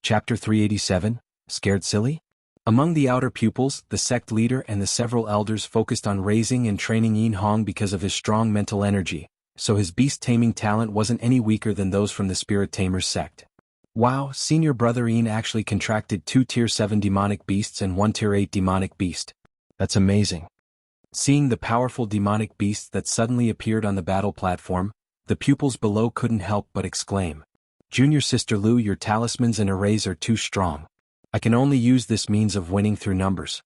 Chapter 387, Scared Silly? Among the outer pupils, the sect leader and the several elders focused on raising and training Yin Hong because of his strong mental energy, so his beast-taming talent wasn't any weaker than those from the Spirit Tamers sect. Wow, senior brother Yin actually contracted 2 Tier 7 demonic beasts and 1 Tier 8 demonic beast. That's amazing. Seeing the powerful demonic beasts that suddenly appeared on the battle platform, the pupils below couldn't help but exclaim. Junior Sister Lu, your talismans and arrays are too strong. I can only use this means of winning through numbers.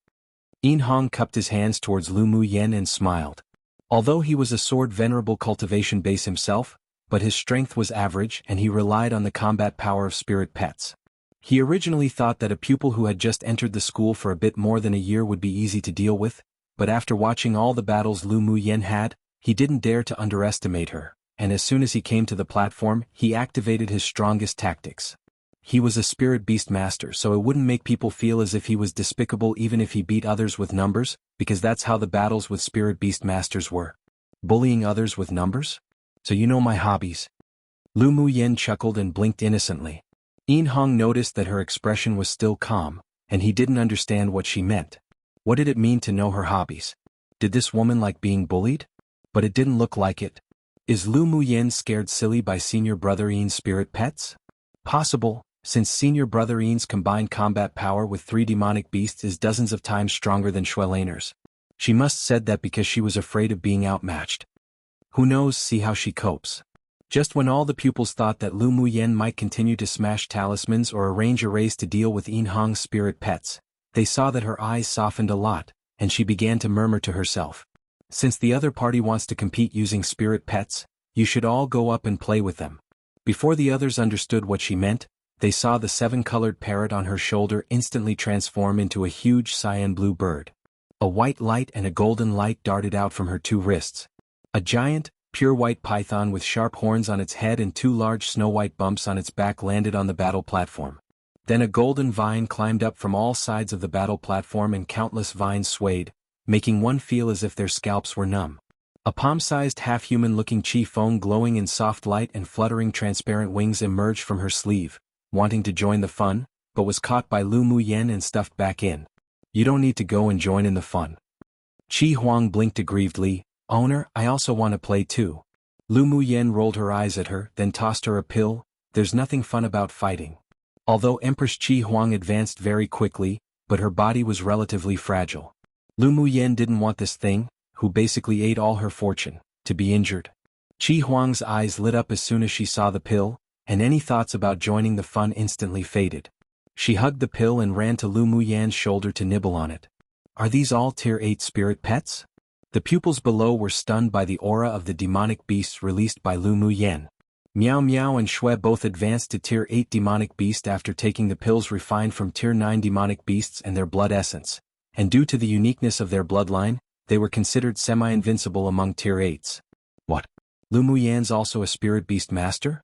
Yin Hong cupped his hands towards Lu Mu Yen and smiled. Although he was a sword venerable cultivation base himself, but his strength was average and he relied on the combat power of spirit pets. He originally thought that a pupil who had just entered the school for a bit more than a year would be easy to deal with, but after watching all the battles Lu Mu Yen had, he didn't dare to underestimate her, and as soon as he came to the platform, he activated his strongest tactics. He was a spirit beast master, so it wouldn't make people feel as if he was despicable even if he beat others with numbers, because that's how the battles with spirit beast masters were. Bullying others with numbers? So you know my hobbies. Lu Mu Yen chuckled and blinked innocently. Yin Hong noticed that her expression was still calm, and he didn't understand what she meant. What did it mean to know her hobbies? Did this woman like being bullied? But it didn't look like it. Is Lu Mu Yen scared silly by senior brother Yin's spirit pets? Possible, since senior brother Yin's combined combat power with 3 demonic beasts is dozens of times stronger than Xuelaners. She must said that because she was afraid of being outmatched. Who knows, see how she copes. Just when all the pupils thought that Lu Mu Yen might continue to smash talismans or arrange arrays to deal with Yin Hong's spirit pets, they saw that her eyes softened a lot, and she began to murmur to herself. Since the other party wants to compete using spirit pets, you should all go up and play with them. Before the others understood what she meant, they saw the 7-colored parrot on her shoulder instantly transform into a huge cyan blue bird. A white light and a golden light darted out from her 2 wrists. A giant, pure white python with sharp horns on its head and 2 large snow-white bumps on its back landed on the battle platform. Then a golden vine climbed up from all sides of the battle platform and countless vines swayed, making one feel as if their scalps were numb. A palm-sized half-human-looking chi fong glowing in soft light and fluttering transparent wings emerged from her sleeve, wanting to join the fun, but was caught by Lu Mu Yen and stuffed back in. You don't need to go and join in the fun. Chi Huang blinked aggrievedly. Owner, I also want to play too. Lu Mu Yen rolled her eyes at her, then tossed her a pill. There's nothing fun about fighting. Although Empress Chi Huang advanced very quickly, but her body was relatively fragile. Lu Mu Yen didn't want this thing, who basically ate all her fortune, to be injured. Chi Huang's eyes lit up as soon as she saw the pill, and any thoughts about joining the fun instantly faded. She hugged the pill and ran to Lu Mu Yan's shoulder to nibble on it. Are these all Tier 8 spirit pets? The pupils below were stunned by the aura of the demonic beasts released by Lu Mu Yen. Miao Miao and Shui both advanced to Tier 8 demonic beast after taking the pills refined from Tier 9 demonic beasts and their blood essence, and due to the uniqueness of their bloodline, they were considered semi-invincible among Tier 8s. What? Lu Mu Yan's also a spirit beast master?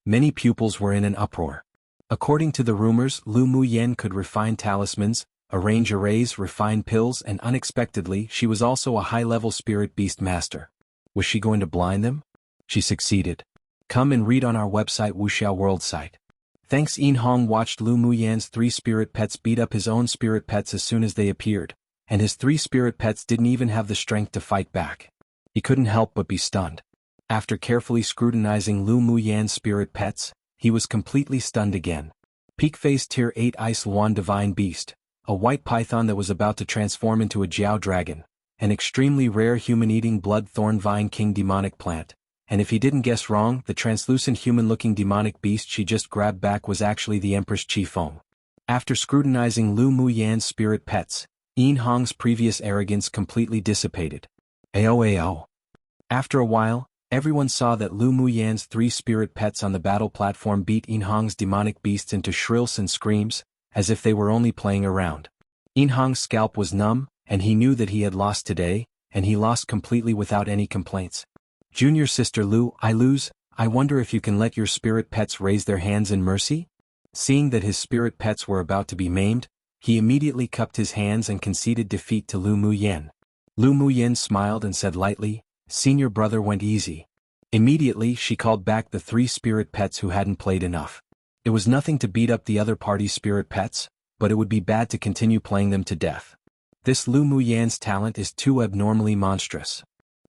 Many pupils were in an uproar. According to the rumors, Lu Mu Yen could refine talismans, arrange arrays, refine pills, and unexpectedly she was also a high-level spirit beast master. Was she going to blind them? She succeeded. Come and read on our website wuxialover site. Thanks. Yin Hong watched Lu Mu Yan's 3 spirit pets beat up his own spirit pets as soon as they appeared, and his 3 spirit pets didn't even have the strength to fight back. He couldn't help but be stunned. After carefully scrutinizing Lu Mu Yan's spirit pets, he was completely stunned again. Peak-faced Tier 8 xuanhuan divine beast, a white python that was about to transform into a jiao dragon, an extremely rare human-eating blood thorn vine king demonic plant, and if he didn't guess wrong, the translucent human-looking demonic beast she just grabbed back was actually the Empress Chi Fong. After scrutinizing Lu Mu Yan's spirit pets, Yin Hong's previous arrogance completely dissipated. Ao. After a while, everyone saw that Lu Mu Yan's 3 spirit pets on the battle platform beat Yin Hong's demonic beasts into shrills and screams, as if they were only playing around. Yin Hong's scalp was numb, and he knew that he had lost today, and he lost completely without any complaints. Junior Sister Lu, I lose. I wonder if you can let your spirit pets raise their hands in mercy? Seeing that his spirit pets were about to be maimed, he immediately cupped his hands and conceded defeat to Lu Mu Yen. Lu Mu Yen smiled and said lightly, Senior brother went easy. Immediately she called back the 3 spirit pets who hadn't played enough. It was nothing to beat up the other party's spirit pets, but it would be bad to continue playing them to death. This Lu Muyan's talent is too abnormally monstrous.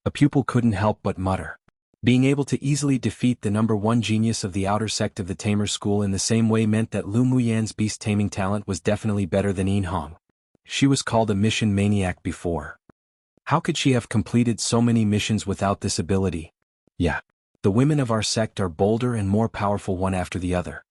A pupil couldn't help but mutter. Being able to easily defeat the number one genius of the outer sect of the Tamer school in the same way meant that Lu Muyan's beast-taming talent was definitely better than Xuanhuan. She was called a mission maniac before. How could she have completed so many missions without this ability? Yeah. The women of our sect are bolder and more powerful one after the other.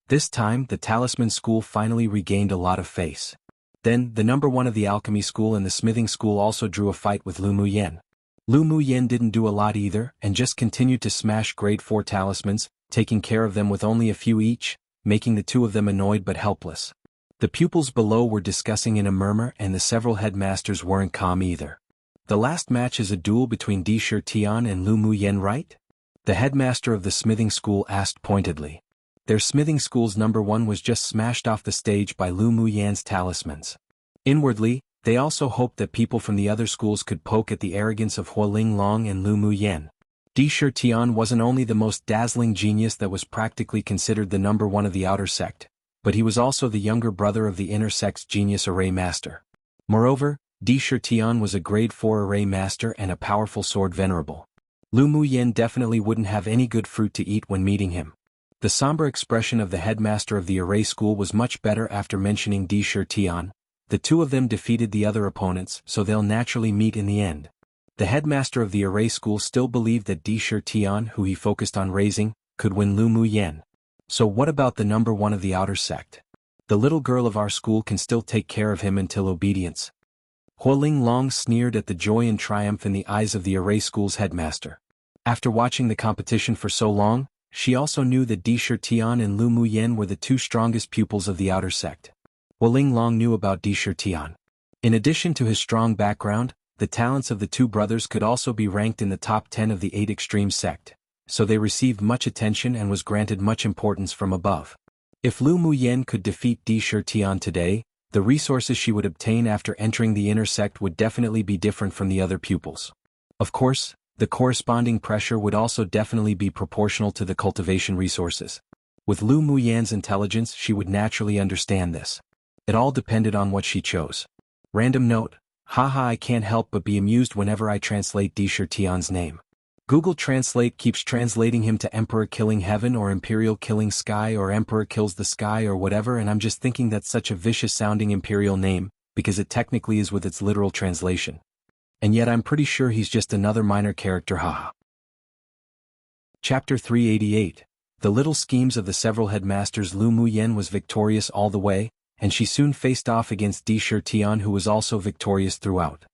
This time, the talisman school finally regained a lot of face. Then, the number one of the alchemy school and the smithing school also drew a fight with Lu Muyan. Lu Muyan didn't do a lot either, and just continued to smash grade 4 talismans, taking care of them with only a few each, making the two of them annoyed but helpless. The pupils below were discussing in a murmur, and the several headmasters weren't calm either. The last match is a duel between Tian and Lu Muyan, right? The headmaster of the smithing school asked pointedly. Their smithing school's number one was just smashed off the stage by Lu Muyan's talismans. Inwardly, they also hoped that people from the other schools could poke at the arrogance of Huolinglong and Lu Muyan. Tian wasn't only the most dazzling genius that was practically considered the number one of the outer sect, but he was also the younger brother of the inner sect's genius array master. Moreover, Tian was a grade 4 array master and a powerful sword venerable. Lu Muyan definitely wouldn't have any good fruit to eat when meeting him. The somber expression of the headmaster of the array school was much better after mentioning Tian. The two of them defeated the other opponents, so they'll naturally meet in the end. The headmaster of the array school still believed that Tian, who he focused on raising, could win Lu Muyan. So what about the number one of the outer sect? The little girl of our school can still take care of him until obedience. Huolinglong sneered at the joy and triumph in the eyes of the array school's headmaster. After watching the competition for so long, she also knew that Tian and Lu Muyan were the two strongest pupils of the outer sect. Huolinglong knew about Tian. In addition to his strong background, the talents of the two brothers could also be ranked in the top 10 of the 8 extreme sect, so they received much attention and was granted much importance from above. If Lu Muyan could defeat Tian today, the resources she would obtain after entering the inner sect would definitely be different from the other pupils. Of course, the corresponding pressure would also definitely be proportional to the cultivation resources. With Lu Muyan's intelligence, she would naturally understand this. It all depended on what she chose. Random note, haha, I can't help but be amused whenever I translate Tian's name. Google Translate keeps translating him to Emperor Killing Heaven or Imperial Killing Sky or Emperor Kills the Sky or whatever, and I'm just thinking that's such a vicious sounding Imperial name, because it technically is with its literal translation. And yet I'm pretty sure he's just another minor character, haha. Chapter 388. The little schemes of the several headmasters. Lu Muyan was victorious all the way, and she soon faced off against Tian, who was also victorious throughout.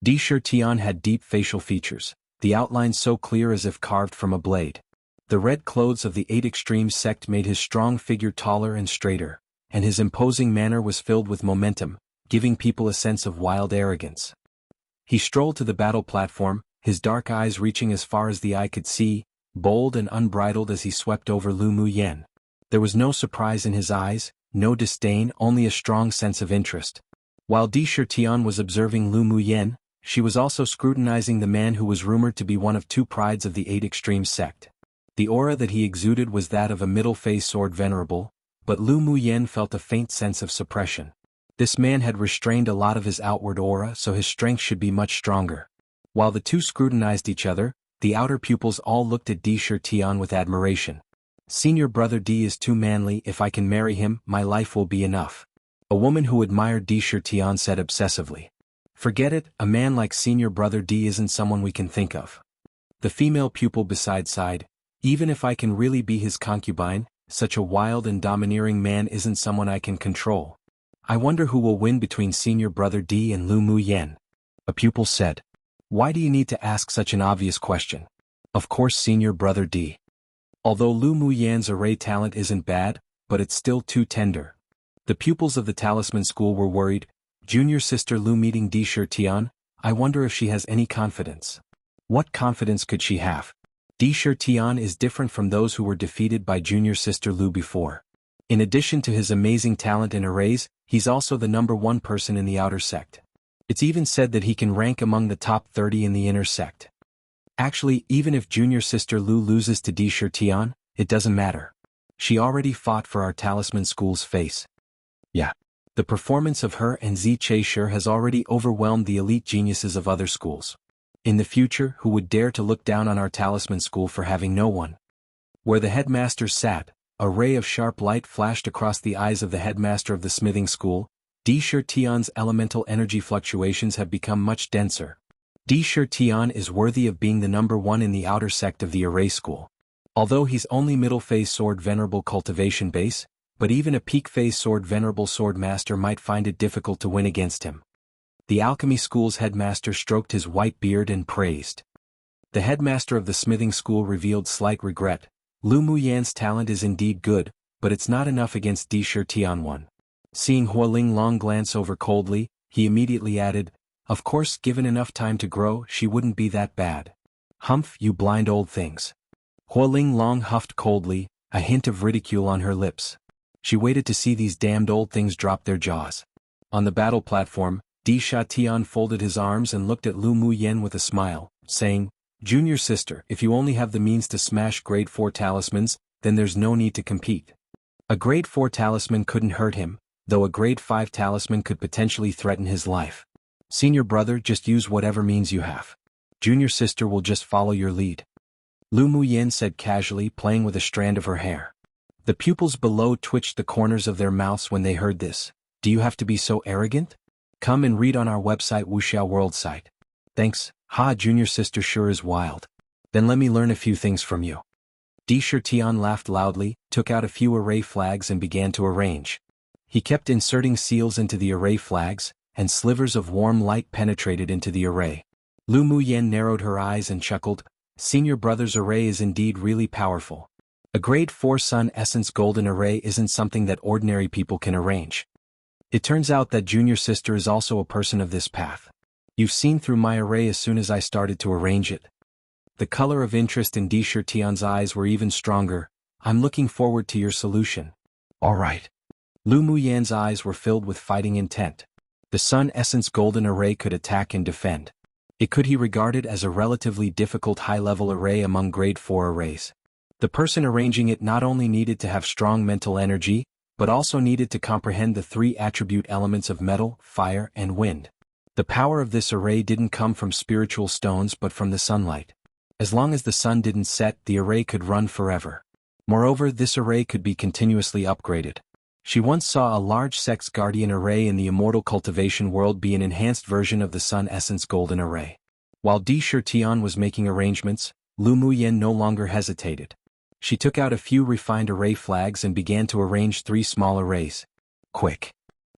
Tian had deep facial features, the outlines so clear as if carved from a blade. The red clothes of the 8 extreme sect made his strong figure taller and straighter, and his imposing manner was filled with momentum, giving people a sense of wild arrogance. He strolled to the battle platform, his dark eyes reaching as far as the eye could see, bold and unbridled as he swept over Lu Muyan. There was no surprise in his eyes, no disdain, only a strong sense of interest. While Tian was observing Lu Muyan, she was also scrutinizing the man who was rumored to be one of 2 prides of the 8 extreme sect. The aura that he exuded was that of a middle-phase sword venerable, but Lu Muyan felt a faint sense of suppression. This man had restrained a lot of his outward aura, so his strength should be much stronger. While the two scrutinized each other, the outer pupils all looked at Tian with admiration. Senior brother D is too manly. If I can marry him, my life will be enough. A woman who admired Tian said obsessively. Forget it, a man like senior brother D isn't someone we can think of. The female pupil beside sighed. Even if I can really be his concubine, such a wild and domineering man isn't someone I can control. I wonder who will win between senior brother D and Lu Muyan. A pupil said. Why do you need to ask such an obvious question? Of course senior brother D. Although Lu Muyan's array talent isn't bad, but it's still too tender. The pupils of the talisman school were worried. Junior sister Lu meeting Tian, I wonder if she has any confidence. What confidence could she have? Tian is different from those who were defeated by junior sister Lu before. In addition to his amazing talent in arrays, he's also the number 1 person in the outer sect. It's even said that he can rank among the top 30 in the inner sect. Actually, even if junior sister Lu loses to Tian, it doesn't matter. She already fought for our talisman school's face. Yeah. The performance of her and Xianxia has already overwhelmed the elite geniuses of other schools. In the future, who would dare to look down on our talisman school for having no one? Where the headmaster sat, a ray of sharp light flashed across the eyes of the headmaster of the smithing school. Xianxia's elemental energy fluctuations have become much denser. Xianxia is worthy of being the number one in the outer sect of the array school. Although he's only middle phase sword venerable cultivation base, but even a peak phase sword venerable swordmaster might find it difficult to win against him. The alchemy school's headmaster stroked his white beard and praised. The headmaster of the smithing school revealed slight regret. Lu Muyan's talent is indeed good, but it's not enough against xuanhuan. Seeing Hualing Long glance over coldly, he immediately added, "Of course, given enough time to grow, she wouldn't be that bad." "Humph, you blind old things." Hualing Long huffed coldly, a hint of ridicule on her lips. She waited to see these damned old things drop their jaws. On the battle platform, Xianxian folded his arms and looked at Lu Muyan with a smile, saying, "Junior sister, if you only have the means to smash grade 4 talismans, then there's no need to compete." A grade 4 talisman couldn't hurt him, though a grade 5 talisman could potentially threaten his life. "Senior brother, just use whatever means you have. Junior sister will just follow your lead," Lu Muyan said casually, playing with a strand of her hair. The pupils below twitched the corners of their mouths when they heard this. "Do you have to be so arrogant? Come and read on our website wuxialover site." "Thanks, junior sister sure is wild. Then let me learn a few things from you." Xianxian laughed loudly, took out a few array flags and began to arrange. He kept inserting seals into the array flags, and slivers of warm light penetrated into the array. Lu Muyan narrowed her eyes and chuckled. "Senior brother's array is indeed really powerful. A grade 4 Sun Essence Golden Array isn't something that ordinary people can arrange. It turns out that junior sister is also a person of this path. You've seen through my array as soon as I started to arrange it." The color of interest in Xianxian's eyes were even stronger. "I'm looking forward to your solution." "All right." Lu Muyan's eyes were filled with fighting intent. The Sun Essence Golden Array could attack and defend. It could be regarded as a relatively difficult high-level array among grade 4 arrays. The person arranging it not only needed to have strong mental energy, but also needed to comprehend the 3 attribute elements of metal, fire, and wind. The power of this array didn't come from spiritual stones but from the sunlight. As long as the sun didn't set, the array could run forever. Moreover, this array could be continuously upgraded. She once saw a large Sex Guardian array in the immortal cultivation world be an enhanced version of the Sun Essence Golden Array. While Xianxian was making arrangements, Lu Muyan no longer hesitated. She took out a few refined array flags and began to arrange 3 small arrays. Quick!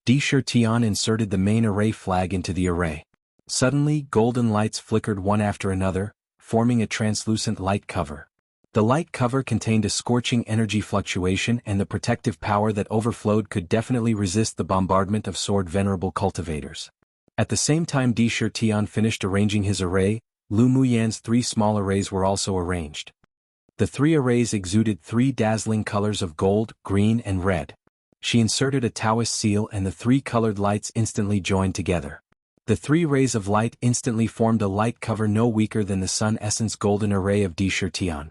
Xianxian inserted the main array flag into the array. Suddenly, golden lights flickered one after another, forming a translucent light cover. The light cover contained a scorching energy fluctuation, and the protective power that overflowed could definitely resist the bombardment of sword venerable cultivators. At the same time Xianxian finished arranging his array, Lu Muyan's 3 small arrays were also arranged. The 3 arrays exuded 3 dazzling colors of gold, green, and red. She inserted a Taoist seal and the 3 colored lights instantly joined together. The 3 rays of light instantly formed a light cover no weaker than the Sun Essence Golden Array of Xianxian.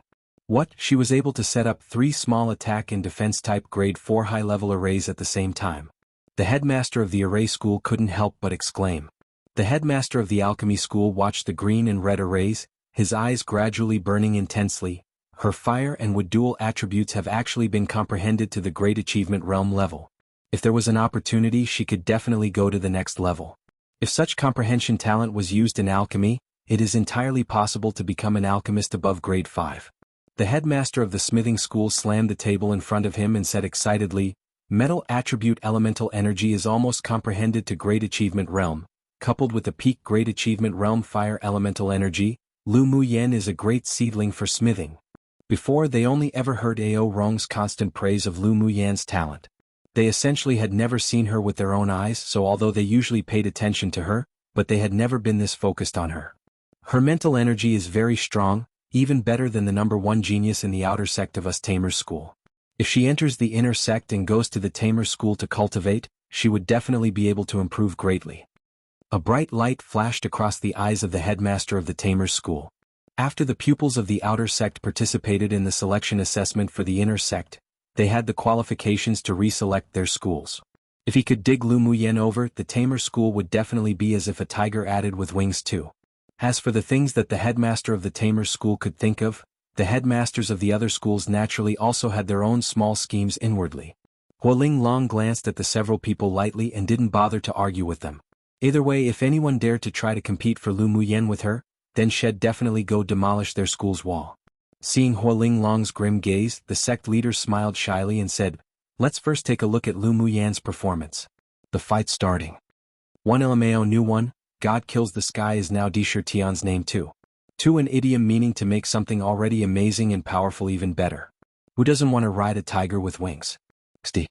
What? She was able to set up 3 small attack and defense type grade 4 high-level arrays at the same time. The headmaster of the array school couldn't help but exclaim. The headmaster of the alchemy school watched the green and red arrays, his eyes gradually burning intensely. Her fire and wood dual attributes have actually been comprehended to the Great Achievement Realm level. If there was an opportunity, she could definitely go to the next level. If such comprehension talent was used in alchemy, it is entirely possible to become an alchemist above grade 5. The headmaster of the smithing school slammed the table in front of him and said excitedly, "Metal attribute elemental energy is almost comprehended to Great Achievement Realm. Coupled with the peak Great Achievement Realm fire elemental energy, Lu Muyan is a great seedling for smithing." Before, they only ever heard Ao Rong's constant praise of Lu Muyan's talent. They essentially had never seen her with their own eyes, so although they usually paid attention to her, but they had never been this focused on her. Her mental energy is very strong, even better than the number 1 genius in the outer sect of us Tamer's school. If she enters the inner sect and goes to the Tamer school to cultivate, she would definitely be able to improve greatly. A bright light flashed across the eyes of the headmaster of the Tamer school. After the pupils of the outer sect participated in the selection assessment for the inner sect, They had the qualifications to reselect their schools. If he could dig Lu Muyen over, the tamer school would definitely be as if a tiger added with wings too. As for the things that the headmaster of the tamer school could think of, the headmasters of the other schools naturally also had their own small schemes inwardly. Hualing Long glanced at the several people lightly and didn't bother to argue with them. Either way, if anyone dared to try to compete for Lu Muyen with her, then she'd definitely go demolish their school's wall. Seeing Hualing Long's grim gaze, the sect leader smiled shyly and said, "Let's first take a look at Lu Muyen's performance." The fight starting. One LMAO new one, God Kills the Sky is now Dishirtian's name too. 2 an idiom meaning to make something already amazing and powerful even better. Who doesn't want to ride a tiger with wings? XD.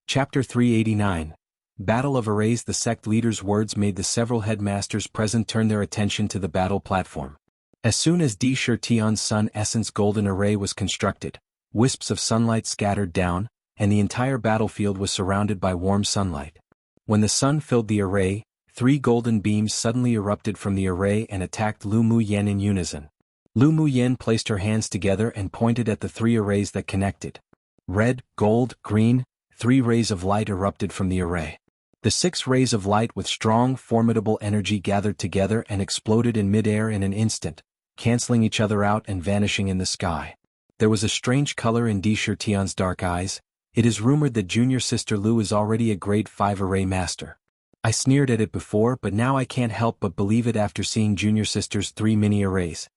Chapter 389. Battle of Arrays. The sect leader's words made the several headmasters present turn their attention to the battle platform. As soon as Dishirtian's Sun Essence Golden Array was constructed, wisps of sunlight scattered down, and the entire battlefield was surrounded by warm sunlight. When the sun filled the array, 3 golden beams suddenly erupted from the array and attacked Lu Muyen in unison. Lu Muyen placed her hands together and pointed at the 3 arrays that connected. Red, gold, green, 3 rays of light erupted from the array. The 6 rays of light with strong, formidable energy gathered together and exploded in midair in an instant, canceling each other out and vanishing in the sky. There was a strange color in Dishirtian's dark eyes. It is rumored that junior sister Lu is already a grade 5 array master. I sneered at it before, but now I can't help but believe it after seeing junior sister's 3 mini arrays.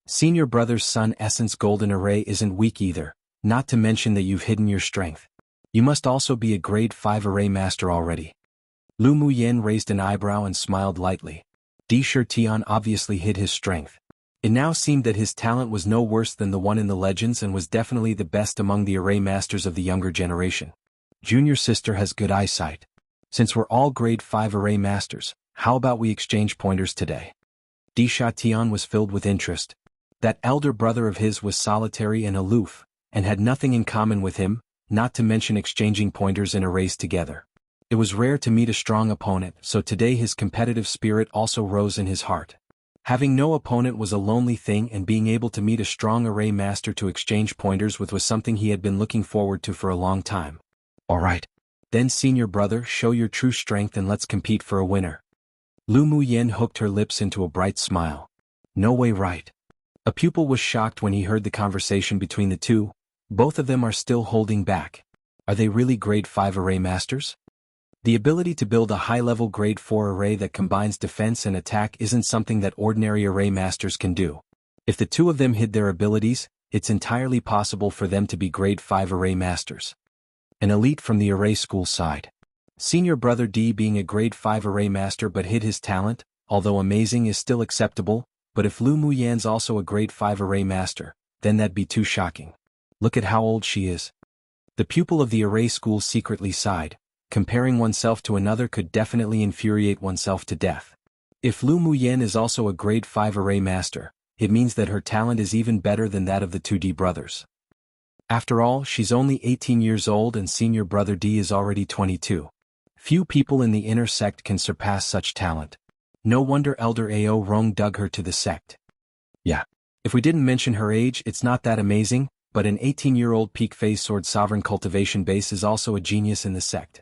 Senior brother's Sun Essence Golden Array isn't weak either, not to mention that you've hidden your strength. You must also be a grade 5 array master already. Lu Muyen raised an eyebrow and smiled lightly. Dishirtian obviously hid his strength. It now seemed that his talent was no worse than the one in the legends and was definitely the best among the array masters of the younger generation. Junior sister has good eyesight. Since we're all grade 5 array masters, how about we exchange pointers today? Dishirtian was filled with interest. That elder brother of his was solitary and aloof, and had nothing in common with him, not to mention exchanging pointers in arrays together. It was rare to meet a strong opponent, so today his competitive spirit also rose in his heart. Having no opponent was a lonely thing, and being able to meet a strong array master to exchange pointers with was something he had been looking forward to for a long time. Alright. Then senior brother, show your true strength and let's compete for a winner. Lu Muyen hooked her lips into a bright smile. No way, right? A pupil was shocked when he heard the conversation between the two. Both of them are still holding back. Are they really grade 5 array masters? The ability to build a high-level grade 4 array that combines defense and attack isn't something that ordinary array masters can do. If the two of them hid their abilities, it's entirely possible for them to be grade 5 array masters. An elite from the array school side. Senior brother D being a grade 5 array master but hid his talent, although amazing is still acceptable, but if Lu Muyen's also a grade 5 array master, then that'd be too shocking. Look at how old she is. The pupil of the array school secretly sighed. Comparing oneself to another could definitely infuriate oneself to death. If Lu Muyen is also a grade 5 array master, it means that her talent is even better than that of the 2D brothers. After all, she's only 18 years old and senior brother D is already 22. Few people in the inner sect can surpass such talent. No wonder Elder Ao Rong dug her to the sect. Yeah. If we didn't mention her age, it's not that amazing, but an 18-year-old peak phase sword sovereign cultivation base is also a genius in the sect.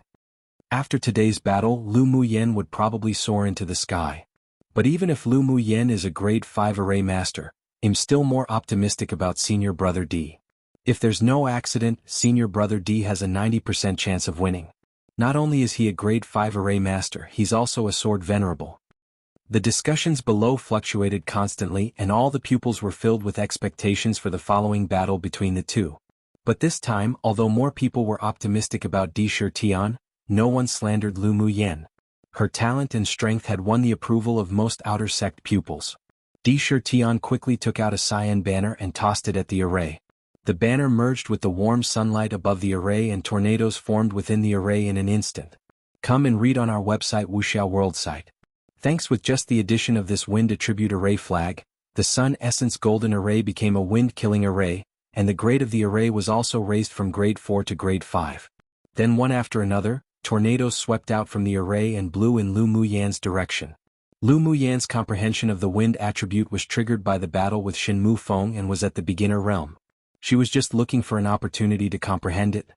After today's battle, Lu Muyen would probably soar into the sky. But even if Lu Muyen is a grade 5 array master, I'm still more optimistic about senior brother D. If there's no accident, senior brother D has a 90% chance of winning. Not only is he a grade 5 array master, he's also a sword venerable. The discussions below fluctuated constantly and all the pupils were filled with expectations for the following battle between the two. But this time, although more people were optimistic about Dishirtian, no one slandered Lu Muyen. Her talent and strength had won the approval of most outer sect pupils. Dishirtian quickly took out a cyan banner and tossed it at the array. The banner merged with the warm sunlight above the array and tornadoes formed within the array in an instant. Come and read on our website wuxialover site. Thanks with just the addition of this wind attribute array flag, the Sun Essence Golden Array became a wind-killing array, and the grade of the array was also raised from grade 4 to grade 5. Then one after another, tornadoes swept out from the array and blew in Lu Muyen's direction. Lu Muyen's comprehension of the wind attribute was triggered by the battle with Shenmu Feng and was at the beginner realm. She was just looking for an opportunity to comprehend it.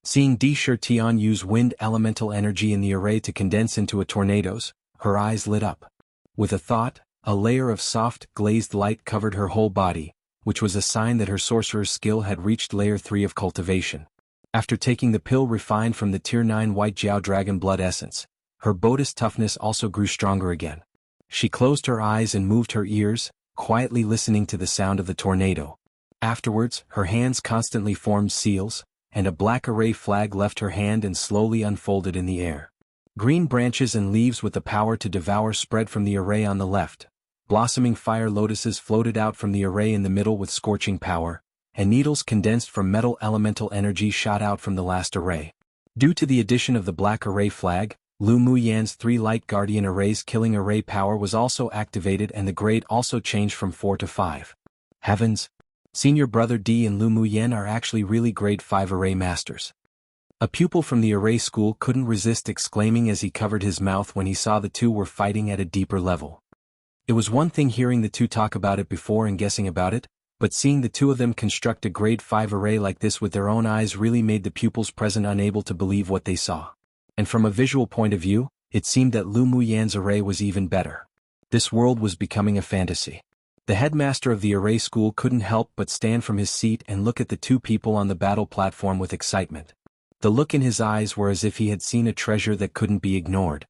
Seeing Di Tian use wind elemental energy in the array to condense into a tornadoes, her eyes lit up. With a thought, a layer of soft, glazed light covered her whole body, which was a sign that her sorcerer's skill had reached layer 3 of cultivation. After taking the pill refined from the Tier 9 White Jiao Dragon Blood Essence, her Bodhi's toughness also grew stronger again. She closed her eyes and moved her ears, quietly listening to the sound of the tornado. Afterwards, her hands constantly formed seals, and a black array flag left her hand and slowly unfolded in the air. Green branches and leaves with the power to devour spread from the array on the left. Blossoming fire lotuses floated out from the array in the middle with scorching power, and needles condensed from metal elemental energy shot out from the last array. Due to the addition of the black array flag, Lu Muyan's 3 light guardian arrays killing array power was also activated and the grade also changed from 4 to 5. Heavens! Senior Brother D and Lu Muyan are actually really grade 5 array masters. A pupil from the array school couldn't resist exclaiming as he covered his mouth when he saw the two were fighting at a deeper level. It was one thing hearing the two talk about it before and guessing about it, but seeing the two of them construct a grade 5 array like this with their own eyes really made the pupils present unable to believe what they saw. And from a visual point of view, it seemed that Lu Muyan's array was even better. This world was becoming a fantasy. The headmaster of the array school couldn't help but stand from his seat and look at the two people on the battle platform with excitement. The look in his eyes were as if he had seen a treasure that couldn't be ignored.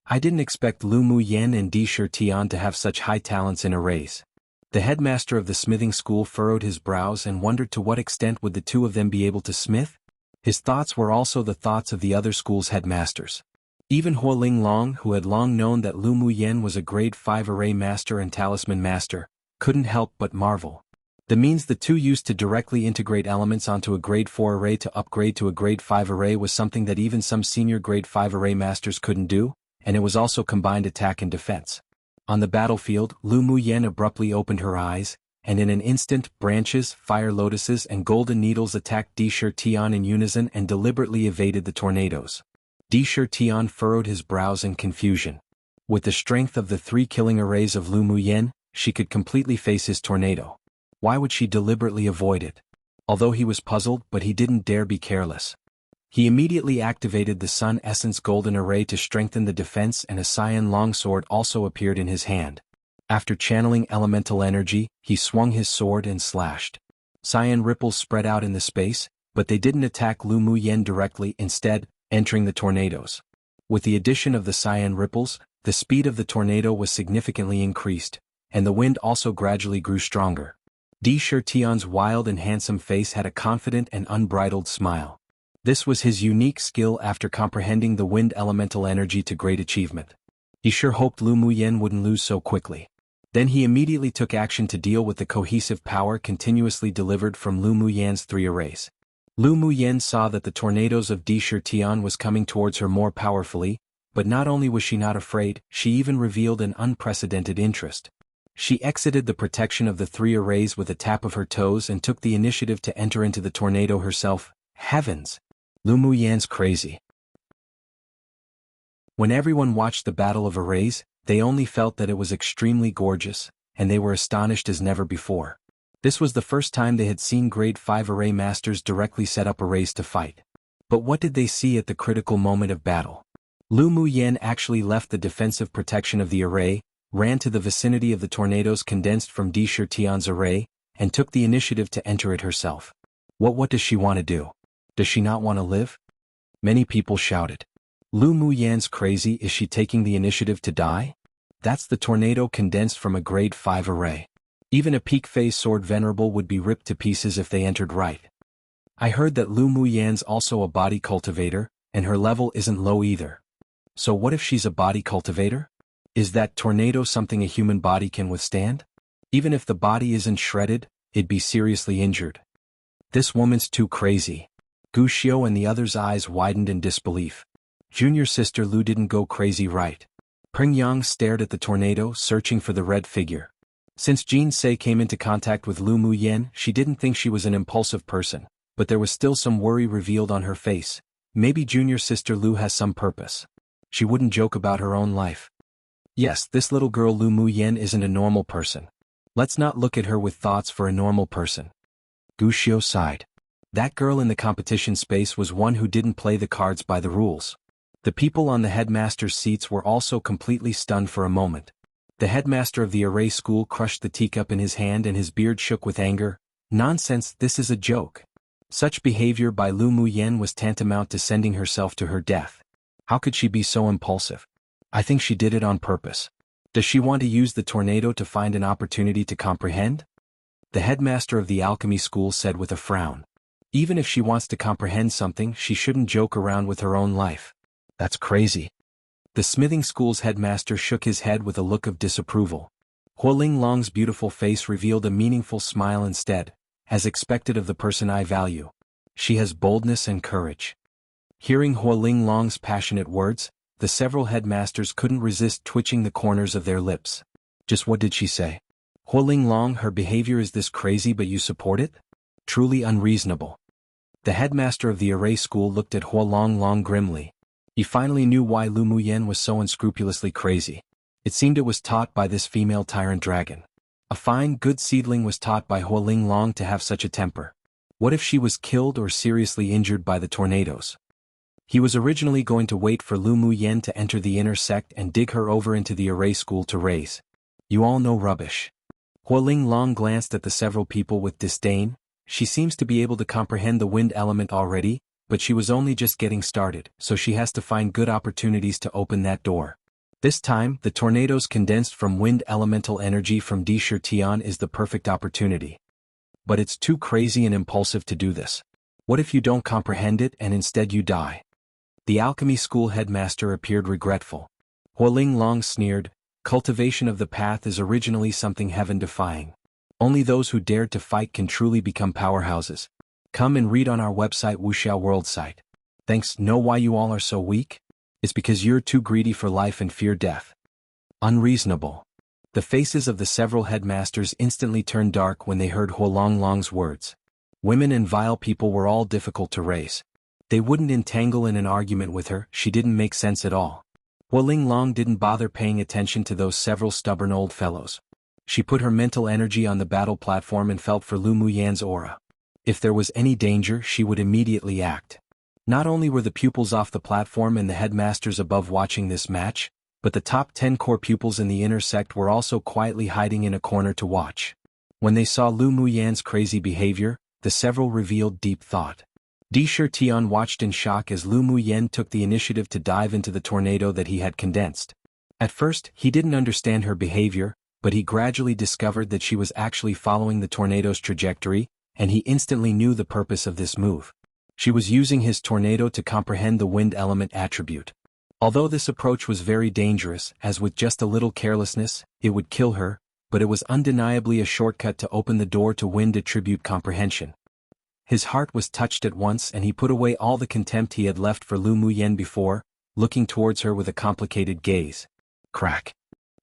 I didn't expect Lu Muyan and Di Tian to have such high talents in arrays. The headmaster of the smithing school furrowed his brows and wondered to what extent would the two of them be able to smith? His thoughts were also the thoughts of the other school's headmasters. Even Huoling Long, who had long known that Lu Muyan was a grade 5 array master and talisman master, couldn't help but marvel. The means the two used to directly integrate elements onto a grade 4 array to upgrade to a grade 5 array was something that even some senior grade 5 array masters couldn't do, and it was also combined attack and defense. On the battlefield, Lu Muyan abruptly opened her eyes, and in an instant, branches, fire lotuses and golden needles attacked Di Tian in unison and deliberately evaded the tornadoes. Di Tian furrowed his brows in confusion. With the strength of the 3 killing arrays of Lu Muyan, she could completely face his tornado. Why would she deliberately avoid it? Although he was puzzled, but he didn't dare be careless. He immediately activated the Sun Essence Golden Array to strengthen the defense, and a Cyan longsword also appeared in his hand. After channeling elemental energy, he swung his sword and slashed. Cyan ripples spread out in the space, but they didn't attack Lu Muyan directly, instead, entering the tornadoes. With the addition of the Cyan ripples, the speed of the tornado was significantly increased, and the wind also gradually grew stronger. Di Tian's wild and handsome face had a confident and unbridled smile. This was his unique skill after comprehending the wind elemental energy to great achievement. He sure hoped Lu Muyan wouldn't lose so quickly. Then he immediately took action to deal with the cohesive power continuously delivered from Lu Muyan's 3 arrays. Lu Muyan saw that the tornadoes of Di Tian was coming towards her more powerfully, but not only was she not afraid, she even revealed an unprecedented interest. She exited the protection of the 3 arrays with a tap of her toes and took the initiative to enter into the tornado herself. Heavens! Lu Muyan's crazy. When everyone watched the Battle of Arrays, they only felt that it was extremely gorgeous, and they were astonished as never before. This was the first time they had seen grade 5 array masters directly set up arrays to fight. But what did they see at the critical moment of battle? Lu Muyan actually left the defensive protection of the array, ran to the vicinity of the tornadoes condensed from Di Tian's array, and took the initiative to enter it herself. What does she want to do? Does she not want to live? Many people shouted. Lu Muyan's crazy, is she taking the initiative to die? That's the tornado condensed from a grade 5 array. Even a peak phase sword venerable would be ripped to pieces if they entered right. I heard that Lu Muyan's also a body cultivator, and her level isn't low either. So what if she's a body cultivator? Is that tornado something a human body can withstand? Even if the body isn't shredded, it'd be seriously injured. This woman's too crazy. Gu Xiao and the others' eyes widened in disbelief. Junior sister Lu didn't go crazy, right? Peng Yang stared at the tornado, searching for the red figure. Since Jin Se came into contact with Lu Muyan, she didn't think she was an impulsive person, but there was still some worry revealed on her face. Maybe junior sister Lu has some purpose. She wouldn't joke about her own life. Yes, this little girl Lu Muyan isn't a normal person. Let's not look at her with thoughts for a normal person. Gushio sighed. That girl in the competition space was one who didn't play the cards by the rules. The people on the headmaster's seats were also completely stunned for a moment. The headmaster of the array school crushed the teacup in his hand and his beard shook with anger. Nonsense, this is a joke. Such behavior by Lu Muyen was tantamount to sending herself to her death. How could she be so impulsive? I think she did it on purpose. Does she want to use the tornado to find an opportunity to comprehend? The headmaster of the alchemy school said with a frown. Even if she wants to comprehend something, she shouldn't joke around with her own life. That's crazy. The smithing school's headmaster shook his head with a look of disapproval. Huoling Long's beautiful face revealed a meaningful smile instead, as expected of the person I value. She has boldness and courage. Hearing Huoling Long's passionate words, the several headmasters couldn't resist twitching the corners of their lips. Just what did she say? Huoling Long, her behavior is this crazy but you support it? Truly unreasonable. The headmaster of the array school looked at Huoling Long grimly. He finally knew why Lu Muyen was so unscrupulously crazy. It seemed it was taught by this female tyrant dragon. A fine, good seedling was taught by Huoling Long to have such a temper. What if she was killed or seriously injured by the tornadoes? He was originally going to wait for Lu Muyen to enter the inner sect and dig her over into the array school to raise. You all know rubbish. Huoling Long glanced at the several people with disdain. She seems to be able to comprehend the wind element already, but she was only just getting started, so she has to find good opportunities to open that door. This time, the tornadoes condensed from wind elemental energy from Di Shirtian is the perfect opportunity. But it's too crazy and impulsive to do this. What if you don't comprehend it and instead you die? The alchemy school headmaster appeared regretful. Huoling Long sneered, cultivation of the path is originally something heaven-defying. Only those who dared to fight can truly become powerhouses. Come and read on our website wuxialover site. Thanks. Know why you all are so weak? It's because you're too greedy for life and fear death. Unreasonable. The faces of the several headmasters instantly turned dark when they heard Huoling Long's words. Women and vile people were all difficult to raise. They wouldn't entangle in an argument with her, she didn't make sense at all. Huoling Long didn't bother paying attention to those several stubborn old fellows. She put her mental energy on the battle platform and felt for Lu Muyen's aura. If there was any danger, she would immediately act. Not only were the pupils off the platform and the headmasters above watching this match, but the top 10 core pupils in the inner sect were also quietly hiding in a corner to watch. When they saw Lu Muyen's crazy behavior, the several revealed deep thought. Di Shirtian watched in shock as Lu Muyen took the initiative to dive into the tornado that he had condensed. At first, he didn't understand her behavior, but he gradually discovered that she was actually following the tornado's trajectory, and he instantly knew the purpose of this move. She was using his tornado to comprehend the wind element attribute. Although this approach was very dangerous, as with just a little carelessness, it would kill her, but it was undeniably a shortcut to open the door to wind attribute comprehension. His heart was touched at once and he put away all the contempt he had left for Lu Muyen before, looking towards her with a complicated gaze. Crack.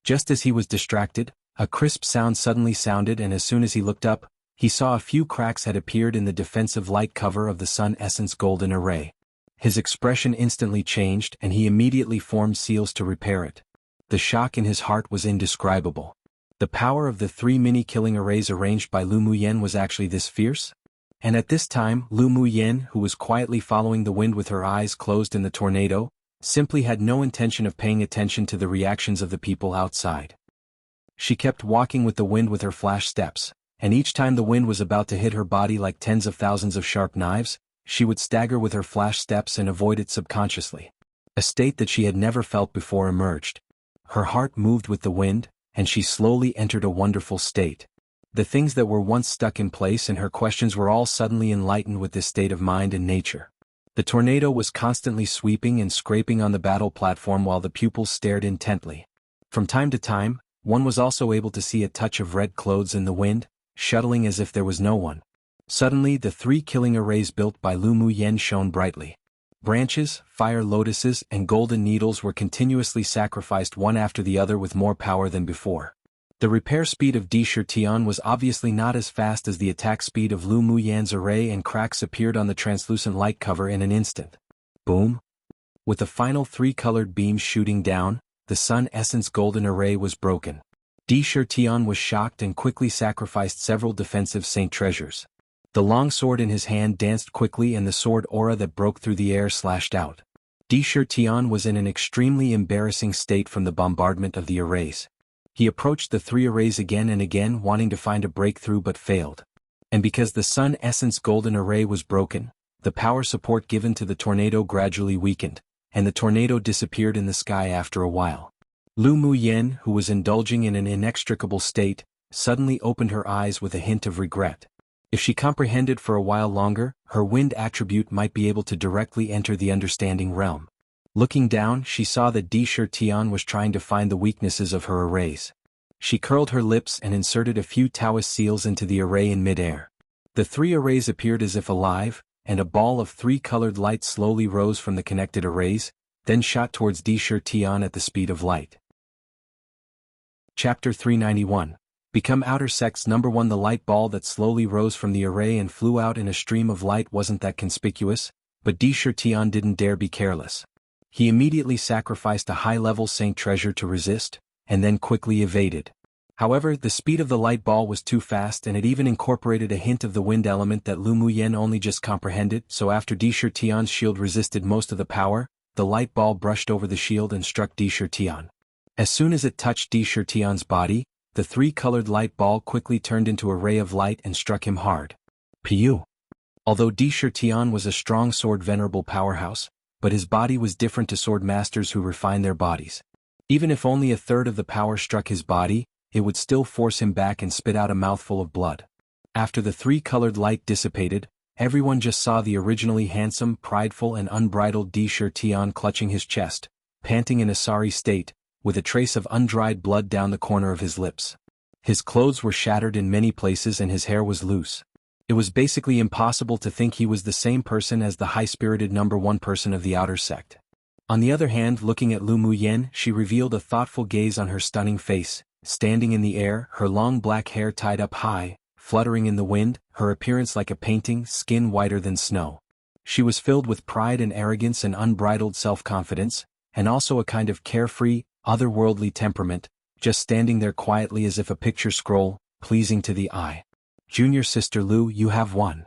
Just as he was distracted, a crisp sound suddenly sounded and as soon as he looked up, he saw a few cracks had appeared in the defensive light cover of the Sun Essence Golden Array. His expression instantly changed and he immediately formed seals to repair it. The shock in his heart was indescribable. The power of the 3 mini-killing arrays arranged by Lu Muyen was actually this fierce? And at this time, Lu Muyen, who was quietly following the wind with her eyes closed in the tornado, simply had no intention of paying attention to the reactions of the people outside. She kept walking with the wind with her flash steps, and each time the wind was about to hit her body like tens of thousands of sharp knives, she would stagger with her flash steps and avoid it subconsciously. A state that she had never felt before emerged. Her heart moved with the wind, and she slowly entered a wonderful state. The things that were once stuck in place and her questions were all suddenly enlightened with this state of mind and nature. The tornado was constantly sweeping and scraping on the battle platform while the pupils stared intently. From time to time, one was also able to see a touch of red clothes in the wind, shuttling as if there was no one. Suddenly the 3 killing arrays built by Lu Muyen shone brightly. Branches, fire lotuses, and golden needles were continuously sacrificed one after the other with more power than before. The repair speed of Di Shirtian was obviously not as fast as the attack speed of Lu Muyen's array and cracks appeared on the translucent light cover in an instant. Boom! With the final 3 colored beams shooting down, the Sun Essence Golden Array was broken. Di Shirtian was shocked and quickly sacrificed several defensive saint treasures. The long sword in his hand danced quickly and the sword aura that broke through the air slashed out. Tian was in an extremely embarrassing state from the bombardment of the arrays. He approached the 3 arrays again and again wanting to find a breakthrough but failed. And because the Sun Essence Golden Array was broken, the power support given to the tornado gradually weakened, and the tornado disappeared in the sky after a while. Lu Muyen, who was indulging in an inextricable state, suddenly opened her eyes with a hint of regret. If she comprehended for a while longer, her wind attribute might be able to directly enter the understanding realm. Looking down, she saw that Tian was trying to find the weaknesses of her arrays. She curled her lips and inserted a few Taoist seals into the array in midair. The 3 arrays appeared as if alive, and a ball of 3 colored light slowly rose from the connected arrays, then shot towards Tian at the speed of light. Chapter 391. Become Outer Sects. Number 1. The light ball that slowly rose from the array and flew out in a stream of light wasn't that conspicuous, but Tian didn't dare be careless. He immediately sacrificed a high-level Saint treasure to resist, and then quickly evaded. However, the speed of the light ball was too fast and it even incorporated a hint of the wind element that Lu Muyen only just comprehended, so after Tian's shield resisted most of the power, the light ball brushed over the shield and struck Tian. As soon as it touched Tian's body, the 3-colored light ball quickly turned into a ray of light and struck him hard. Piu. Although Tian was a strong sword venerable powerhouse, but his body was different to swordmasters who refine their bodies. Even if only a third of the power struck his body, it would still force him back and spit out a mouthful of blood. After the 3-colored light dissipated, everyone just saw the originally handsome, prideful and unbridled Tian clutching his chest, panting in a sorry state, with a trace of undried blood down the corner of his lips. His clothes were shattered in many places and his hair was loose. It was basically impossible to think he was the same person as the high-spirited number 1 person of the outer sect. On the other hand, looking at Lu Muyen, she revealed a thoughtful gaze on her stunning face, standing in the air, her long black hair tied up high, fluttering in the wind, her appearance like a painting, skin whiter than snow. She was filled with pride and arrogance and unbridled self-confidence, and also a kind of carefree, otherworldly temperament, just standing there quietly as if a picture scroll, pleasing to the eye. Junior sister Lu, you have won.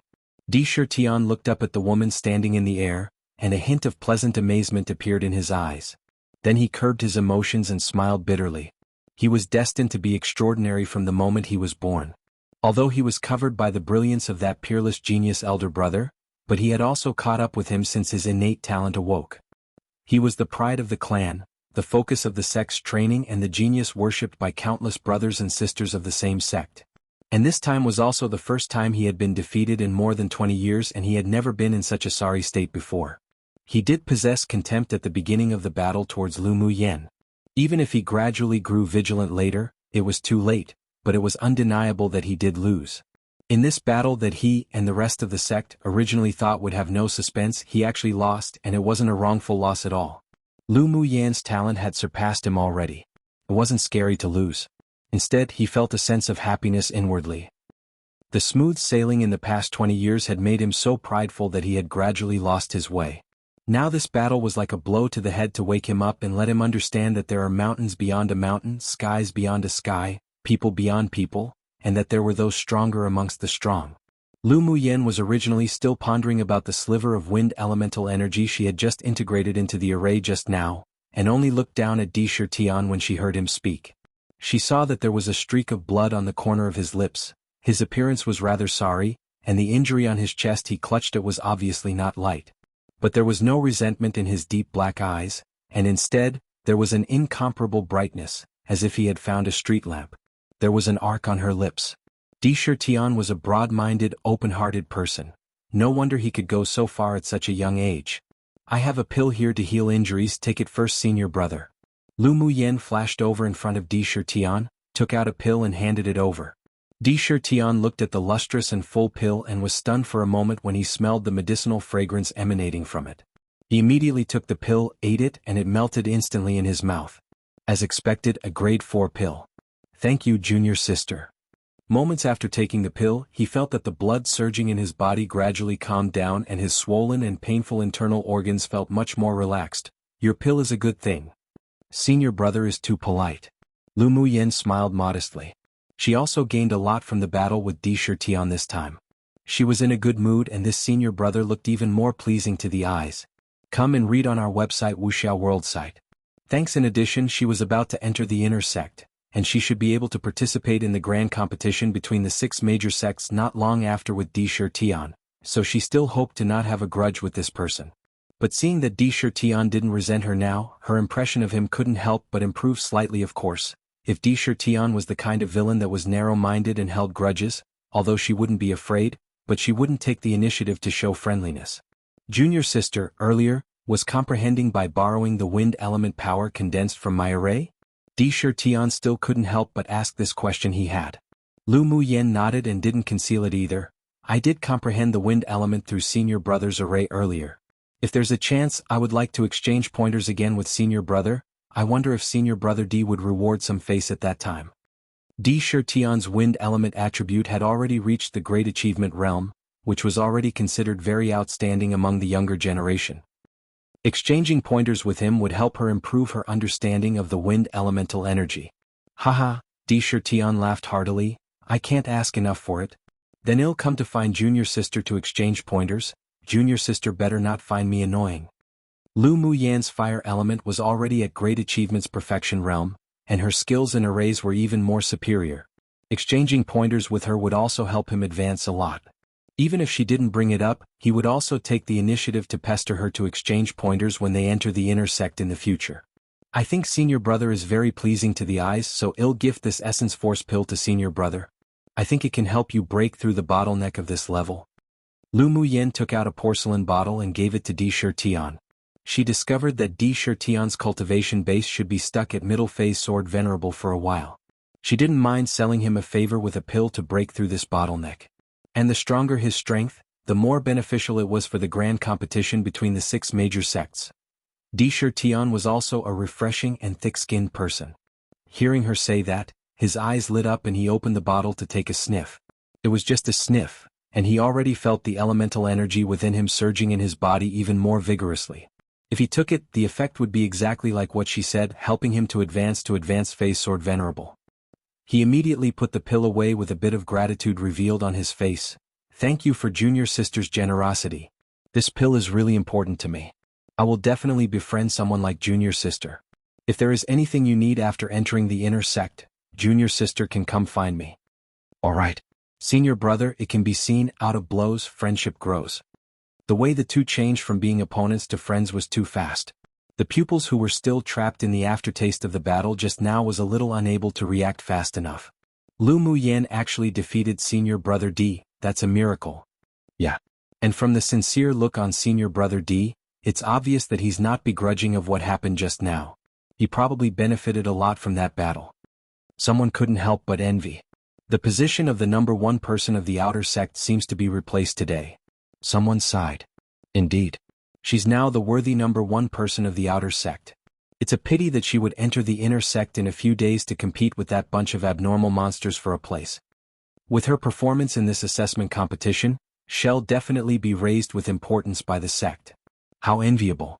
Tian looked up at the woman standing in the air, and a hint of pleasant amazement appeared in his eyes. Then he curbed his emotions and smiled bitterly. He was destined to be extraordinary from the moment he was born. Although he was covered by the brilliance of that peerless genius elder brother, but he had also caught up with him since his innate talent awoke. He was the pride of the clan, the focus of the sect's training and the genius worshipped by countless brothers and sisters of the same sect. And this time was also the first time he had been defeated in more than 20 years and he had never been in such a sorry state before. He did possess contempt at the beginning of the battle towards Lu Muyen. Even if he gradually grew vigilant later, it was too late, but it was undeniable that he did lose. In this battle that he and the rest of the sect originally thought would have no suspense, he actually lost, and it wasn't a wrongful loss at all. Lu Muyen's talent had surpassed him already. It wasn't scary to lose. Instead, he felt a sense of happiness inwardly. The smooth sailing in the past 20 years had made him so prideful that he had gradually lost his way. Now this battle was like a blow to the head to wake him up and let him understand that there are mountains beyond a mountain, skies beyond a sky, people beyond people, and that there were those stronger amongst the strong. Lu Muyen was originally still pondering about the sliver of wind elemental energy she had just integrated into the array just now, and only looked down at Tian when she heard him speak. She saw that there was a streak of blood on the corner of his lips, his appearance was rather sorry, and the injury on his chest he clutched at was obviously not light. But there was no resentment in his deep black eyes, and instead, there was an incomparable brightness, as if he had found a street lamp. There was an arc on her lips. Tian was a broad-minded, open-hearted person. No wonder he could go so far at such a young age. I have a pill here to heal injuries, take it first, senior brother. Lu Muyen flashed over in front of Tian, took out a pill and handed it over. Tian looked at the lustrous and full pill and was stunned for a moment when he smelled the medicinal fragrance emanating from it. He immediately took the pill, ate it, and it melted instantly in his mouth. As expected, a grade 4 pill. Thank you, junior sister. Moments after taking the pill, he felt that the blood surging in his body gradually calmed down and his swollen and painful internal organs felt much more relaxed. Your pill is a good thing. Senior brother is too polite. Lu Muyen smiled modestly. She also gained a lot from the battle with Tian this time. She was in a good mood and this senior brother looked even more pleasing to the eyes. Come and read on our website wuxialover site. Thanks. In addition, she was about to enter the inner sect, and she should be able to participate in the grand competition between the 6 major sects not long after with Tian, so she still hoped to not have a grudge with this person. But seeing that Tian didn't resent her now, her impression of him couldn't help but improve slightly. Of course, if Tian was the kind of villain that was narrow-minded and held grudges, although she wouldn't be afraid, but she wouldn't take the initiative to show friendliness. Junior sister, earlier, was comprehending by borrowing the wind element power condensed from my array? Tian still couldn't help but ask this question he had. Lu Muyen nodded and didn't conceal it either. I did comprehend the wind element through senior brother's array earlier. If there's a chance, I would like to exchange pointers again with senior brother. I wonder if senior brother D would reward some face at that time. Tian's wind element attribute had already reached the great achievement realm, which was already considered very outstanding among the younger generation. Exchanging pointers with him would help her improve her understanding of the wind elemental energy. Haha, Tian laughed heartily, I can't ask enough for it. Then I'll come to find junior sister to exchange pointers. Junior sister better not find me annoying. Lu Muyan's fire element was already at great achievements perfection realm, and her skills and arrays were even more superior. Exchanging pointers with her would also help him advance a lot. Even if she didn't bring it up, he would also take the initiative to pester her to exchange pointers when they enter the inner sect in the future. I think senior brother is very pleasing to the eyes, so I'll gift this essence force pill to senior brother. I think it can help you break through the bottleneck of this level. Lu Muyen took out a porcelain bottle and gave it to Tian. She discovered that Tian's cultivation base should be stuck at middle phase sword venerable for a while. She didn't mind selling him a favor with a pill to break through this bottleneck. And the stronger his strength, the more beneficial it was for the grand competition between the 6 major sects. Tian was also a refreshing and thick-skinned person. Hearing her say that, his eyes lit up and he opened the bottle to take a sniff. It was just a sniff, and he already felt the elemental energy within him surging in his body even more vigorously. If he took it, the effect would be exactly like what she said, helping him to advance phase sword venerable. He immediately put the pill away with a bit of gratitude revealed on his face. Thank you for junior sister's generosity. This pill is really important to me. I will definitely befriend someone like junior sister. If there is anything you need after entering the inner sect, junior sister can come find me. Alright. Senior brother, it can be seen, out of blows, friendship grows. The way the two changed from being opponents to friends was too fast. The pupils who were still trapped in the aftertaste of the battle just now was a little unable to react fast enough. Lu Muyen actually defeated senior brother D, that's a miracle. Yeah. And from the sincere look on senior brother D, it's obvious that he's not begrudging of what happened just now. He probably benefited a lot from that battle. Someone couldn't help but envy. The position of the number 1 person of the outer sect seems to be replaced today. Someone sighed. Indeed. She's now the worthy number 1 person of the outer sect. It's a pity that she would enter the inner sect in a few days to compete with that bunch of abnormal monsters for a place. With her performance in this assessment competition, she'll definitely be raised with importance by the sect. How enviable.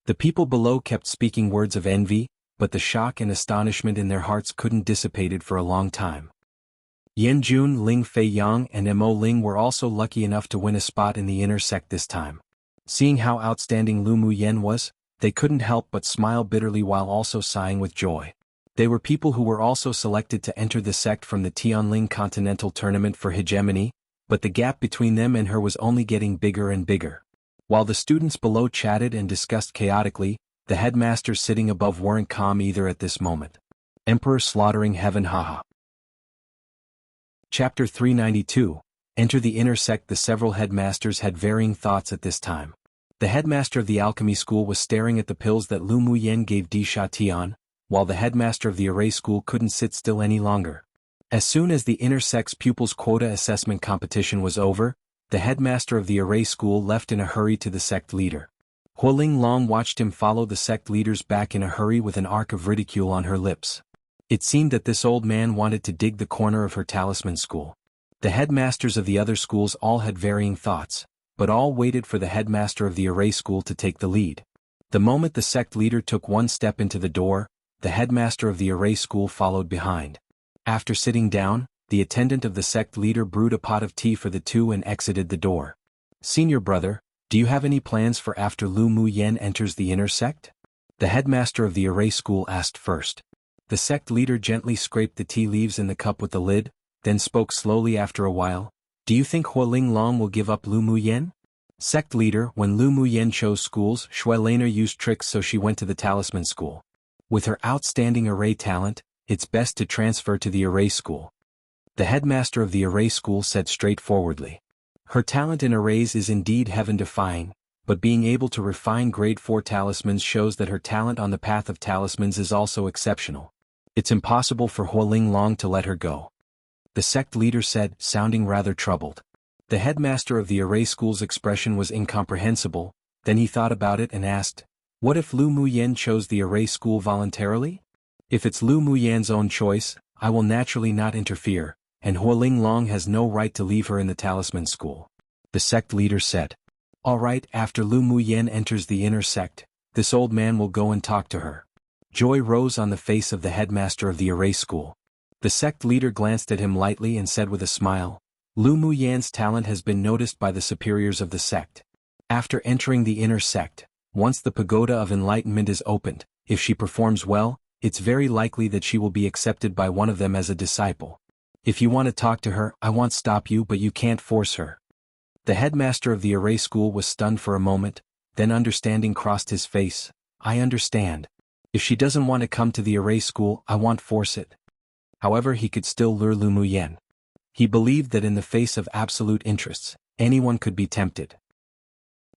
The people below kept speaking words of envy, but the shock and astonishment in their hearts couldn't dissipate it for a long time. Yan Jun, Ling Fei Yang and Mo Ling were also lucky enough to win a spot in the inner sect this time. Seeing how outstanding Lu Muyen was, they couldn't help but smile bitterly while also sighing with joy. They were people who were also selected to enter the sect from the Tianling Continental Tournament for hegemony, but the gap between them and her was only getting bigger and bigger. While the students below chatted and discussed chaotically, the headmasters sitting above weren't calm either at this moment. Emperor slaughtering heaven, haha. Chapter 392. Enter the inner sect. The several headmasters had varying thoughts at this time. The headmaster of the alchemy school was staring at the pills that Lu Muyen gave Tian, while the headmaster of the array school couldn't sit still any longer. As soon as the inner sect's pupils' quota assessment competition was over, the headmaster of the array school left in a hurry to the sect leader. Huoling Long watched him follow the sect leaders back in a hurry with an arc of ridicule on her lips. It seemed that this old man wanted to dig the corner of her talisman school. The headmasters of the other schools all had varying thoughts, but all waited for the headmaster of the array school to take the lead. The moment the sect leader took one step into the door, the headmaster of the array school followed behind. After sitting down, the attendant of the sect leader brewed a pot of tea for the two and exited the door. Senior brother, do you have any plans for after Lu Mu Yen enters the inner sect? The headmaster of the array school asked first. The sect leader gently scraped the tea leaves in the cup with the lid, then spoke slowly after a while. Do you think Hualing Long will give up Lu Mu Yen? Sect leader, when Lu Mu Yen chose schools, Shui Laner used tricks, so she went to the talisman school. With her outstanding array talent, it's best to transfer to the array school. The headmaster of the array school said straightforwardly. Her talent in arrays is indeed heaven-defying, but being able to refine grade 4 talismans shows that her talent on the path of talismans is also exceptional. It's impossible for Hualing Long to let her go. The sect leader said, sounding rather troubled. The headmaster of the array school's expression was incomprehensible, then he thought about it and asked, what if Lu Mu Yen chose the array school voluntarily? If it's Lu Mu Yan's own choice, I will naturally not interfere, and Hualing Long has no right to leave her in the talisman school. The sect leader said. All right, after Lu Mu Yen enters the inner sect, this old man will go and talk to her. Joy rose on the face of the headmaster of the array school. The sect leader glanced at him lightly and said with a smile, Lu Mu Yan's talent has been noticed by the superiors of the sect. After entering the inner sect, once the pagoda of enlightenment is opened, if she performs well, it's very likely that she will be accepted by one of them as a disciple. If you want to talk to her, I won't stop you, but you can't force her. The headmaster of the array school was stunned for a moment, then understanding crossed his face. I understand. If she doesn't want to come to the array school, I won't force it. However, he could still lure Lu Mu Yen. He believed that in the face of absolute interests, anyone could be tempted.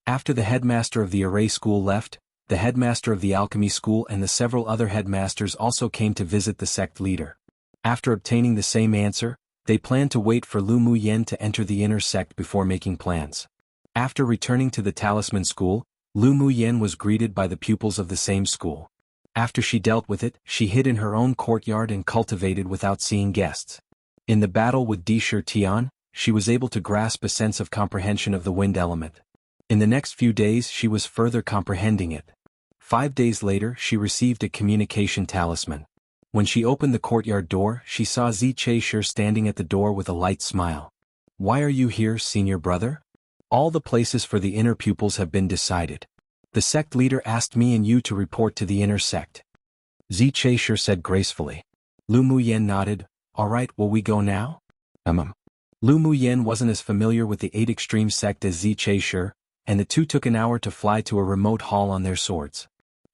After the headmaster of the array school left, the headmaster of the alchemy school and the several other headmasters also came to visit the sect leader. After obtaining the same answer, they planned to wait for Lu Mu Yen to enter the inner sect before making plans. After returning to the talisman school, Lu Mu Yen was greeted by the pupils of the same school. After she dealt with it, she hid in her own courtyard and cultivated without seeing guests. In the battle with Di Shi Tian, she was able to grasp a sense of comprehension of the wind element. In the next few days she was further comprehending it. 5 days later she received a communication talisman. When she opened the courtyard door, she saw Xianxia standing at the door with a light smile. Why are you here, senior brother? All the places for the inner pupils have been decided. The sect leader asked me and you to report to the inner sect. Xianxia said gracefully. Lu Mu Yen nodded. All right, will we go now? Lu Mu Yen wasn't as familiar with the 8 extreme sect as Xianxia, and the two took an hour to fly to a remote hall on their swords.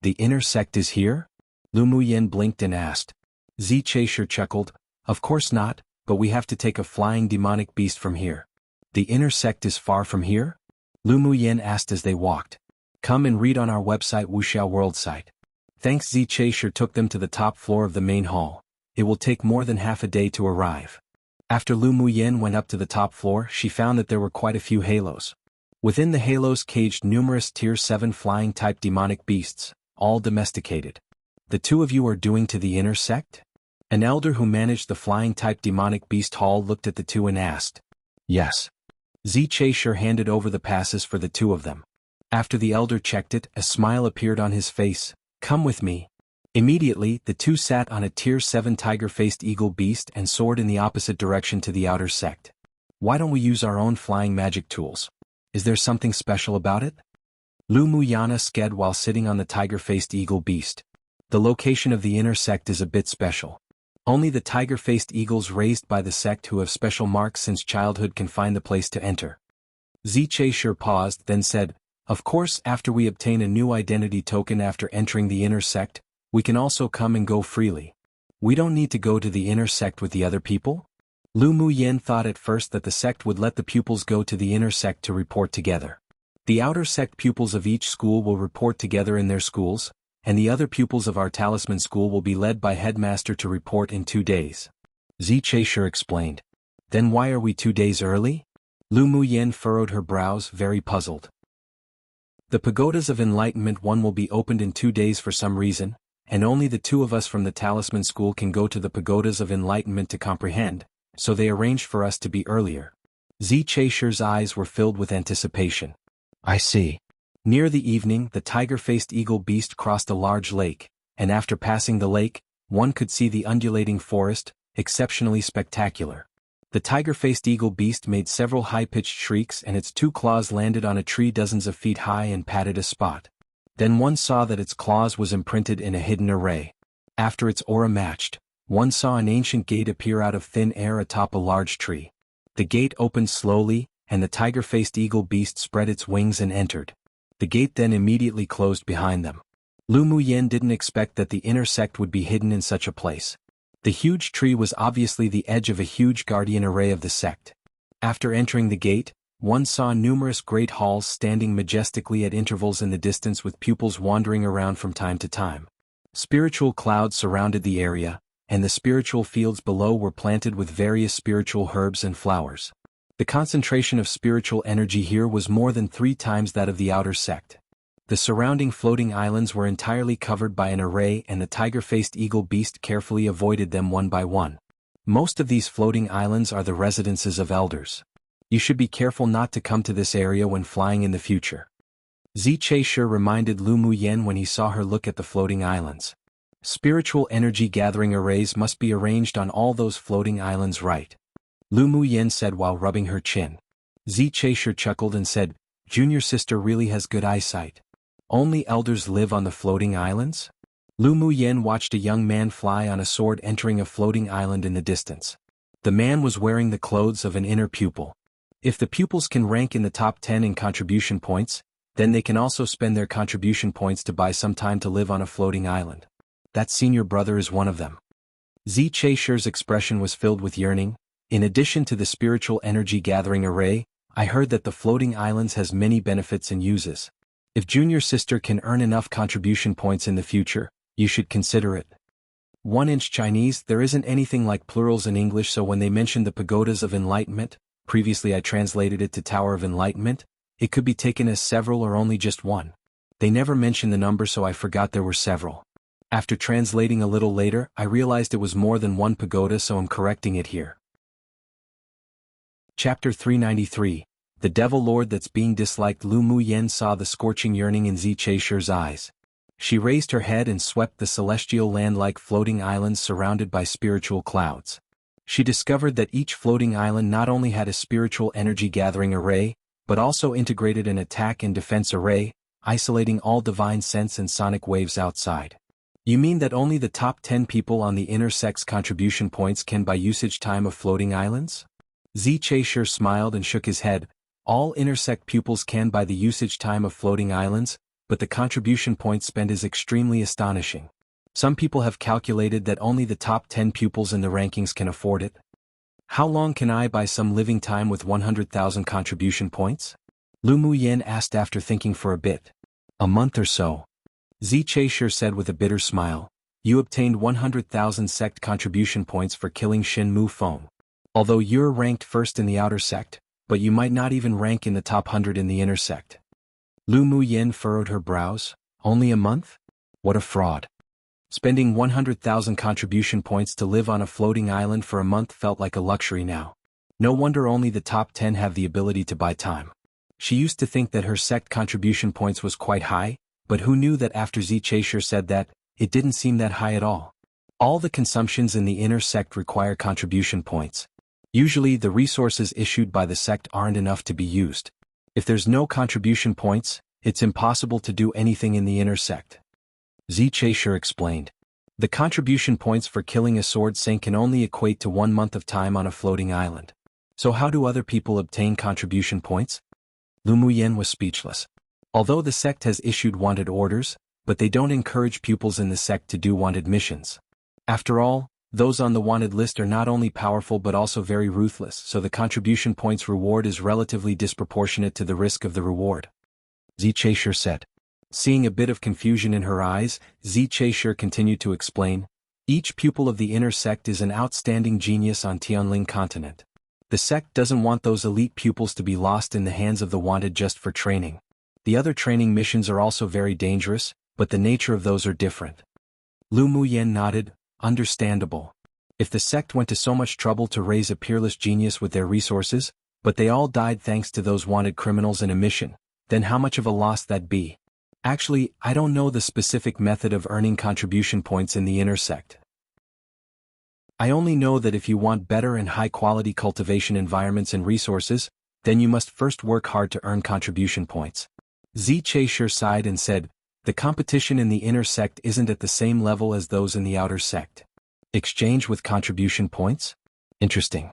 The inner sect is here? Lu Mu Yen blinked and asked. Xianxia chuckled. Of course not, but we have to take a flying demonic beast from here. The inner sect is far from here? Lu Mu Yen asked as they walked. Come and read on our website wuxialover site. Thanks. Xianxia took them to the top floor of the main hall. It will take more than half a day to arrive. After Lu Mu Yen went up to the top floor, she found that there were quite a few halos. Within the halos caged numerous tier 7 flying-type demonic beasts, all domesticated. The two of you are doing to the inner sect? An elder who managed the flying-type demonic beast hall looked at the two and asked. Yes. Xianxia handed over the passes for the two of them. After the elder checked it, a smile appeared on his face. Come with me. Immediately, the two sat on a tier 7 tiger-faced eagle beast and soared in the opposite direction to the outer sect. Why don't we use our own flying magic tools? Is there something special about it? Lu Mu Yana sked while sitting on the tiger-faced eagle beast. The location of the inner sect is a bit special. Only the tiger-faced eagles raised by the sect who have special marks since childhood can find the place to enter. Xianxia paused, then said, Of course, after we obtain a new identity token after entering the inner sect, we can also come and go freely. We don't need to go to the inner sect with the other people? Lu Mu Yen thought at first that the sect would let the pupils go to the inner sect to report together. The outer sect pupils of each school will report together in their schools, and the other pupils of our talisman school will be led by headmaster to report in 2 days. Xianxia explained. Then why are we 2 days early? Lu Mu Yen furrowed her brows, very puzzled. The pagodas of enlightenment one will be opened in 2 days for some reason, and only the two of us from the talisman school can go to the pagodas of enlightenment to comprehend, so they arranged for us to be earlier. Xianxia's eyes were filled with anticipation. I see. Near the evening, the tiger-faced eagle beast crossed a large lake, and after passing the lake, one could see the undulating forest, exceptionally spectacular. The tiger-faced eagle beast made several high-pitched shrieks and its 2 claws landed on a tree dozens of feet high and patted a spot. Then one saw that its claws was imprinted in a hidden array. After its aura matched, one saw an ancient gate appear out of thin air atop a large tree. The gate opened slowly, and the tiger-faced eagle beast spread its wings and entered. The gate then immediately closed behind them. Lu Muyen didn't expect that the inner sect would be hidden in such a place. The huge tree was obviously the edge of a huge guardian array of the sect. After entering the gate, one saw numerous great halls standing majestically at intervals in the distance with pupils wandering around from time to time. Spiritual clouds surrounded the area, and the spiritual fields below were planted with various spiritual herbs and flowers. The concentration of spiritual energy here was more than 3 times that of the outer sect. The surrounding floating islands were entirely covered by an array and the tiger-faced eagle beast carefully avoided them one by one. Most of these floating islands are the residences of elders. You should be careful not to come to this area when flying in the future. Xianxia reminded Lu Muyen when he saw her look at the floating islands. Spiritual energy gathering arrays must be arranged on all those floating islands, right? Lu Muyen said while rubbing her chin. Xianxia chuckled and said, "Junior sister really has good eyesight. Only elders live on the floating islands?" Lu Muyen watched a young man fly on a sword entering a floating island in the distance. The man was wearing the clothes of an inner pupil. If the pupils can rank in the top 10 in contribution points, then they can also spend their contribution points to buy some time to live on a floating island. That senior brother is one of them. Xianxia's expression was filled with yearning. In addition to the spiritual energy gathering array, I heard that the floating islands has many benefits and uses. If junior sister can earn enough contribution points in the future, you should consider it. 1-inch Chinese. There isn't anything like plurals in English, so when they mentioned the pagodas of enlightenment, previously I translated it to Tower of Enlightenment, it could be taken as several or only just one. They never mentioned the number, so I forgot there were several. After translating a little later, I realized it was more than one pagoda, so I'm correcting it here. Chapter 393. The Devil Lord that's being disliked. Lu Muyen saw the scorching yearning in Xianxia's eyes. She raised her head and swept the celestial land like floating islands surrounded by spiritual clouds. She discovered that each floating island not only had a spiritual energy gathering array, but also integrated an attack and defense array, isolating all divine sense and sonic waves outside. You mean that only the top 10 people on the inner sect's contribution points can buy usage time of floating islands? Xianxia smiled and shook his head. All intersect pupils can buy the usage time of floating islands, but the contribution points spent is extremely astonishing. Some people have calculated that only the top 10 pupils in the rankings can afford it. How long can I buy some living time with 100,000 contribution points? Lu Muyen asked after thinking for a bit. A month or so. Xianxia said with a bitter smile. You obtained 100,000 sect contribution points for killing Shin Mu Feng. Although you're ranked first in the outer sect, but you might not even rank in the top 100 in the inner sect. Lu Muyen furrowed her brows. Only a month? What a fraud. Spending 100,000 contribution points to live on a floating island for a month felt like a luxury now. No wonder only the top 10 have the ability to buy time. She used to think that her sect contribution points was quite high, but who knew that after Xianxia said that, it didn't seem that high at all. All the consumptions in the inner sect require contribution points. Usually the resources issued by the sect aren't enough to be used. If there's no contribution points, it's impossible to do anything in the inner sect. Xianxia explained. The contribution points for killing a sword saint can only equate to 1 month of time on a floating island. So how do other people obtain contribution points? Lu Muyen was speechless. Although the sect has issued wanted orders, but they don't encourage pupils in the sect to do wanted missions. After all, those on the wanted list are not only powerful but also very ruthless, so the contribution points reward is relatively disproportionate to the risk of the reward. Xianxia said. Seeing a bit of confusion in her eyes, Xianxia continued to explain. Each pupil of the inner sect is an outstanding genius on Tianling continent. The sect doesn't want those elite pupils to be lost in the hands of the wanted just for training. The other training missions are also very dangerous, but the nature of those are different. Lu Muyen nodded. Understandable. If the sect went to so much trouble to raise a peerless genius with their resources, but they all died thanks to those wanted criminals in a mission, then how much of a loss that'd be? Actually, I don't know the specific method of earning contribution points in the inner sect. I only know that if you want better and high-quality cultivation environments and resources, then you must first work hard to earn contribution points. Xianxia sighed and said, the competition in the inner sect isn't at the same level as those in the outer sect. Exchange with contribution points? Interesting.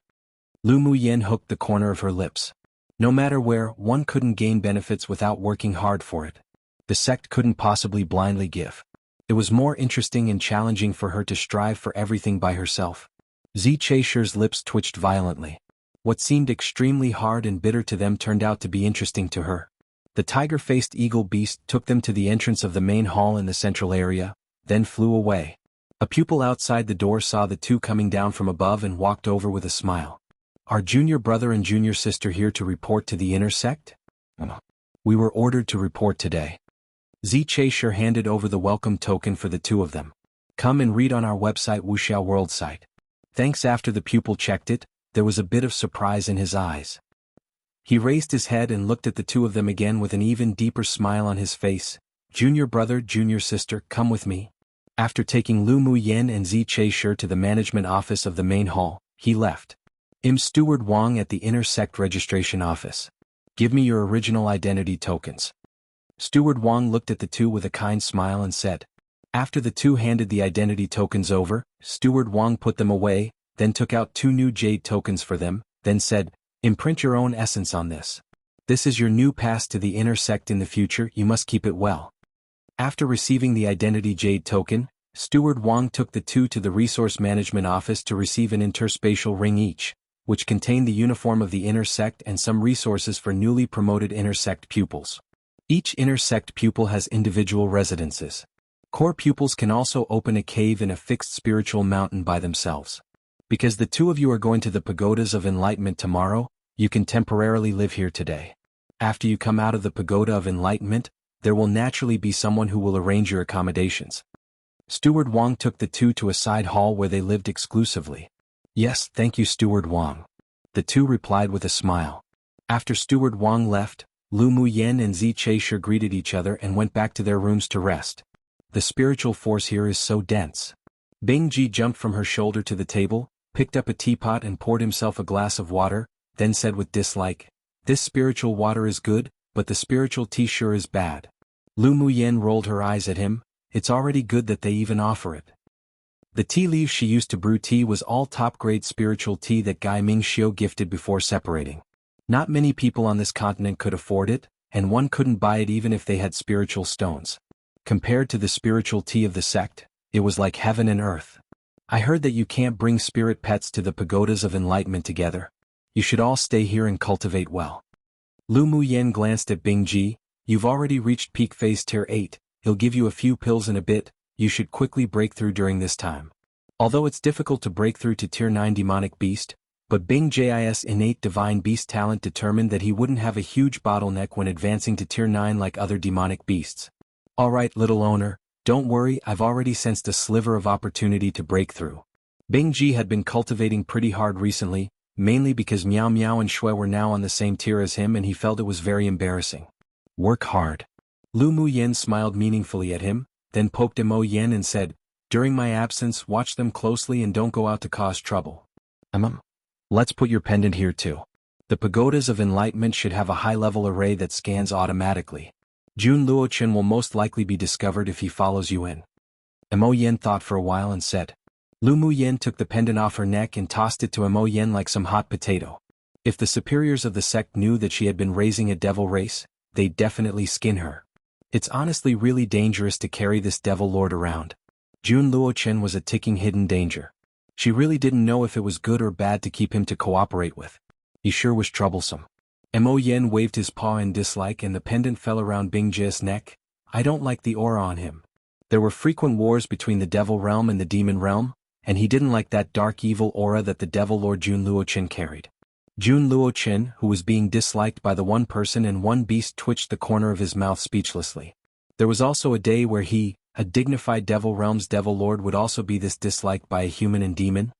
Lu Muyen hooked the corner of her lips. No matter where, one couldn't gain benefits without working hard for it. The sect couldn't possibly blindly give. It was more interesting and challenging for her to strive for everything by herself. Xianxia's lips twitched violently. What seemed extremely hard and bitter to them turned out to be interesting to her. The tiger-faced eagle beast took them to the entrance of the main hall in the central area, then flew away. A pupil outside the door saw the two coming down from above and walked over with a smile. Are junior brother and junior sister here to report to the inner sect? We were ordered to report today. Xianxia handed over the welcome token for the two of them. Come and read on our website wuxialover site. Thanks. After the pupil checked it, there was a bit of surprise in his eyes. He raised his head and looked at the two of them again with an even deeper smile on his face. Junior brother, junior sister, come with me. After taking Lu Muyen and Xianxia to the management office of the main hall, he left. Steward Wang at the inner sect registration office. Give me your original identity tokens. Steward Wang looked at the two with a kind smile and said. After the two handed the identity tokens over, Steward Wang put them away, then took out 2 new jade tokens for them, then said, imprint your own essence on this. This is your new pass to the inner sect in the future, you must keep it well. After receiving the identity jade token, Steward Wang took the two to the resource management office to receive an interspatial ring each, which contained the uniform of the inner sect and some resources for newly promoted inner sect pupils. Each inner sect pupil has individual residences. Core pupils can also open a cave in a fixed spiritual mountain by themselves. Because the two of you are going to the pagodas of enlightenment tomorrow, you can temporarily live here today. After you come out of the pagoda of enlightenment, there will naturally be someone who will arrange your accommodations. Steward Wang took the two to a side hall where they lived exclusively. Yes, thank you, Steward Wang. The two replied with a smile. After Steward Wang left, Lu Muyen and Xianxia greeted each other and went back to their rooms to rest. The spiritual force here is so dense. Bingji jumped from her shoulder to the table, picked up a teapot and poured himself a glass of water, then said with dislike, this spiritual water is good, but the spiritual tea sure is bad. Lu Muyen rolled her eyes at him. It's already good that they even offer it. The tea leaves she used to brew tea was all top-grade spiritual tea that Guy Mingxiu gifted before separating. Not many people on this continent could afford it, and one couldn't buy it even if they had spiritual stones. Compared to the spiritual tea of the sect, it was like heaven and earth. I heard that you can't bring spirit pets to the pagodas of enlightenment together. You should all stay here and cultivate well. Lu Muyen glanced at Bingji. You've already reached peak phase tier 8, he'll give you a few pills in a bit, you should quickly break through during this time. Although it's difficult to break through to tier 9 demonic beast, but Bingji's innate divine beast talent determined that he wouldn't have a huge bottleneck when advancing to tier 9 like other demonic beasts. Alright, little owner, don't worry, I've already sensed a sliver of opportunity to break through. Bingji had been cultivating pretty hard recently, mainly because Miao Miao and Shui were now on the same tier as him and he felt it was very embarrassing. Work hard. Lu Muyen smiled meaningfully at him, then poked Mo Yen and said, during my absence watch them closely and don't go out to cause trouble. Let's put your pendant here too. The pagodas of enlightenment should have a high-level array that scans automatically. Jun Luochen will most likely be discovered if he follows you in. Mo Yen thought for a while and said. Lu Muyen took the pendant off her neck and tossed it to Mo Yen like some hot potato. If the superiors of the sect knew that she had been raising a devil race, they'd definitely skin her. It's honestly really dangerous to carry this devil lord around. Jun Luochen was a ticking hidden danger. She really didn't know if it was good or bad to keep him to cooperate with. He sure was troublesome. Mo Yen waved his paw in dislike and the pendant fell around Bingji's neck. I don't like the aura on him. There were frequent wars between the devil realm and the demon realm, and he didn't like that dark evil aura that the devil lord Jun Luochen carried. Jun Luochen, who was being disliked by the one person and one beast, twitched the corner of his mouth speechlessly. There was also a day where he, a dignified devil realm's devil lord, would also be this disliked by a human and demon.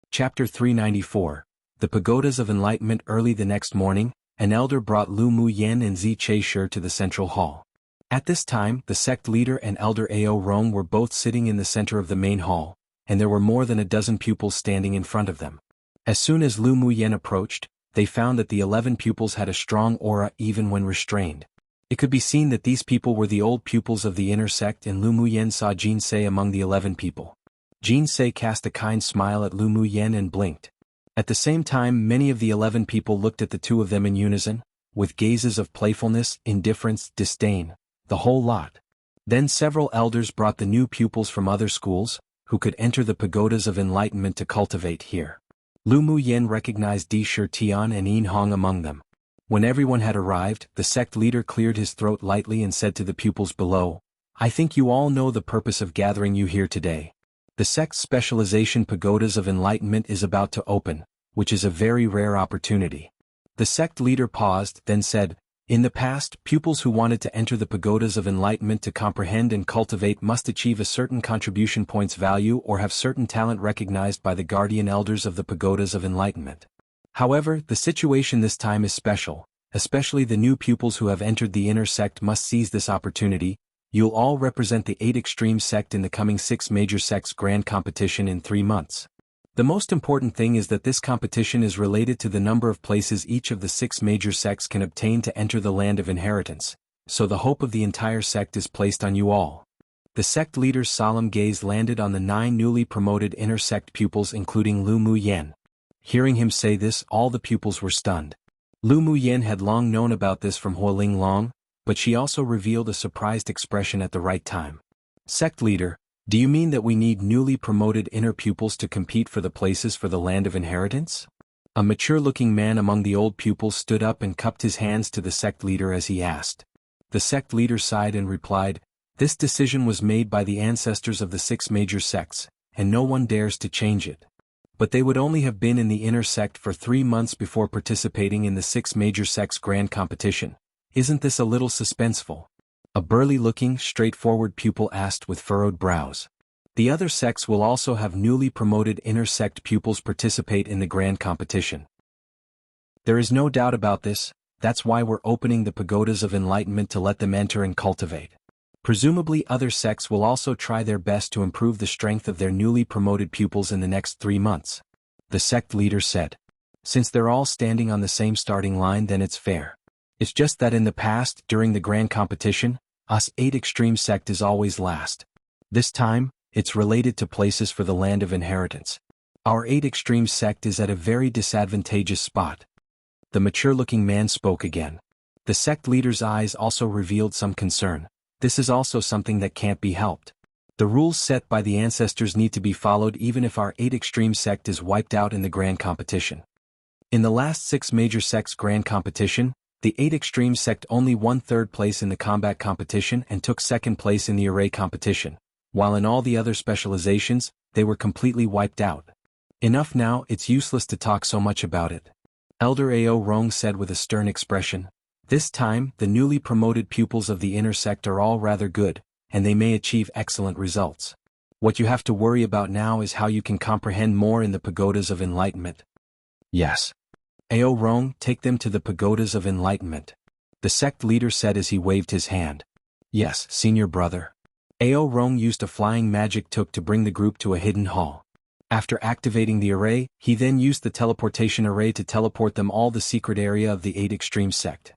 Chapter 394. The Pagodas of Enlightenment. Early the next morning, an elder brought Lu Muyen and Xianxia to the central hall. At this time, the sect leader and elder Ao Rong were both sitting in the center of the main hall, and there were more than a dozen pupils standing in front of them. As soon as Lu Muyen approached, they found that the 11 pupils had a strong aura even when restrained. It could be seen that these people were the old pupils of the inner sect, and Lu Muyen saw Jinsei among the 11 people. Jinsei cast a kind smile at Lu Muyen and blinked. At the same time, many of the 11 people looked at the two of them in unison, with gazes of playfulness, indifference, disdain, the whole lot. Then several elders brought the new pupils from other schools, who could enter the pagodas of enlightenment to cultivate here. Lu Muyen recognized Di Shitian and Yin Hong among them. When everyone had arrived, the sect leader cleared his throat lightly and said to the pupils below, "I think you all know the purpose of gathering you here today. The sect's specialization pagodas of enlightenment is about to open, which is a very rare opportunity." The sect leader paused, then said, "In the past, pupils who wanted to enter the pagodas of enlightenment to comprehend and cultivate must achieve a certain contribution points value or have certain talent recognized by the guardian elders of the pagodas of enlightenment. However, the situation this time is special, especially the new pupils who have entered the inner sect must seize this opportunity. You'll all represent the 8 extreme sect in the coming 6 major sects grand competition in 3 months. The most important thing is that this competition is related to the number of places each of the 6 major sects can obtain to enter the land of inheritance, so the hope of the entire sect is placed on you all." The sect leader's solemn gaze landed on the 9 newly promoted inner sect pupils including Lu Muyen. Hearing him say this, all the pupils were stunned. Lu Muyen had long known about this from Huoling Long, but she also revealed a surprised expression at the right time. "Sect leader, do you mean that we need newly promoted inner pupils to compete for the places for the land of inheritance?" A mature-looking man among the old pupils stood up and cupped his hands to the sect leader as he asked. The sect leader sighed and replied, "This decision was made by the ancestors of the 6 major sects, and no one dares to change it. But they would only have been in the inner sect for 3 months before participating in the 6 major sects grand competition. Isn't this a little suspenseful?" A burly-looking, straightforward pupil asked with furrowed brows. "The other sects will also have newly promoted inner sect pupils participate in the grand competition. There is no doubt about this, that's why we're opening the pagodas of enlightenment to let them enter and cultivate. Presumably other sects will also try their best to improve the strength of their newly promoted pupils in the next 3 months. The sect leader said. "Since they're all standing on the same starting line, then it's fair. It's just that in the past, during the grand competition, us 8 extreme sect is always last. This time, it's related to places for the land of inheritance. Our 8 extreme sect is at a very disadvantageous spot." The mature-looking man spoke again. The sect leader's eyes also revealed some concern. This is also something that can't be helped. The rules set by the ancestors need to be followed even if our 8 extreme sect is wiped out in the grand competition. In the last 6 major sects grand competition, the 8 extreme sect only won 3rd place in the combat competition and took 2nd place in the array competition, while in all the other specializations, they were completely wiped out. Enough now, it's useless to talk so much about it. Elder Ao Rong said with a stern expression. This time, the newly promoted pupils of the inner sect are all rather good, and they may achieve excellent results. What you have to worry about now is how you can comprehend more in the pagodas of enlightenment. Yes. Ao Rong, take them to the pagodas of enlightenment. The sect leader said as he waved his hand. Yes, senior brother. Ao Rong used a flying magic tuk to bring the group to a hidden hall. After activating the array, he then used the teleportation array to teleport them all the secret area of the 8 extreme sect.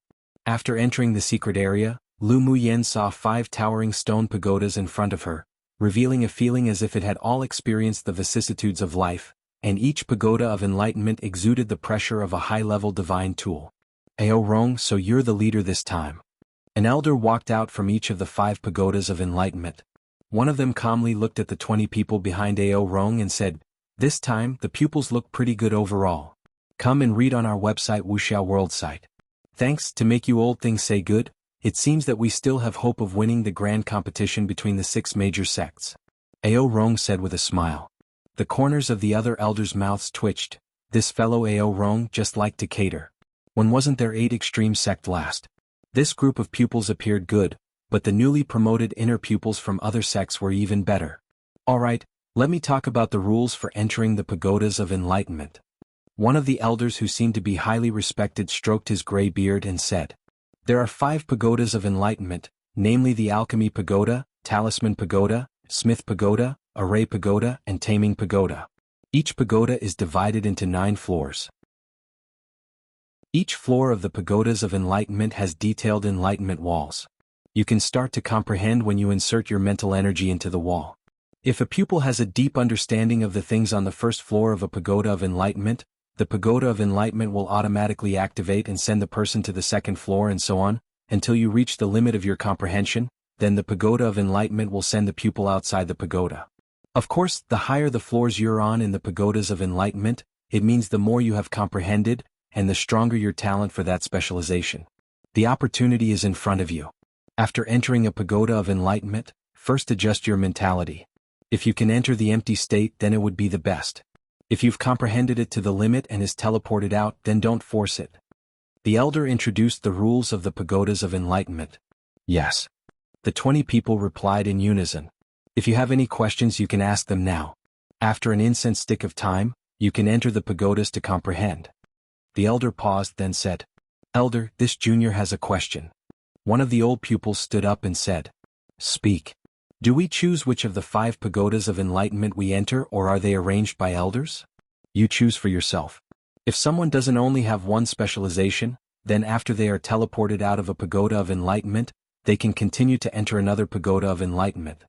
After entering the secret area, Lu Muyen saw 5 towering stone pagodas in front of her, revealing a feeling as if it had all experienced the vicissitudes of life, and each pagoda of enlightenment exuded the pressure of a high-level divine tool. Ao Rong, so you're the leader this time. An elder walked out from each of the 5 pagodas of enlightenment. One of them calmly looked at the 20 people behind Ao Rong and said, "This time, the pupils look pretty good overall. Come and read on our website wuxialover site. Thanks, to make you old things say good, it seems that we still have hope of winning the grand competition between the 6 major sects." Ao Rong said with a smile. The corners of the other elders' mouths twitched. This fellow Ao Rong just liked to cater. When wasn't there 8 extreme sect last? This group of pupils appeared good, but the newly promoted inner pupils from other sects were even better. Alright, let me talk about the rules for entering the pagodas of enlightenment. One of the elders who seemed to be highly respected stroked his gray beard and said, "There are 5 pagodas of enlightenment, namely the Alchemy Pagoda, Talisman Pagoda, Smith Pagoda, Array Pagoda, and Taming Pagoda. Each pagoda is divided into 9 floors. Each floor of the pagodas of enlightenment has detailed enlightenment walls. You can start to comprehend when you insert your mental energy into the wall. If a pupil has a deep understanding of the things on the first floor of a pagoda of enlightenment, the pagoda of enlightenment will automatically activate and send the person to the second floor and so on, until you reach the limit of your comprehension, then the pagoda of enlightenment will send the pupil outside the pagoda. Of course, the higher the floors you're on in the pagodas of enlightenment, it means the more you have comprehended, and the stronger your talent for that specialization. The opportunity is in front of you. After entering a pagoda of enlightenment, first adjust your mentality. If you can enter the empty state, then it would be the best. If you've comprehended it to the limit and is teleported out, then don't force it. The elder introduced the rules of the pagodas of enlightenment. Yes. The 20 people replied in unison. If you have any questions, you can ask them now. After an incense stick of time, you can enter the pagodas to comprehend. The elder paused, then said, "Elder, this junior has a question." One of the old pupils stood up and said, "Speak. Do we choose which of the 5 pagodas of enlightenment we enter, or are they arranged by elders? You choose for yourself. If someone doesn't only have one specialization, then after they are teleported out of a pagoda of enlightenment, they can continue to enter another pagoda of enlightenment."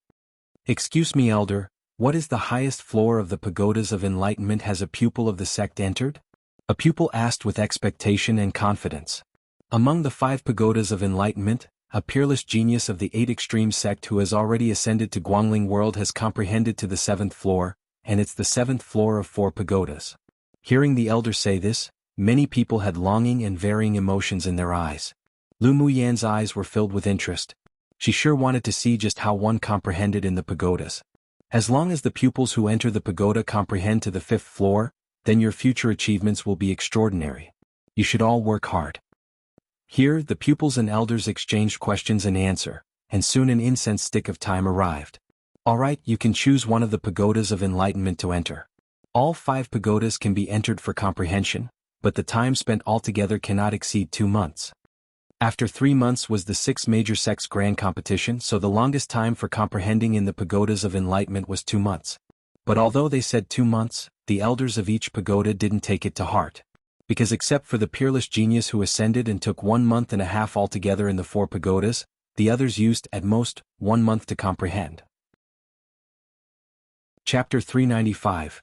"Excuse me, elder, what is the highest floor of the pagodas of enlightenment has a pupil of the sect entered?" A pupil asked with expectation and confidence. Among the 5 pagodas of enlightenment, a peerless genius of the 8 extreme sect who has already ascended to Guangling world has comprehended to the 7th floor, and it's the 7th floor of 4 pagodas. Hearing the elder say this, many people had longing and varying emotions in their eyes. Lu Muyan's eyes were filled with interest. She sure wanted to see just how one comprehended in the pagodas. As long as the pupils who enter the pagoda comprehend to the 5th floor, then your future achievements will be extraordinary. You should all work hard. Here, the pupils and elders exchanged questions and answer, and soon an incense stick of time arrived. Alright, you can choose one of the pagodas of enlightenment to enter. All 5 pagodas can be entered for comprehension, but the time spent altogether cannot exceed 2 months. After 3 months was the 6 major sects grand competition, so the longest time for comprehending in the pagodas of enlightenment was 2 months. But although they said 2 months, the elders of each pagoda didn't take it to heart. Because except for the peerless genius who ascended and took 1 month and a half altogether in the 4 pagodas, the others used, at most, 1 month to comprehend. Chapter 395.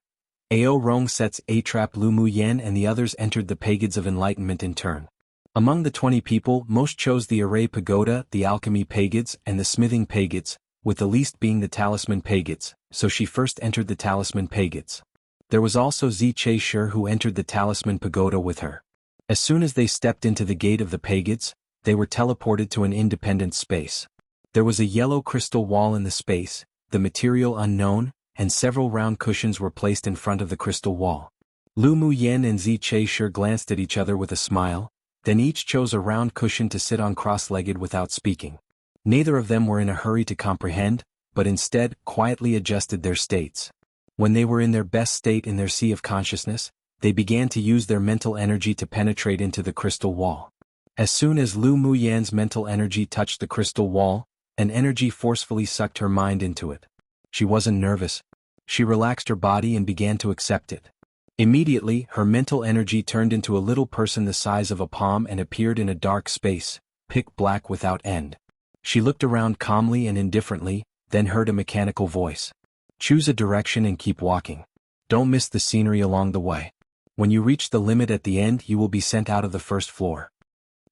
Ao Rong sets a trap. Lu Mu Yen and the others entered the pagodas of enlightenment in turn. Among the 20 people, most chose the Array Pagoda, the Alchemy Pagods, and the Smithing Pagods, with the least being the Talisman Pagods, so she first entered the Talisman Pagods. There was also Zi Che Shi who entered the Talisman Pagoda with her. As soon as they stepped into the gate of the Pagods, they were teleported to an independent space. There was a yellow crystal wall in the space, the material unknown, and several round cushions were placed in front of the crystal wall. Lu Mu Yen and Zi Che Shi glanced at each other with a smile, then each chose a round cushion to sit on cross-legged without speaking. Neither of them were in a hurry to comprehend, but instead quietly adjusted their states. When they were in their best state in their sea of consciousness, they began to use their mental energy to penetrate into the crystal wall. As soon as Lu Mu Yan's mental energy touched the crystal wall, an energy forcefully sucked her mind into it. She wasn't nervous. She relaxed her body and began to accept it. Immediately, her mental energy turned into a little person the size of a palm and appeared in a dark space, pitch black without end. She looked around calmly and indifferently, then heard a mechanical voice. "Choose a direction and keep walking. Don't miss the scenery along the way. When you reach the limit at the end, you will be sent out of the first floor."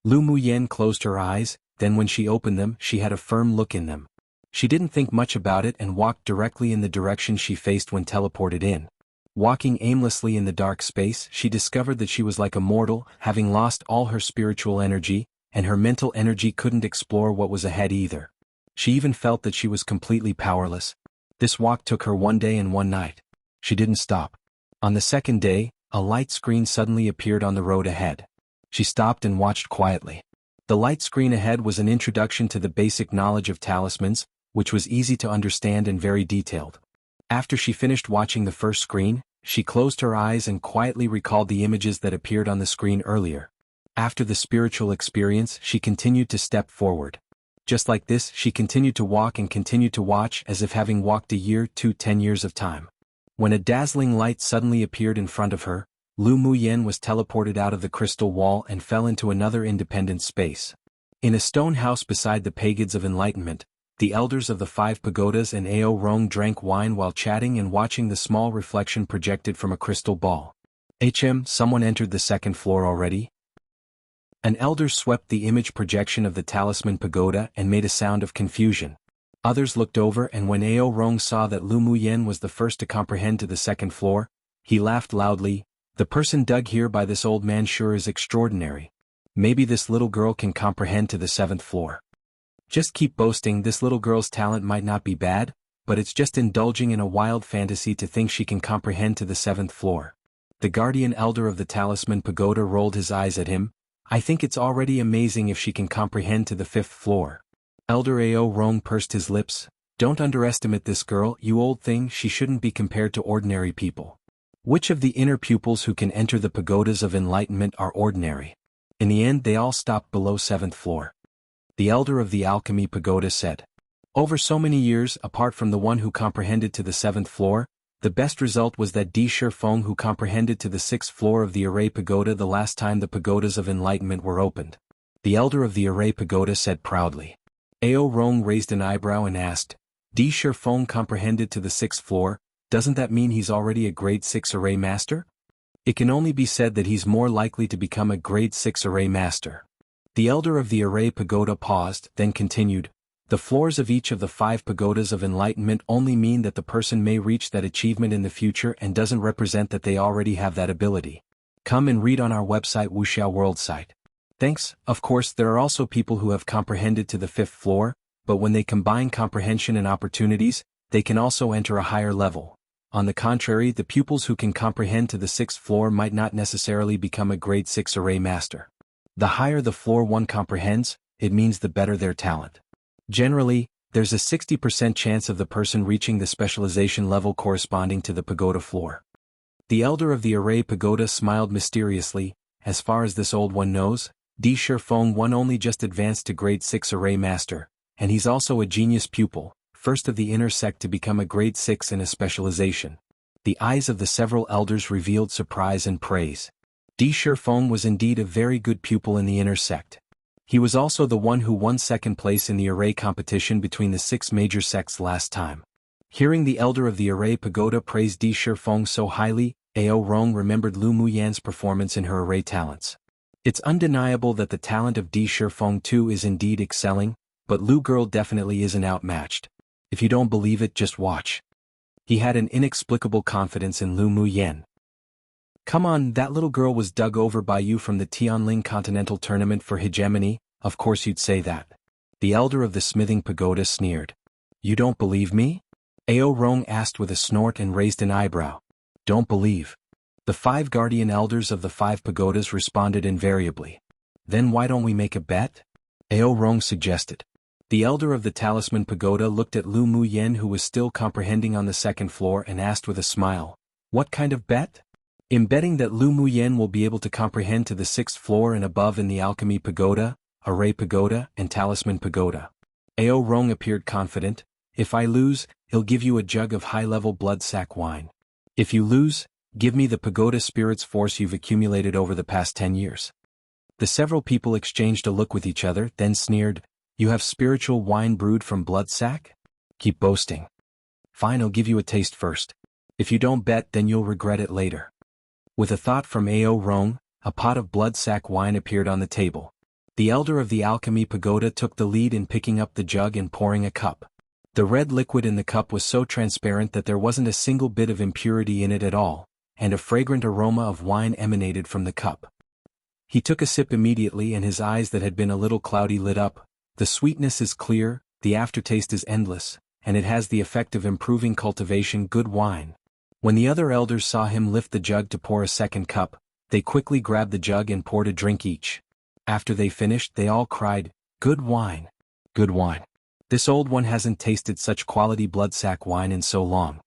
Lu Mu Yen closed her eyes, then when she opened them, she had a firm look in them. She didn't think much about it and walked directly in the direction she faced when teleported in. Walking aimlessly in the dark space, she discovered that she was like a mortal, having lost all her spiritual energy, and her mental energy couldn't explore what was ahead either. She even felt that she was completely powerless. This walk took her 1 day and 1 night. She didn't stop. On the second day, a light screen suddenly appeared on the road ahead. She stopped and watched quietly. The light screen ahead was an introduction to the basic knowledge of talismans, which was easy to understand and very detailed. After she finished watching the first screen, she closed her eyes and quietly recalled the images that appeared on the screen earlier. After the spiritual experience, she continued to step forward. Just like this, she continued to walk and continued to watch as if having walked a year to 10 years of time. When a dazzling light suddenly appeared in front of her, Lu Muyen was teleported out of the crystal wall and fell into another independent space. In a stone house beside the Pagods of Enlightenment, the elders of the 5 pagodas and Ao Rong drank wine while chatting and watching the small reflection projected from a crystal ball. Someone entered the 2nd floor already? An elder swept the image projection of the talisman pagoda and made a sound of confusion. Others looked over, and when Ao Rong saw that Lu Muyen was the first to comprehend to the 2nd floor, he laughed loudly. The person dug here by this old man sure is extraordinary. Maybe this little girl can comprehend to the 7th floor. Just keep boasting. This little girl's talent might not be bad, but it's just indulging in a wild fantasy to think she can comprehend to the 7th floor. The guardian elder of the talisman pagoda rolled his eyes at him. I think it's already amazing if she can comprehend to the 5th floor. Elder Ao Rong pursed his lips. Don't underestimate this girl, you old thing. She shouldn't be compared to ordinary people. Which of the inner pupils who can enter the pagodas of enlightenment are ordinary? In the end they all stopped below 7th floor. The elder of the alchemy pagoda said. Over so many years, apart from the one who comprehended to the 7th floor, the best result was that Di Shifeng who comprehended to the 6th floor of the Array Pagoda the last time the pagodas of enlightenment were opened. The elder of the Array Pagoda said proudly. Ao Rong raised an eyebrow and asked, Di Shifeng comprehended to the 6th floor, doesn't that mean he's already a grade 6 array master? It can only be said that he's more likely to become a grade 6 array master. The elder of the Array Pagoda paused, then continued, the floors of each of the 5 pagodas of enlightenment only mean that the person may reach that achievement in the future and doesn't represent that they already have that ability. Come and read on our website wuxialover site. Thanks. Of course there are also people who have comprehended to the 5th floor, but when they combine comprehension and opportunities, they can also enter a higher level. On the contrary, the pupils who can comprehend to the 6th floor might not necessarily become a grade 6 array master. The higher the floor one comprehends, it means the better their talent. Generally, there's a 60% chance of the person reaching the specialization level corresponding to the pagoda floor. The elder of the Array Pagoda smiled mysteriously. As far as this old one knows, Di Shifeng one only just advanced to grade 6 array master, and he's also a genius pupil, first of the inner sect to become a grade 6 in a specialization. The eyes of the several elders revealed surprise and praise. Di Shifeng was indeed a very good pupil in the inner sect. He was also the one who won 2nd place in the array competition between the 6 major sects last time. Hearing the elder of the Array Pagoda praise Di Shifeng so highly, Ao Rong remembered Lu Muyan's performance in her array talents. It's undeniable that the talent of Di Shifeng too is indeed excelling, but Lu girl definitely isn't outmatched. If you don't believe it, just watch. He had an inexplicable confidence in Lu Muyan. Come on, that little girl was dug over by you from the Tianling Continental Tournament for hegemony, of course you'd say that. The elder of the smithing pagoda sneered. You don't believe me? Ao Rong asked with a snort and raised an eyebrow. Don't believe. The 5 guardian elders of the 5 pagodas responded invariably. Then why don't we make a bet? Ao Rong suggested. The elder of the talisman pagoda looked at Lu Muyen who was still comprehending on the 2nd floor and asked with a smile. What kind of bet? In betting that Lu Muyen will be able to comprehend to the 6th floor and above in the Alchemy Pagoda, Array Pagoda, and Talisman Pagoda. Ao Rong appeared confident. If I lose, he'll give you a jug of high-level blood sack wine. If you lose, give me the pagoda spirit's force you've accumulated over the past 10 years. The several people exchanged a look with each other, then sneered, You have spiritual wine brewed from blood sack? Keep boasting. Fine, I'll give you a taste first. If you don't bet, then you'll regret it later. With a thought from Ao Rong, a pot of blood sack wine appeared on the table. The elder of the Alchemy Pagoda took the lead in picking up the jug and pouring a cup. The red liquid in the cup was so transparent that there wasn't a single bit of impurity in it at all, and a fragrant aroma of wine emanated from the cup. He took a sip immediately and his eyes that had been a little cloudy lit up. The sweetness is clear, the aftertaste is endless, and it has the effect of improving cultivation. Good wine. When the other elders saw him lift the jug to pour a 2nd cup, they quickly grabbed the jug and poured a drink each. After they finished, they all cried, Good wine. Good wine. This old one hasn't tasted such quality bloodsack wine in so long.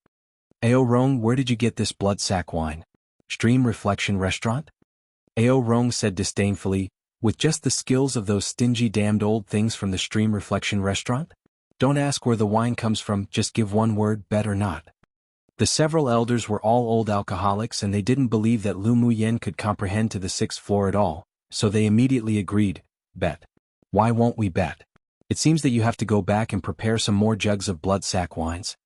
Ao Rong, where did you get this bloodsack wine? Stream Reflection Restaurant? Ao Rong said disdainfully, With just the skills of those stingy damned old things from the Stream Reflection restaurant? Don't ask where the wine comes from, just give one word, bet or not. The several elders were all old alcoholics and they didn't believe that Lu Muyen could comprehend to the 6th floor at all, so they immediately agreed, bet. Why won't we bet? It seems that you have to go back and prepare some more jugs of bloodsack wines.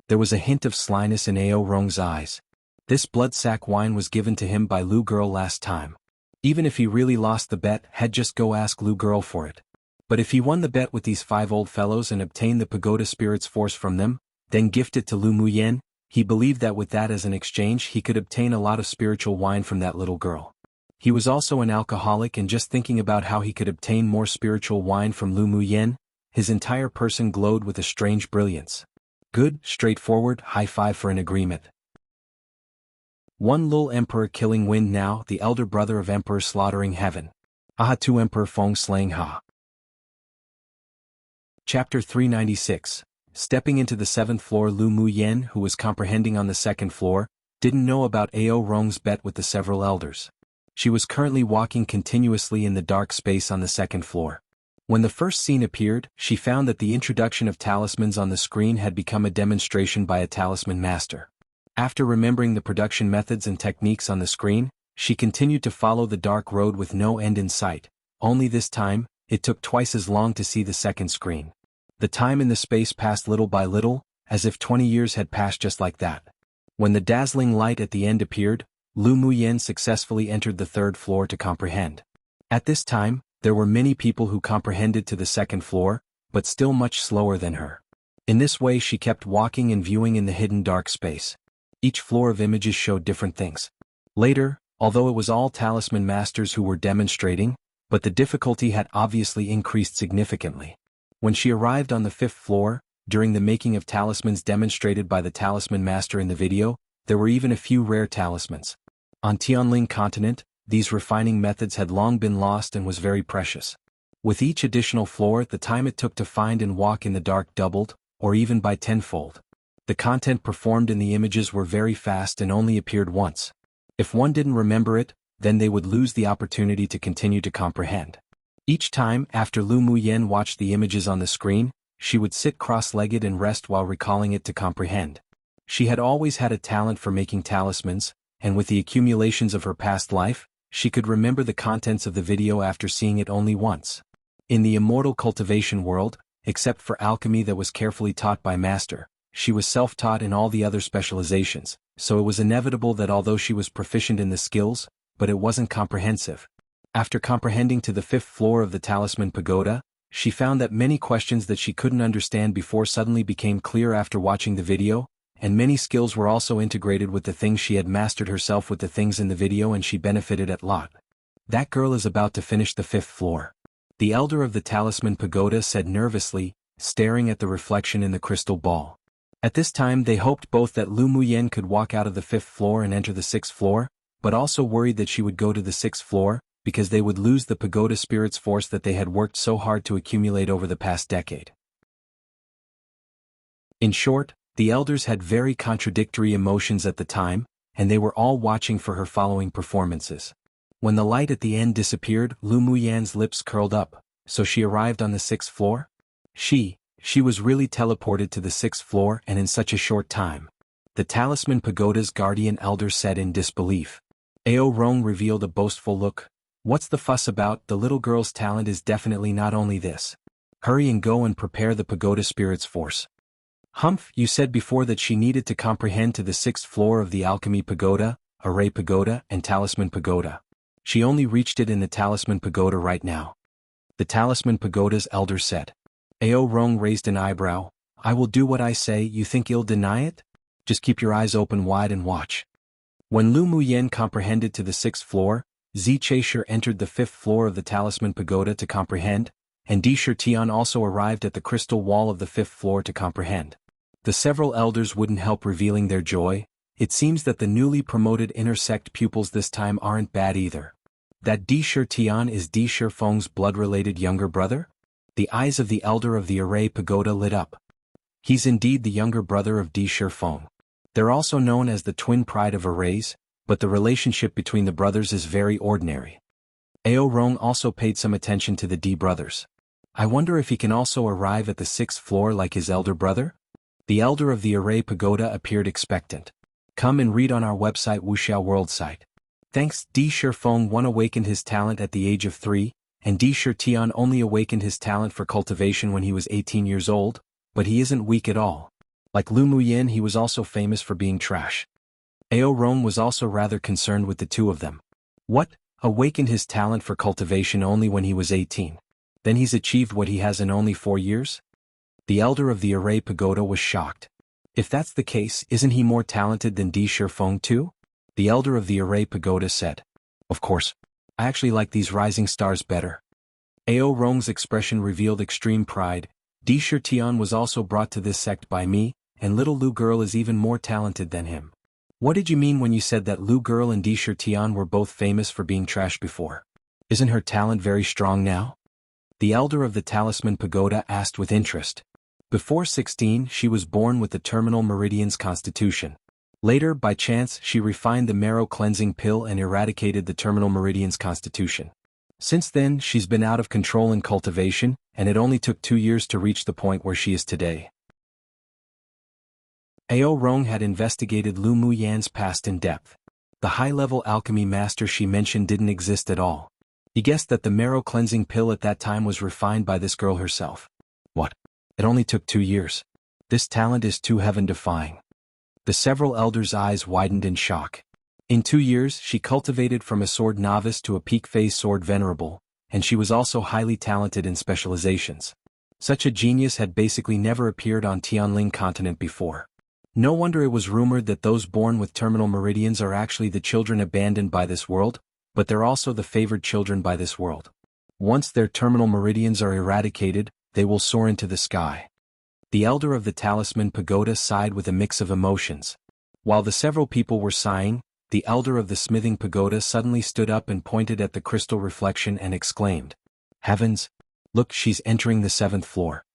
There was a hint of slyness in Ao Rong's eyes. This bloodsack wine was given to him by Lu Girl last time. Even if he really lost the bet, had just go ask Lu Girl for it. But if he won the bet with these 5 old fellows and obtained the pagoda spirit's force from them, then gift it to Lu Muyen, he believed that with that as an exchange he could obtain a lot of spiritual wine from that little girl. He was also an alcoholic and just thinking about how he could obtain more spiritual wine from Lu Muyen, his entire person glowed with a strange brilliance. Good, straightforward, high five for an agreement. One Lul Emperor killing wind now, the elder brother of Emperor slaughtering heaven. Aha tu Emperor Feng slaying Ha. Chapter 396. Stepping into the 7th floor, Lu Muyen, who was comprehending on the 2nd floor, didn't know about Ao Rong's bet with the several elders. She was currently walking continuously in the dark space on the 2nd floor. When the first scene appeared, she found that the introduction of talismans on the screen had become a demonstration by a talisman master. After remembering the production methods and techniques on the screen, she continued to follow the dark road with no end in sight, only this time, it took twice as long to see the 2nd screen. The time in the space passed little by little, as if 20 years had passed just like that. When the dazzling light at the end appeared, Lu Muyen successfully entered the 3rd floor to comprehend. At this time, there were many people who comprehended to the 2nd floor, but still much slower than her. In this way she kept walking and viewing in the hidden dark space. Each floor of images showed different things. Later, although it was all talisman masters who were demonstrating, but the difficulty had obviously increased significantly. When she arrived on the 5th floor, during the making of talismans demonstrated by the talisman master in the video, there were even a few rare talismans. On Tianling continent, these refining methods had long been lost and was very precious. With each additional floor, the time it took to find and walk in the dark doubled, or even by tenfold. The content performed in the images were very fast and only appeared once. If one didn't remember it, then they would lose the opportunity to continue to comprehend. Each time, after Lu Muyen watched the images on the screen, she would sit cross-legged and rest while recalling it to comprehend. She had always had a talent for making talismans, and with the accumulations of her past life, she could remember the contents of the video after seeing it only once. In the immortal cultivation world, except for alchemy that was carefully taught by master, she was self-taught in all the other specializations, so it was inevitable that although she was proficient in the skills, but it wasn't comprehensive. After comprehending to the 5th floor of the Talisman Pagoda, she found that many questions that she couldn't understand before suddenly became clear after watching the video, and many skills were also integrated with the things she had mastered herself with the things in the video and she benefited a lot. That girl is about to finish the 5th floor. The elder of the Talisman Pagoda said nervously, staring at the reflection in the crystal ball. At this time they hoped both that Lu Muyen could walk out of the 5th floor and enter the 6th floor, but also worried that she would go to the 6th floor, because they would lose the pagoda spirit's force that they had worked so hard to accumulate over the past decade. In short, the elders had very contradictory emotions at the time, and they were all watching for her following performances. When the light at the end disappeared, Lu Muyen's lips curled up. So she arrived on the 6th floor? She was really teleported to the 6th floor and in such a short time. The Talisman Pagoda's guardian elder said in disbelief. Ao Rong revealed a boastful look. What's the fuss about? The little girl's talent is definitely not only this. Hurry and go and prepare the pagoda spirit's force. Humph, you said before that she needed to comprehend to the 6th floor of the Alchemy Pagoda, Array Pagoda, and Talisman Pagoda. She only reached it in the Talisman Pagoda right now. The Talisman Pagoda's elder said. Ao Rong raised an eyebrow. I will do what I say, you think you'll deny it? Just keep your eyes open wide and watch. When Lu Muyen comprehended to the 6th floor, Zi Chaisher entered the 5th floor of the Talisman Pagoda to comprehend, and Di Shirtian also arrived at the crystal wall of the 5th floor to comprehend. The several elders wouldn't help revealing their joy. It seems that the newly promoted inner sect pupils this time aren't bad either. That Di Shirtian is Di Shifeng's blood-related younger brother? The eyes of the elder of the Array Pagoda lit up. He's indeed the younger brother of Di Shifeng. They're also known as the twin pride of Arrays, but the relationship between the brothers is very ordinary. Ao Rong also paid some attention to the D brothers. I wonder if he can also arrive at the 6th floor like his elder brother? The elder of the Array Pagoda appeared expectant. Come and read on our website wuxialover site. Thanks. Di Shifeng 1 awakened his talent at the age of 3, and Di Shitian only awakened his talent for cultivation when he was 18 years old, but he isn't weak at all. Like Lu Muyin, he was also famous for being trash. Ao Rong was also rather concerned with the two of them. What? Awakened his talent for cultivation only when he was 18. Then he's achieved what he has in only 4 years? The elder of the Array Pagoda was shocked. If that's the case, isn't he more talented than Di Shifeng too? The elder of the Array Pagoda said. Of course. I actually like these rising stars better. Ao Rong's expression revealed extreme pride. Di Shitian was also brought to this sect by me, and little Lu girl is even more talented than him. What did you mean when you said that Lu girl and Di Shitian were both famous for being trash before? Isn't her talent very strong now? The elder of the Talisman Pagoda asked with interest. Before 16, she was born with the terminal meridian's constitution. Later, by chance, she refined the marrow cleansing pill and eradicated the terminal meridian's constitution. Since then, she's been out of control in cultivation, and it only took 2 years to reach the point where she is today. Ao Rong had investigated Lu Muyan's past in depth. The high-level alchemy master she mentioned didn't exist at all. He guessed that the marrow cleansing pill at that time was refined by this girl herself. What? It only took 2 years. This talent is too heaven-defying. The several elders' eyes widened in shock. In 2 years, she cultivated from a sword novice to a peak-phase sword venerable, and she was also highly talented in specializations. Such a genius had basically never appeared on Tianling continent before. No wonder it was rumored that those born with terminal meridians are actually the children abandoned by this world, but they're also the favored children by this world. Once their terminal meridians are eradicated, they will soar into the sky. The elder of the Talisman Pagoda sighed with a mix of emotions. While the several people were sighing, the elder of the Smithing Pagoda suddenly stood up and pointed at the crystal reflection and exclaimed, "Heavens! Look, she's entering the 7th floor."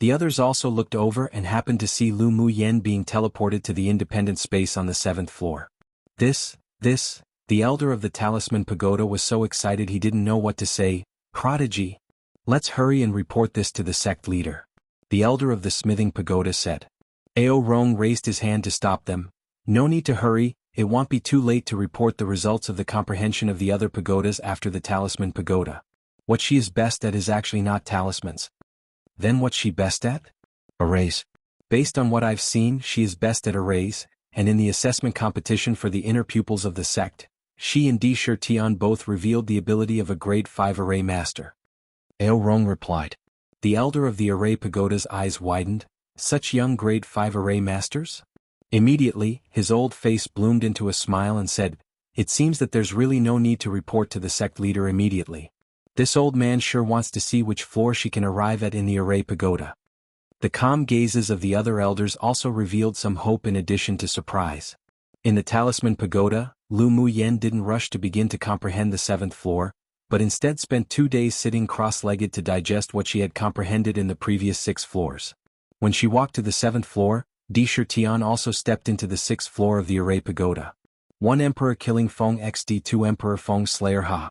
The others also looked over and happened to see Lu Muyen being teleported to the independent space on the 7th floor. The elder of the Talisman Pagoda was so excited he didn't know what to say. Prodigy! Let's hurry and report this to the sect leader. The elder of the Smithing Pagoda said. Ao Rong raised his hand to stop them. No need to hurry, it won't be too late to report the results of the comprehension of the other pagodas after the Talisman Pagoda. What she is best at is actually not talismans. Then what's she best at? Arrays. Based on what I've seen, she is best at arrays, and in the assessment competition for the inner pupils of the sect, she and Di Shitian both revealed the ability of a grade 5 array master. Ao Rong replied. The elder of the Array Pagoda's eyes widened. Such young grade 5 array masters? Immediately, his old face bloomed into a smile and said, "It seems that there's really no need to report to the sect leader immediately. This old man sure wants to see which floor she can arrive at in the Array Pagoda." The calm gazes of the other elders also revealed some hope in addition to surprise. In the Talisman Pagoda, Lu Muyen didn't rush to begin to comprehend the 7th floor, but instead spent 2 days sitting cross-legged to digest what she had comprehended in the previous 6 floors. When she walked to the 7th floor, Di Shitian also stepped into the 6th floor of the Array Pagoda. 1 Emperor killing Feng XD 2 Emperor Feng Slayer Ha.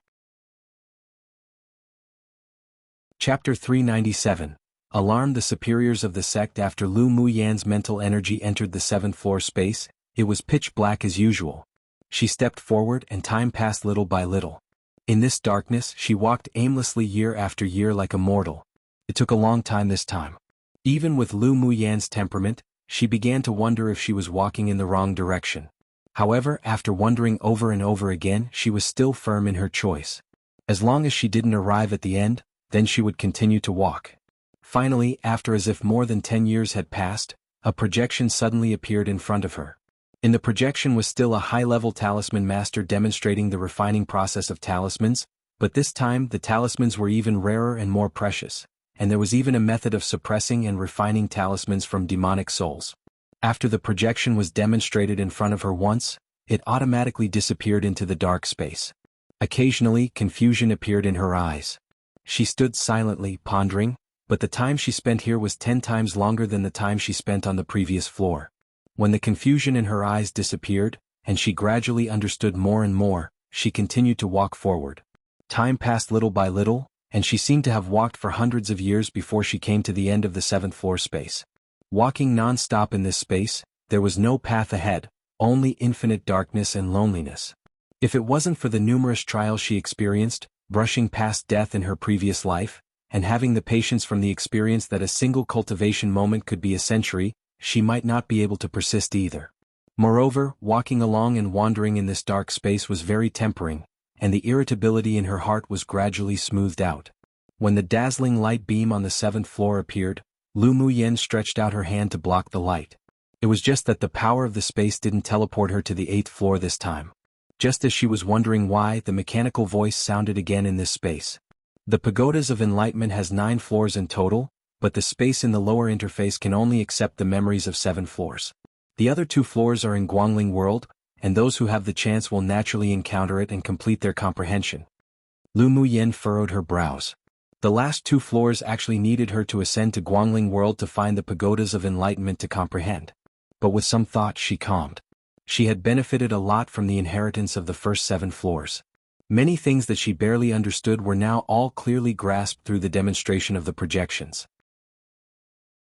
Chapter 397. Alarmed the superiors of the sect after Lu Muyan's mental energy entered the 7th floor space, it was pitch black as usual. She stepped forward and time passed little by little. In this darkness she walked aimlessly year after year like a mortal. It took a long time this time. Even with Lu Muyan's temperament, she began to wonder if she was walking in the wrong direction. However, after wondering over and over again, she was still firm in her choice. As long as she didn't arrive at the end, then she would continue to walk. Finally, after as if more than 10 years had passed, a projection suddenly appeared in front of her. In the projection was still a high-level talisman master demonstrating the refining process of talismans, but this time the talismans were even rarer and more precious, and there was even a method of suppressing and refining talismans from demonic souls. After the projection was demonstrated in front of her once, it automatically disappeared into the dark space. Occasionally, confusion appeared in her eyes. She stood silently, pondering, but the time she spent here was 10 times longer than the time she spent on the previous floor. When the confusion in her eyes disappeared, and she gradually understood more and more, she continued to walk forward. Time passed little by little, and she seemed to have walked for hundreds of years before she came to the end of the 7th floor space. Walking non-stop in this space, there was no path ahead, only infinite darkness and loneliness. If it wasn't for the numerous trials she experienced, brushing past death in her previous life, and having the patience from the experience that a single cultivation moment could be a century, she might not be able to persist either. Moreover, walking along and wandering in this dark space was very tempering, and the irritability in her heart was gradually smoothed out. When the dazzling light beam on the 7th floor appeared, Lu Muyen stretched out her hand to block the light. It was just that the power of the space didn't teleport her to the 8th floor this time. Just as she was wondering why, the mechanical voice sounded again in this space. The Pagodas of Enlightenment has 9 floors in total, but the space in the lower interface can only accept the memories of 7 floors. The other 2 floors are in Guangling World, and those who have the chance will naturally encounter it and complete their comprehension. Lu Muyen furrowed her brows. The last 2 floors actually needed her to ascend to Guangling World to find the Pagodas of Enlightenment to comprehend. But with some thought she calmed. She had benefited a lot from the inheritance of the first 7 floors. Many things that she barely understood were now all clearly grasped through the demonstration of the projections.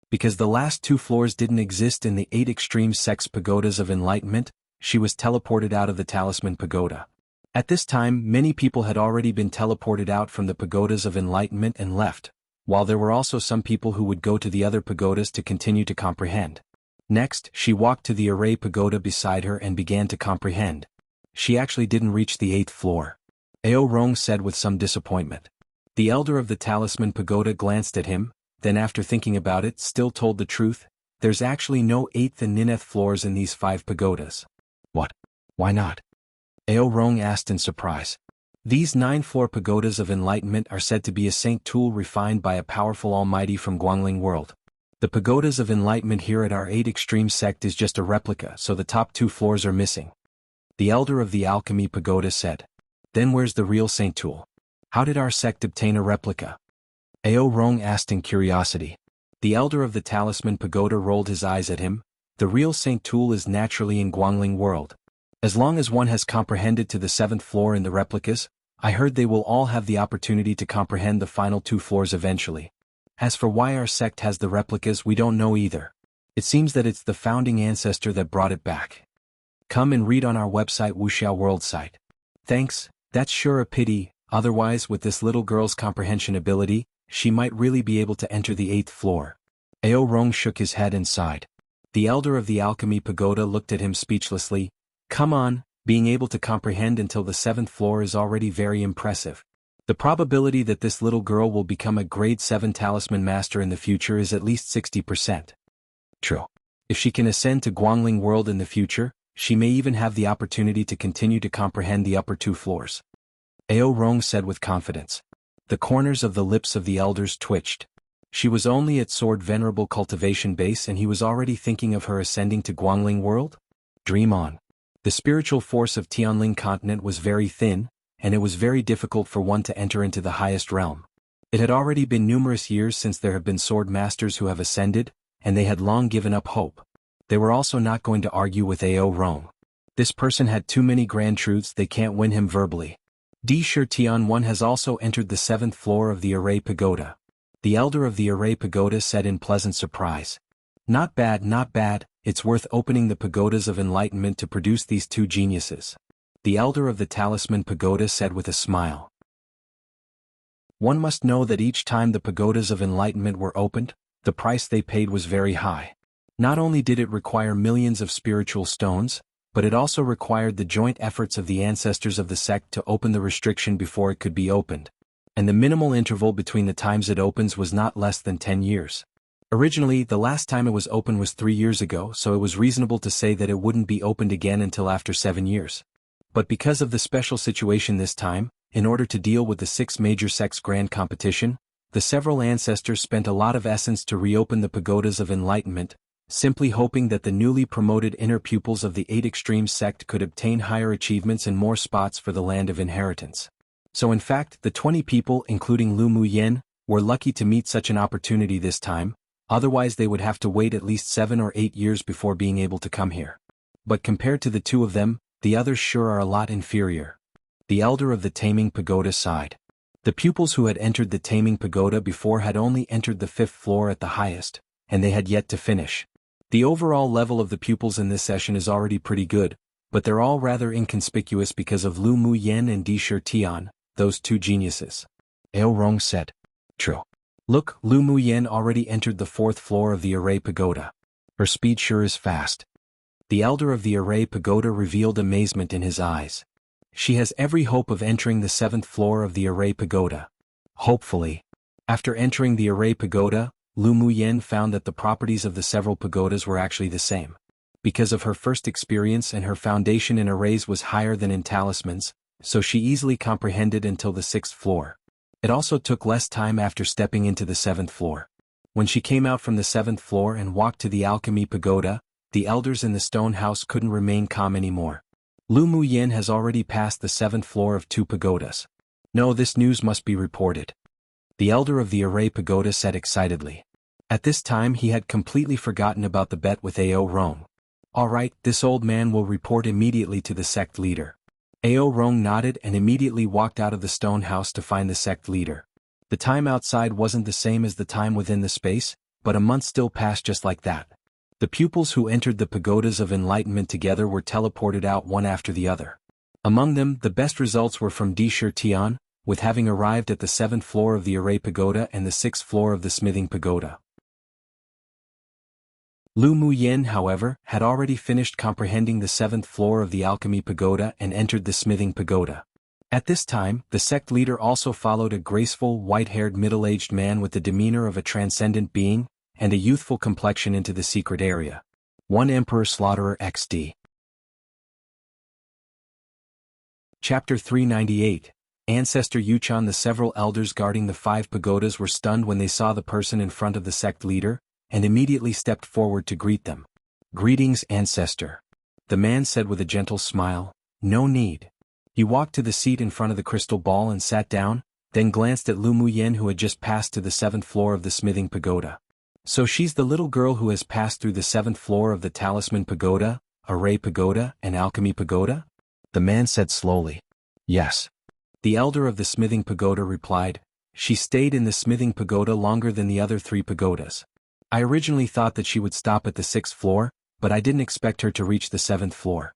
Because the last 2 floors didn't exist in the 8 extreme sects Pagodas of Enlightenment, she was teleported out of the Talisman Pagoda. At this time, many people had already been teleported out from the Pagodas of Enlightenment and left, while there were also some people who would go to the other pagodas to continue to comprehend. Next, she walked to the Array Pagoda beside her and began to comprehend. She actually didn't reach the 8th floor. Ao Rong said with some disappointment. The elder of the Talisman Pagoda glanced at him, then after thinking about it still told the truth, there's actually no 8th and 9th floors in these 5 pagodas. What? Why not? Ao Rong asked in surprise. These 9-floor pagodas of enlightenment are said to be a saint tool refined by a powerful almighty from Guangling World. The pagodas of enlightenment here at our 8 extreme sect is just a replica, so the top 2 floors are missing. The elder of the alchemy pagoda said. Then where's the real saint tool? How did our sect obtain a replica? Ao Rong asked in curiosity. The elder of the Talisman Pagoda rolled his eyes at him. The real saint tool is naturally in Guangling World. As long as one has comprehended to the 7th floor in the replicas, I heard they will all have the opportunity to comprehend the final 2 floors eventually. As for why our sect has the replicas, we don't know either. It seems that it's the founding ancestor that brought it back. Come and read on our website wuxialover site. Thanks, that's sure a pity, otherwise with this little girl's comprehension ability, she might really be able to enter the 8th floor. Ao Rong shook his head and sighed. The elder of the alchemy pagoda looked at him speechlessly. Come on, being able to comprehend until the 7th floor is already very impressive. The probability that this little girl will become a grade 7 talisman master in the future is at least 60%. True. If she can ascend to Guangling World in the future, she may even have the opportunity to continue to comprehend the upper 2 floors. Ao Rong said with confidence. The corners of the lips of the elders twitched. She was only at Sword Venerable Cultivation Base and he was already thinking of her ascending to Guangling World? Dream on. The spiritual force of Tianling continent was very thin, and it was very difficult for one to enter into the highest realm. It had already been numerous years since there have been swordmasters who have ascended, and they had long given up hope. They were also not going to argue with Ao Rong. This person had too many grand truths, they can't win him verbally. D. Sure Tianhuan has also entered the 7th floor of the Array Pagoda. The elder of the Array Pagoda said in pleasant surprise. Not bad, not bad, it's worth opening the pagodas of enlightenment to produce these 2 geniuses. The elder of the Talisman Pagoda said with a smile. One must know that each time the pagodas of enlightenment were opened, the price they paid was very high. Not only did it require millions of spiritual stones, but it also required the joint efforts of the ancestors of the sect to open the restriction before it could be opened. And the minimal interval between the times it opens was not less than 10 years. Originally, the last time it was opened was 3 years ago, so it was reasonable to say that it wouldn't be opened again until after 7 years. But because of the special situation this time, in order to deal with the 6 major sects grand competition, the several ancestors spent a lot of essence to reopen the pagodas of enlightenment, simply hoping that the newly promoted inner pupils of the 8 extreme sect could obtain higher achievements and more spots for the land of inheritance. So in fact, the 20 people, including Lu Muyen, were lucky to meet such an opportunity this time, otherwise they would have to wait at least 7 or 8 years before being able to come here. But compared to the 2 of them, the others sure are a lot inferior. The elder of the Taming Pagoda sighed. The pupils who had entered the Taming Pagoda before had only entered the 5th floor at the highest, and they had yet to finish. The overall level of the pupils in this session is already pretty good, but they're all rather inconspicuous because of Lu Mu Yen and Di Shi Tian, those two geniuses. Ao Rong said. True. Look, Lu Mu Yen already entered the 4th floor of the Array Pagoda. Her speed sure is fast. The elder of the Array Pagoda revealed amazement in his eyes. She has every hope of entering the 7th floor of the Array Pagoda. Hopefully. After entering the Array Pagoda, Lu Mu Yen found that the properties of the several pagodas were actually the same. Because of her first experience and her foundation in arrays was higher than in talismans, so she easily comprehended until the 6th floor. It also took less time after stepping into the 7th floor. When she came out from the 7th floor and walked to the Alchemy Pagoda, the elders in the stone house couldn't remain calm anymore. Lu Mu Yen has already passed the 7th floor of 2 pagodas. No, this news must be reported. The elder of the Array Pagoda said excitedly. At this time he had completely forgotten about the bet with Ao Rong. Alright, this old man will report immediately to the sect leader. Ao Rong nodded and immediately walked out of the stone house to find the sect leader. The time outside wasn't the same as the time within the space, but a month still passed just like that. The pupils who entered the pagodas of enlightenment together were teleported out one after the other. Among them, the best results were from Di Shi Tian, with having arrived at the 7th floor of the Array Pagoda and the 6th floor of the Smithing Pagoda. Lu Mu Yen, however, had already finished comprehending the 7th floor of the Alchemy Pagoda and entered the Smithing Pagoda. At this time, the sect leader also followed a graceful, white-haired middle-aged man with the demeanor of a transcendent being, and a youthful complexion into the secret area. 1 Emperor Slaughterer XD. Chapter 398. Ancestor Yuchan. The several elders guarding the 5 pagodas were stunned when they saw the person in front of the sect leader, and immediately stepped forward to greet them. Greetings, Ancestor. The man said with a gentle smile. No need. He walked to the seat in front of the crystal ball and sat down, then glanced at Lu Mu Yen, who had just passed to the 7th floor of the Smithing Pagoda. So she's the little girl who has passed through the 7th floor of the Talisman Pagoda, Array Pagoda, and Alchemy Pagoda? The man said slowly. Yes. The elder of the Smithing Pagoda replied. She stayed in the Smithing Pagoda longer than the other 3 pagodas. I originally thought that she would stop at the 6th floor, but I didn't expect her to reach the 7th floor.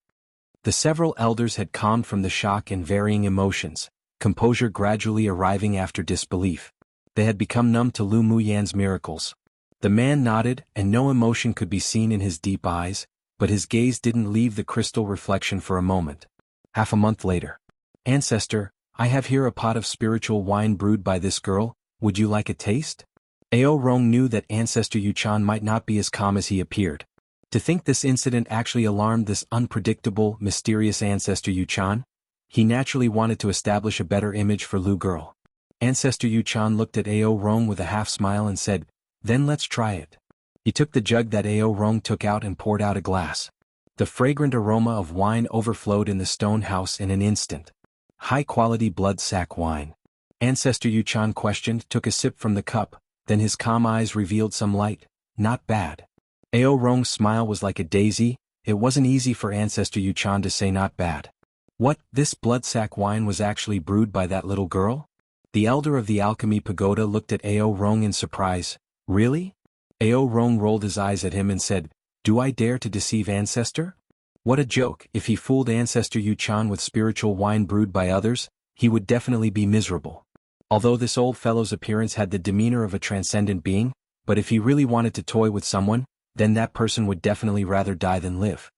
The several elders had calmed from the shock and varying emotions, composure gradually arriving after disbelief. They had become numb to Lu Mu Yan's miracles. The man nodded, and no emotion could be seen in his deep eyes, but his gaze didn't leave the crystal reflection for a moment. Half a month later. Ancestor, I have here a pot of spiritual wine brewed by this girl, would you like a taste? Ao Rong knew that Ancestor Yuchan might not be as calm as he appeared. To think this incident actually alarmed this unpredictable, mysterious Ancestor Yuchan, he naturally wanted to establish a better image for Lu girl. Ancestor Yuchan looked at Ao Rong with a half smile and said, then let's try it. He took the jug that Ao Rong took out and poured out a glass. The fragrant aroma of wine overflowed in the stone house in an instant. High-quality blood sack wine. Ancestor Yuchan questioned, took a sip from the cup, then his calm eyes revealed some light. Not bad. Ao Rong's smile was like a daisy. It wasn't easy for Ancestor Yuchan to say not bad. What, this bloodsack wine was actually brewed by that little girl? The elder of the Alchemy Pagoda looked at Ao Rong in surprise. Really? Ao Rong rolled his eyes at him and said, do I dare to deceive Ancestor? What a joke. If he fooled Ancestor Yuchan with spiritual wine brewed by others, he would definitely be miserable. Although this old fellow's appearance had the demeanor of a transcendent being, but if he really wanted to toy with someone, then that person would definitely rather die than live.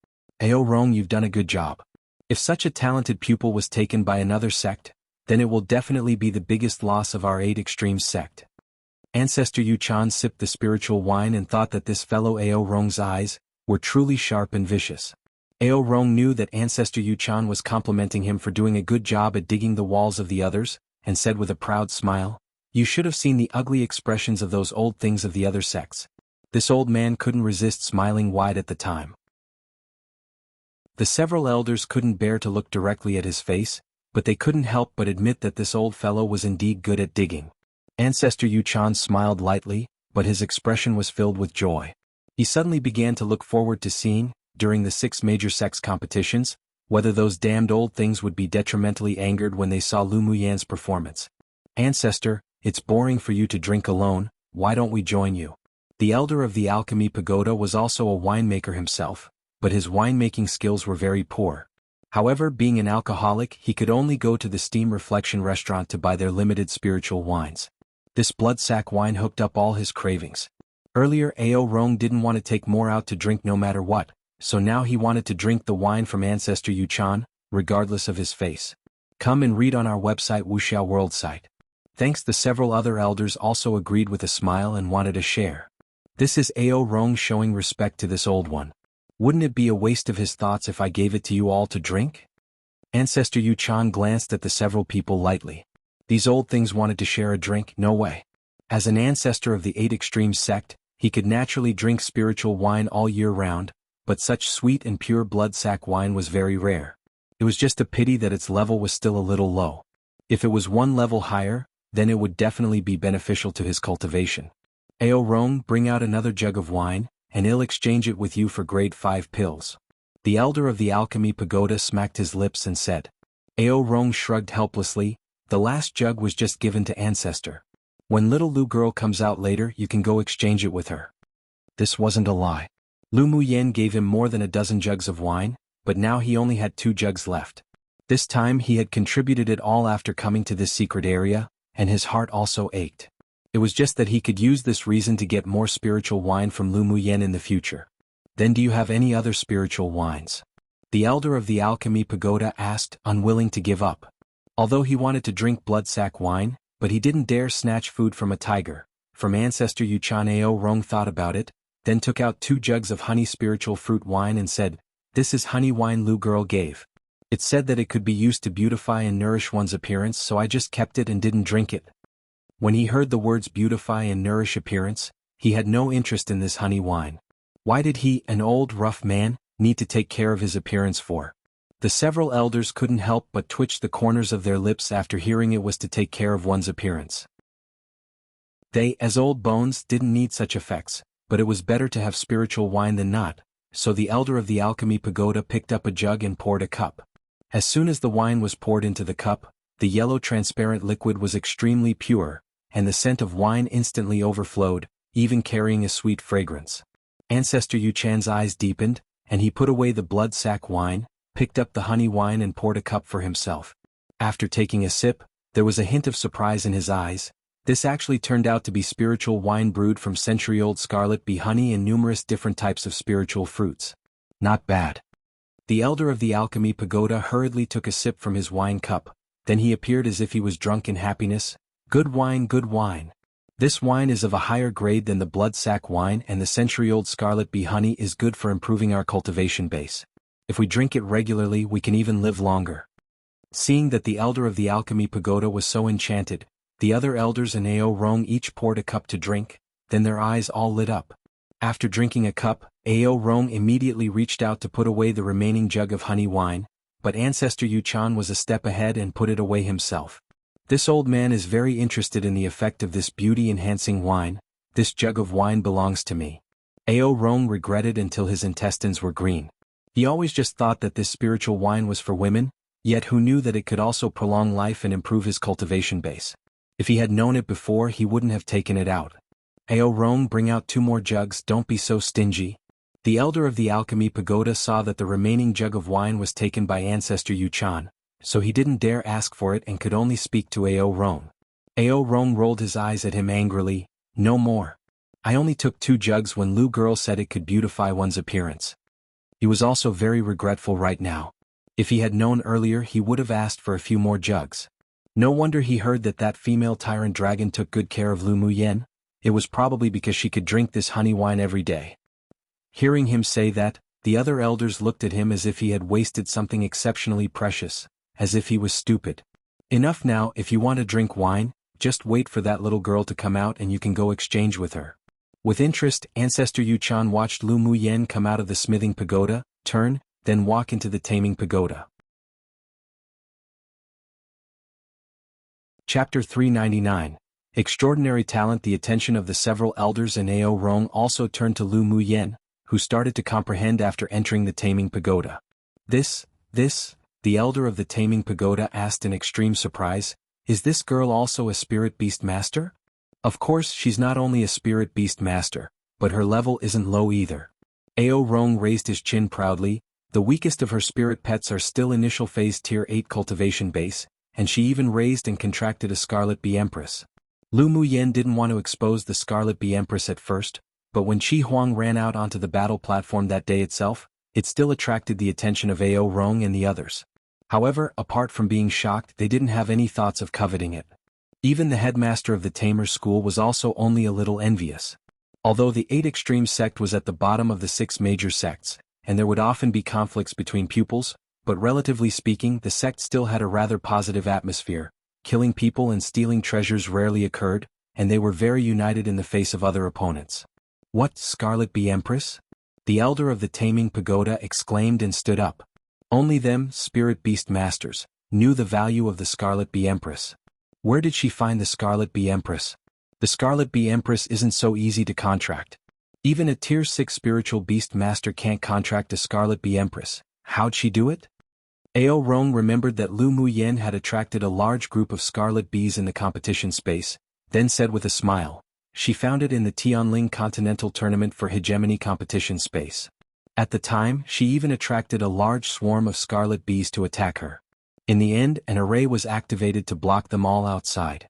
Ao Rong, you've done a good job. If such a talented pupil was taken by another sect, then it will definitely be the biggest loss of our 8 extremes sect. Ancestor Yuchan sipped the spiritual wine and thought that this fellow Ao Rong's eyes were truly sharp and vicious. Ao Rong knew that Ancestor Yuchan was complimenting him for doing a good job at digging the walls of the others, and said with a proud smile, you should have seen the ugly expressions of those old things of the other sects. This old man couldn't resist smiling wide at the time. The several elders couldn't bear to look directly at his face, but they couldn't help but admit that this old fellow was indeed good at digging. Ancestor Yuchan smiled lightly, but his expression was filled with joy. He suddenly began to look forward to seeing, during the 6 major sects competitions, whether those damned old things would be detrimentally angered when they saw Lu Muyan's performance. Ancestor, it's boring for you to drink alone, why don't we join you? The elder of the alchemy pagoda was also a winemaker himself, but his winemaking skills were very poor. However, being an alcoholic, he could only go to the Steam Reflection restaurant to buy their limited spiritual wines. This bloodsack wine hooked up all his cravings. Earlier Ao Rong didn't want to take more out to drink no matter what, so now he wanted to drink the wine from Ancestor Yuchan, regardless of his face. Come and read on our website wuxialover site. Thanks. The several other elders also agreed with a smile and wanted a share. This is Ao Rong showing respect to this old one. Wouldn't it be a waste of his thoughts if I gave it to you all to drink? Ancestor Yuchan glanced at the several people lightly. These old things wanted to share a drink? No way. As an ancestor of the 8 Extremes sect, he could naturally drink spiritual wine all year round, but such sweet and pure bloodsack wine was very rare. It was just a pity that its level was still a little low. If it was one level higher, then it would definitely be beneficial to his cultivation. Ao Rong, bring out another jug of wine, and I'll exchange it with you for grade 5 pills. The elder of the alchemy pagoda smacked his lips and said. Ao Rong shrugged helplessly, the last jug was just given to Ancestor. When little Lu girl comes out later you can go exchange it with her. This wasn't a lie. Lu Muyan gave him more than a dozen jugs of wine, but now he only had 2 jugs left. This time he had contributed it all after coming to this secret area, and his heart also ached. It was just that he could use this reason to get more spiritual wine from Lu Muyan in the future. Then do you have any other spiritual wines? The elder of the alchemy pagoda asked, unwilling to give up. Although he wanted to drink bloodsack wine, but he didn't dare snatch food from a tiger. From Ancestor Yuchan Ao Rong thought about it, then took out 2 jugs of honey spiritual fruit wine and said, this is honey wine Lu girl gave. It said that it could be used to beautify and nourish one's appearance, so I just kept it and didn't drink it. When he heard the words beautify and nourish appearance, he had no interest in this honey wine. Why did he, an old rough man, need to take care of his appearance for? The several elders couldn't help but twitch the corners of their lips after hearing it was to take care of one's appearance. They, as old bones, didn't need such effects, but it was better to have spiritual wine than not, so the elder of the alchemy pagoda picked up a jug and poured a cup. As soon as the wine was poured into the cup, the yellow transparent liquid was extremely pure, and the scent of wine instantly overflowed, even carrying a sweet fragrance. Ancestor Yuchan's eyes deepened, and he put away the bloodsack wine, picked up the honey wine and poured a cup for himself. After taking a sip, there was a hint of surprise in his eyes. This actually turned out to be spiritual wine brewed from century-old scarlet bee honey and numerous different types of spiritual fruits. Not bad. The elder of the alchemy pagoda hurriedly took a sip from his wine cup, then he appeared as if he was drunk in happiness. Good wine, good wine. This wine is of a higher grade than the bloodsack wine, and the century-old scarlet bee honey is good for improving our cultivation base. If we drink it regularly we can even live longer. Seeing that the elder of the alchemy pagoda was so enchanted, the other elders and Ao Rong each poured a cup to drink, then their eyes all lit up. After drinking a cup, Ao Rong immediately reached out to put away the remaining jug of honey wine, but Ancestor Yuchan was a step ahead and put it away himself. This old man is very interested in the effect of this beauty-enhancing wine. This jug of wine belongs to me. Ao Rong regretted until his intestines were green. He always just thought that this spiritual wine was for women, yet who knew that it could also prolong life and improve his cultivation base. If he had known it before he wouldn't have taken it out. Ao Rong, bring out 2 more jugs, don't be so stingy. The elder of the alchemy pagoda saw that the remaining jug of wine was taken by Ancestor Yuchan, so he didn't dare ask for it and could only speak to Ao Rong. Ao Rong rolled his eyes at him angrily, no more. I only took 2 jugs when Lu girl said it could beautify one's appearance. He was also very regretful right now. If he had known earlier he would have asked for a few more jugs. No wonder he heard that female tyrant dragon took good care of Lu Muyan. It was probably because she could drink this honey wine every day. Hearing him say that, the other elders looked at him as if he had wasted something exceptionally precious, as if he was stupid. Enough now, if you want to drink wine, just wait for that little girl to come out and you can go exchange with her. With interest, Ancestor Yuchan watched Lu Muyan come out of the smithing pagoda, turn, then walk into the taming pagoda. Chapter 399. Extraordinary talent. The attention of the several elders and Ao Rong also turned to Lu Muyan, who started to comprehend after entering the taming pagoda. This The elder of the Taming Pagoda asked in extreme surprise, is this girl also a spirit beast master? Of course she's not only a spirit beast master, but her level isn't low either. Ao Rong raised his chin proudly. The weakest of her spirit pets are still initial phase tier 8 cultivation base, and she even raised and contracted a Scarlet Bee Empress. Lu Muyen didn't want to expose the Scarlet Bee Empress at first, but when Xuanhuan ran out onto the battle platform that day itself, it still attracted the attention of Ao Rong and the others. However, apart from being shocked, they didn't have any thoughts of coveting it. Even the headmaster of the Tamer school was also only a little envious. Although the 8 extreme sect was at the bottom of the 6 major sects, and there would often be conflicts between pupils, but relatively speaking the sect still had a rather positive atmosphere. Killing people and stealing treasures rarely occurred, and they were very united in the face of other opponents. What, Scarlet Bee Empress? The elder of the Taming Pagoda exclaimed and stood up. Only them, spirit beast masters, knew the value of the Scarlet Bee Empress. Where did she find the Scarlet Bee Empress? The Scarlet Bee Empress isn't so easy to contract. Even a tier 6 spiritual beast master can't contract a Scarlet Bee Empress. How'd she do it? Ao Rong remembered that Lu Muyen had attracted a large group of scarlet bees in the competition space, then said with a smile, she found it in the Tianling Continental Tournament for Hegemony competition space. At the time, she even attracted a large swarm of scarlet bees to attack her. In the end, an array was activated to block them all outside.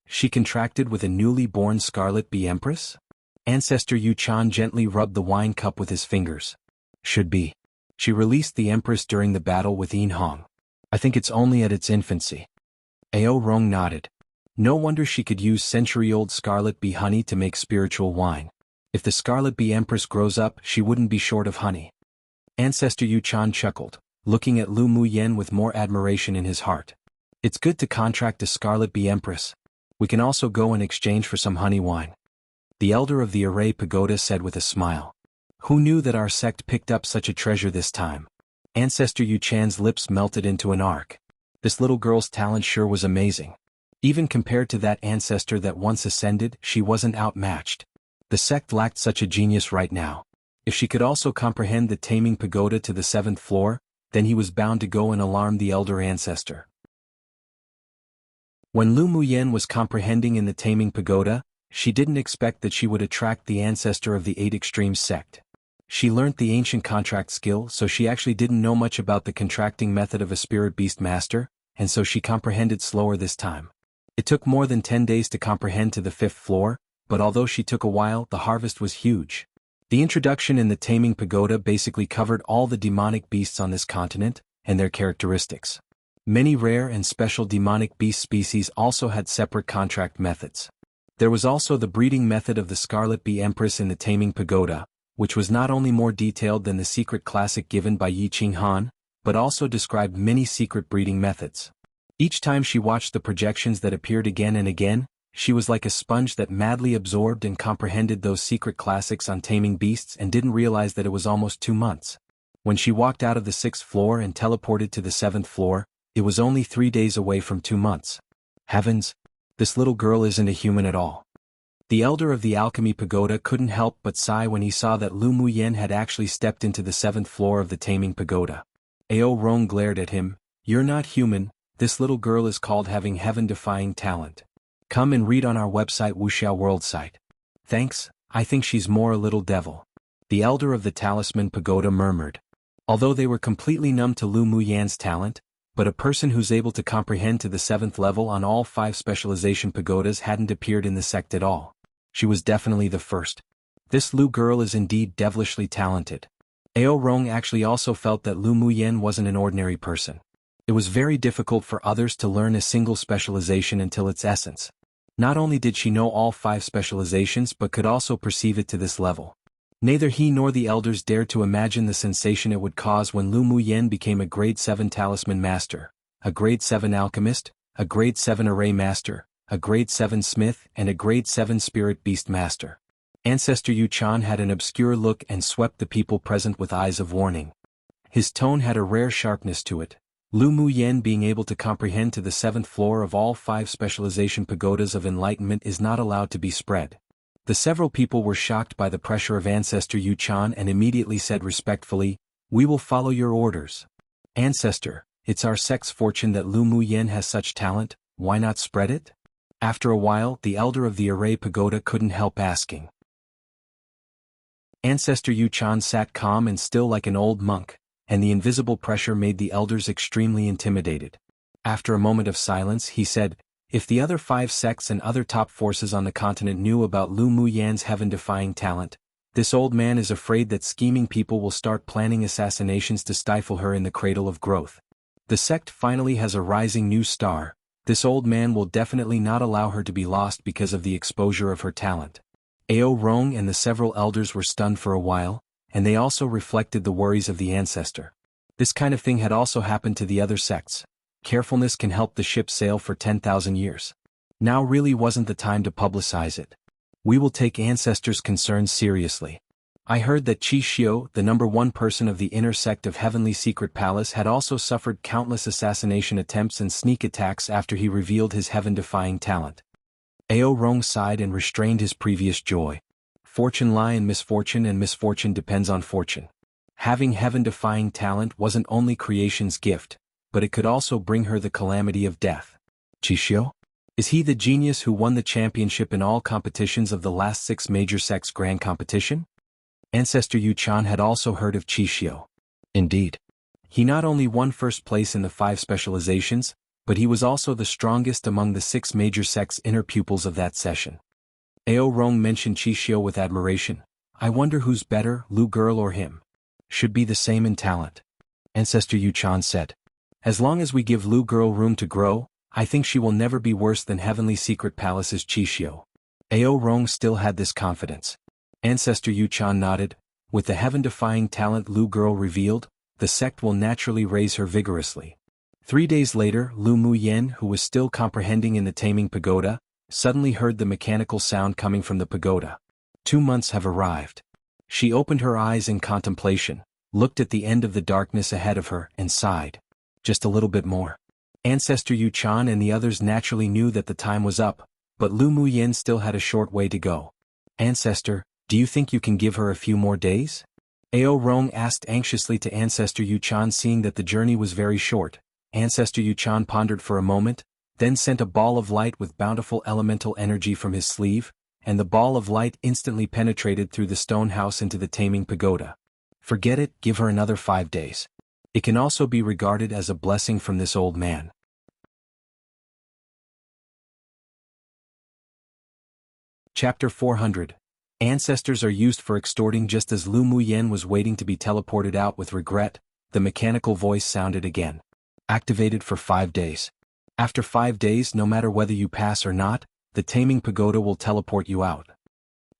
She contracted with a newly born Scarlet Bee Empress? Ancestor Yu Chan gently rubbed the wine cup with his fingers. Should be. She released the Empress during the battle with Hong. I think it's only at its infancy. Ao Rong nodded. No wonder she could use century-old Scarlet Bee honey to make spiritual wine. If the Scarlet Bee Empress grows up, she wouldn't be short of honey. Ancestor Yu Chan chuckled, looking at Lu Muyen with more admiration in his heart. It's good to contract a Scarlet Bee Empress. We can also go in exchange for some honey wine. The elder of the Array Pagoda said with a smile. Who knew that our sect picked up such a treasure this time? Ancestor Yu Chan's lips melted into an arc. This little girl's talent sure was amazing. Even compared to that ancestor that once ascended, she wasn't outmatched. The sect lacked such a genius right now. If she could also comprehend the Taming Pagoda to the 7th floor, then he was bound to go and alarm the elder ancestor. When Lu Muyen was comprehending in the Taming Pagoda, she didn't expect that she would attract the ancestor of the 8 extremes sect. She learnt the ancient contract skill, so she actually didn't know much about the contracting method of a spirit beast master, and so she comprehended slower this time. It took more than 10 days to comprehend to the 5th floor, but although she took a while, the harvest was huge. The introduction in the Taming Pagoda basically covered all the demonic beasts on this continent, and their characteristics. Many rare and special demonic beast species also had separate contract methods. There was also the breeding method of the Scarlet Bee Empress in the Taming Pagoda, which was not only more detailed than the secret classic given by Yi Qinghan, but also described many secret breeding methods. Each time she watched the projections that appeared again and again, she was like a sponge that madly absorbed and comprehended those secret classics on taming beasts and didn't realize that it was almost 2 months. When she walked out of the 6th floor and teleported to the 7th floor, it was only 3 days away from 2 months. Heavens! This little girl isn't a human at all. The elder of the Alchemy Pagoda couldn't help but sigh when he saw that Lu Muyen had actually stepped into the 7th floor of the Taming Pagoda. Ao Rong glared at him. You're not human, this little girl is called having heaven-defying talent. Come and read on our website wuxialover site. Thanks, I think she's more a little devil. The elder of the Talisman Pagoda murmured. Although they were completely numb to Lu Muyen's talent, but a person who's able to comprehend to the 7th level on all 5 specialization pagodas hadn't appeared in the sect at all. She was definitely the first. This Lu girl is indeed devilishly talented. Ao Rong actually also felt that Lu Muyen wasn't an ordinary person. It was very difficult for others to learn a single specialization until its essence. Not only did she know all 5 specializations but could also perceive it to this level. Neither he nor the elders dared to imagine the sensation it would cause when Lu Muyen became a grade 7 talisman master, a grade 7 alchemist, a grade 7 array master, a grade 7 smith, and a grade 7 spirit beast master. Ancestor Yu Chan had an obscure look and swept the people present with eyes of warning. His tone had a rare sharpness to it. Lu Muyen being able to comprehend to the 7th floor of all 5 specialization pagodas of enlightenment is not allowed to be spread. The several people were shocked by the pressure of Ancestor Yu Chan and immediately said respectfully, "We will follow your orders." Ancestor, it's our sect's fortune that Lu Muyen has such talent, why not spread it? After a while, the elder of the array pagoda couldn't help asking. Ancestor Yu Chan sat calm and still like an old monk, and the invisible pressure made the elders extremely intimidated. After a moment of silence, he said, if the other 5 sects and other top forces on the continent knew about Lu Muyan's heaven-defying talent, this old man is afraid that scheming people will start planning assassinations to stifle her in the cradle of growth. The sect finally has a rising new star. This old man will definitely not allow her to be lost because of the exposure of her talent. Ao Rong and the several elders were stunned for a while, and they also reflected the worries of the ancestor. This kind of thing had also happened to the other sects. Carefulness can help the ship sail for 10,000 years. Now really wasn't the time to publicize it. We will take ancestors' concerns seriously. I heard that Qi Xiu, the #1 person of the inner sect of Heavenly Secret Palace, had also suffered countless assassination attempts and sneak attacks after he revealed his heaven-defying talent. Ao Rong sighed and restrained his previous joy. Fortune lie in misfortune, and misfortune depends on fortune. Having heaven-defying talent wasn't only creation's gift, but it could also bring her the calamity of death. Qi Xiu? Is he the genius who won the championship in all competitions of the last 6 major sects grand competition? Ancestor Yu Chan had also heard of Qi Xiu. Indeed. He not only won first place in the 5 specializations, but he was also the strongest among the 6 major sects' inner pupils of that session. Ao Rong mentioned Qi Xiu with admiration. I wonder who's better, Lu Girl or him? Should be the same in talent. Ancestor Yu Chan said. As long as we give Lu Girl room to grow, I think she will never be worse than Heavenly Secret Palace's Qi Xiu. Ao Rong still had this confidence. Ancestor Yu Chan nodded. With the heaven-defying talent Lu Girl revealed, the sect will naturally raise her vigorously. 3 days later, Lu Muyen, who was still comprehending in the taming pagoda, suddenly heard the mechanical sound coming from the pagoda. 2 months have arrived. She opened her eyes in contemplation, looked at the end of the darkness ahead of her, and sighed. Just a little bit more. Ancestor Yu Chan and the others naturally knew that the time was up, but Lu Muyen still had a short way to go. Ancestor, do you think you can give her a few more days? Ao Rong asked anxiously to Ancestor Yu Chan, seeing that the journey was very short. Ancestor Yu Chan pondered for a moment, then sent a ball of light with bountiful elemental energy from his sleeve, and the ball of light instantly penetrated through the stone house into the taming pagoda. Forget it, give her another 5 days. It can also be regarded as a blessing from this old man. Chapter 400. Ancestors are used for extorting. Just as Lu Muyen was waiting to be teleported out with regret, the mechanical voice sounded again. Activated for 5 days. After 5 days, no matter whether you pass or not, the taming pagoda will teleport you out.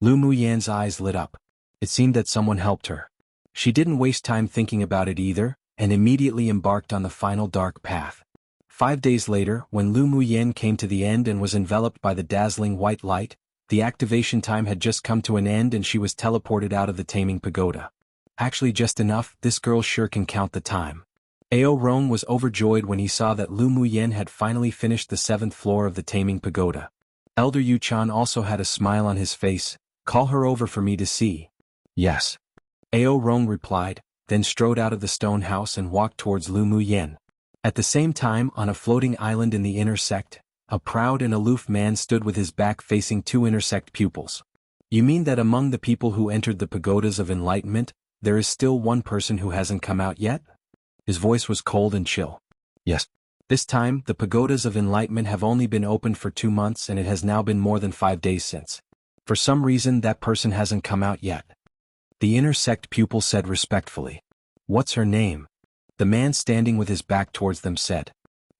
Lu Muyen's eyes lit up. It seemed that someone helped her. She didn't waste time thinking about it either, and immediately embarked on the final dark path. 5 days later, when Lu Muyen came to the end and was enveloped by the dazzling white light, the activation time had just come to an end and she was teleported out of the taming pagoda. Actually just enough, this girl sure can count the time. Ao Rong was overjoyed when he saw that Lu Muyen had finally finished the 7th floor of the taming pagoda. Elder Yu Chan also had a smile on his face. Call her over for me to see. Yes. Ao Rong replied, then strode out of the stone house and walked towards Lu Muyen. At the same time, on a floating island in the inner sect, a proud and aloof man stood with his back facing 2 inner sect pupils. You mean that among the people who entered the pagodas of enlightenment, there is still one person who hasn't come out yet? His voice was cold and chill. Yes. This time, the pagodas of enlightenment have only been opened for 2 months, and it has now been more than 5 days since. For some reason, that person hasn't come out yet. The inner sect pupil said respectfully. What's her name? The man standing with his back towards them said.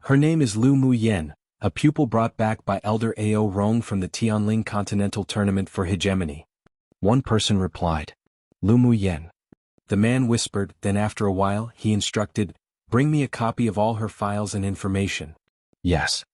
Her name is Lu Muyen, a pupil brought back by Elder Ao Rong from the Tianling Continental Tournament for Hegemony. One person replied. Lu Muyen. The man whispered, then after a while, he instructed, bring me a copy of all her files and information. Yes.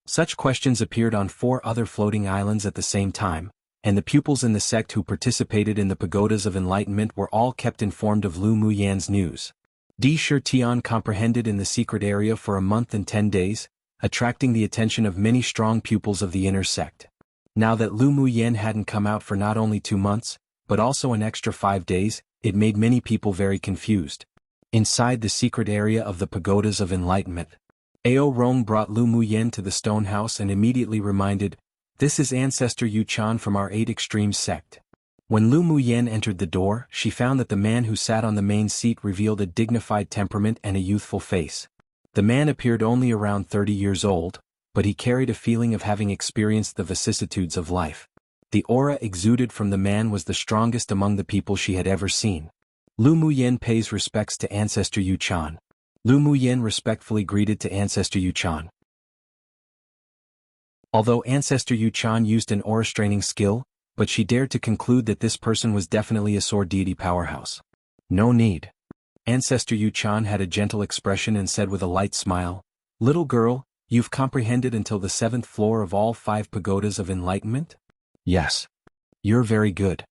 Such questions appeared on 4 other floating islands at the same time, and the pupils in the sect who participated in the pagodas of enlightenment were all kept informed of Lu Muyen's news. Di Shi Tian comprehended in the secret area for a month and 10 days, attracting the attention of many strong pupils of the inner sect. Now that Lu Muyen hadn't come out for not only 2 months, but also an extra 5 days, it made many people very confused. Inside the secret area of the pagodas of enlightenment, Ao Rong brought Lu Muyen to the stone house and immediately reminded, "This is Ancestor Yu Chan from our 8 Extremes sect." When Lu Muyen entered the door, she found that the man who sat on the main seat revealed a dignified temperament and a youthful face. The man appeared only around 30 years old, but he carried a feeling of having experienced the vicissitudes of life. The aura exuded from the man was the strongest among the people she had ever seen. Lu Muyen pays respects to Ancestor Yu Chan. Lu Muyen respectfully greeted to Ancestor Yu Chan. Although Ancestor Yu Chan used an aura-straining skill, but she dared to conclude that this person was definitely a sword deity powerhouse. "No need." Ancestor Yu Chan had a gentle expression and said with a light smile, "Little girl, you've comprehended until the 7th floor of all 5 pagodas of enlightenment?" "Yes." "You're very good."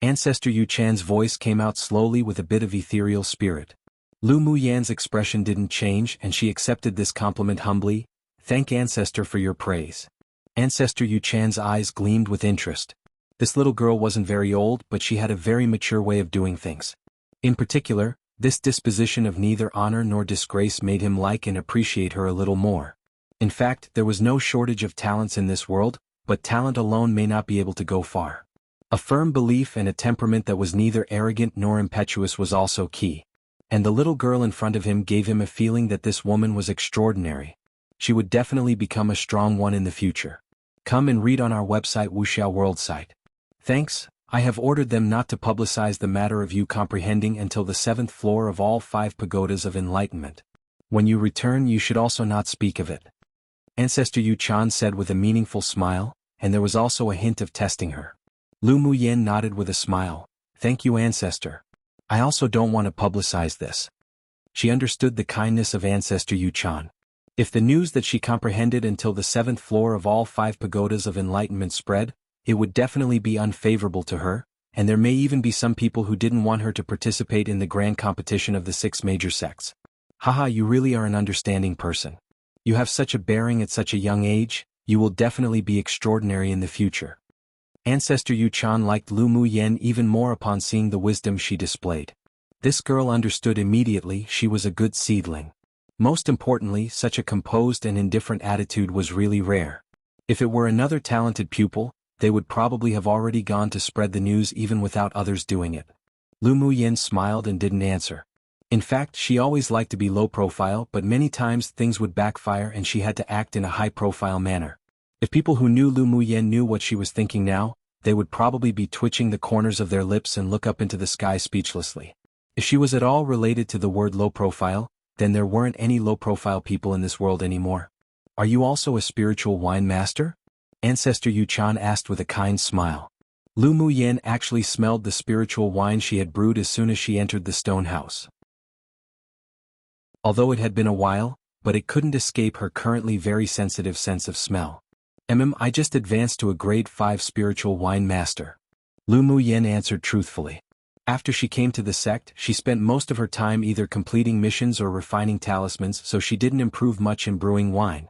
Ancestor Yu Chan's voice came out slowly with a bit of ethereal spirit. Lu Muyan's expression didn't change and she accepted this compliment humbly. "Thank Ancestor for your praise." Ancestor Yu Chan's eyes gleamed with interest. This little girl wasn't very old, but she had a very mature way of doing things. In particular, this disposition of neither honor nor disgrace made him like and appreciate her a little more. In fact, there was no shortage of talents in this world, but talent alone may not be able to go far. A firm belief and a temperament that was neither arrogant nor impetuous was also key. And the little girl in front of him gave him a feeling that this woman was extraordinary. She would definitely become a strong one in the future. Come and read on our website wuxialover site. Thanks, I have ordered them not to publicize the matter of you comprehending until the 7th floor of all 5 pagodas of enlightenment. When you return you should also not speak of it. Ancestor Yu Chan said with a meaningful smile, and there was also a hint of testing her. Lu Muyen nodded with a smile. "Thank you, Ancestor. I also don't want to publicize this." She understood the kindness of Ancestor Yu Chan. If the news that she comprehended until the 7th floor of all 5 pagodas of enlightenment spread, it would definitely be unfavorable to her, and there may even be some people who didn't want her to participate in the grand competition of the 6 major sects. "Haha, you really are an understanding person. You have such a bearing at such a young age, you will definitely be extraordinary in the future." Ancestor Yu Chan liked Lu Muyen even more upon seeing the wisdom she displayed. This girl understood immediately she was a good seedling. Most importantly, such a composed and indifferent attitude was really rare. If it were another talented pupil, they would probably have already gone to spread the news even without others doing it. Lu Muyen smiled and didn't answer. In fact, she always liked to be low profile, but many times things would backfire and she had to act in a high profile manner. If people who knew Lu Muyen knew what she was thinking now, they would probably be twitching the corners of their lips and look up into the sky speechlessly. If she was at all related to the word low profile, then there weren't any low profile people in this world anymore. "Are you also a spiritual wine master?" Ancestor Yu Chan asked with a kind smile. Lu Muyen actually smelled the spiritual wine she had brewed as soon as she entered the stone house. Although it had been a while, but it couldn't escape her currently very sensitive sense of smell. I just advanced to a grade 5 spiritual wine master." Lu Muyen answered truthfully. After she came to the sect, she spent most of her time either completing missions or refining talismans, so she didn't improve much in brewing wine.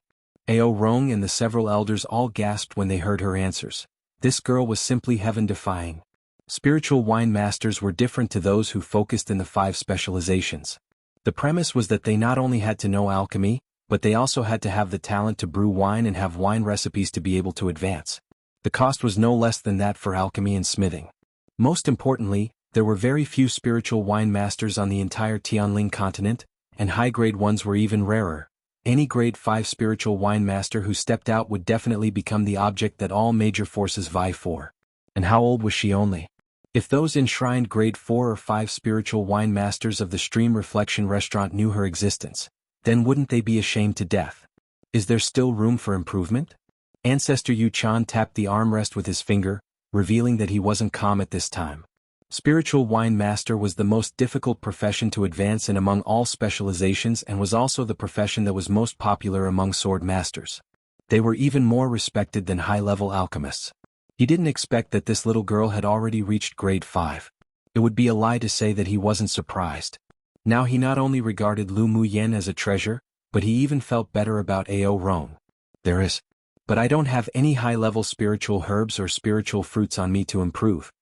Ao Rong and the several elders all gasped when they heard her answers. This girl was simply heaven-defying. Spiritual wine masters were different to those who focused in the 5 specializations. The premise was that they not only had to know alchemy, but they also had to have the talent to brew wine and have wine recipes to be able to advance. The cost was no less than that for alchemy and smithing. Most importantly, there were very few spiritual wine masters on the entire Tianling continent, and high-grade ones were even rarer. Any grade 5 spiritual wine master who stepped out would definitely become the object that all major forces vie for. And how old was she only? If those enshrined grade 4 or 5 spiritual wine masters of the Stream Reflection restaurant knew her existence, then wouldn't they be ashamed to death? Is there still room for improvement? Ancestor Yu Chan tapped the armrest with his finger, revealing that he wasn't calm at this time. Spiritual wine master was the most difficult profession to advance in among all specializations and was also the profession that was most popular among sword masters. They were even more respected than high-level alchemists. He didn't expect that this little girl had already reached grade 5. It would be a lie to say that he wasn't surprised. Now he not only regarded Lu Muyen as a treasure, but he even felt better about Ao Rong. But I don't have any high-level spiritual herbs or spiritual fruits on me to improve.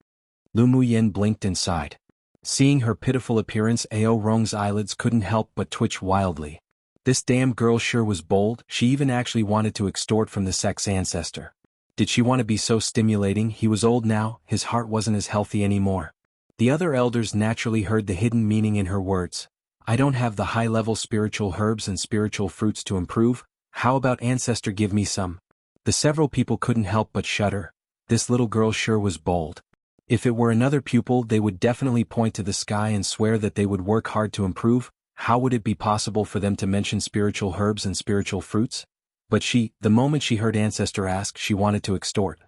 Lu Muyen blinked and sighed. Seeing her pitiful appearance, Ao Rong's eyelids couldn't help but twitch wildly. This damn girl sure was bold. She even actually wanted to extort from the sect's ancestor. Did she want to be so stimulating? He was old now, his heart wasn't as healthy anymore. The other elders naturally heard the hidden meaning in her words. I don't have the high-level spiritual herbs and spiritual fruits to improve. How about ancestor give me some? The several people couldn't help but shudder. This little girl sure was bold. If it were another pupil, they would definitely point to the sky and swear that they would work hard to improve. How would it be possible for them to mention spiritual herbs and spiritual fruits? But the moment she heard ancestor ask, she wanted to extort.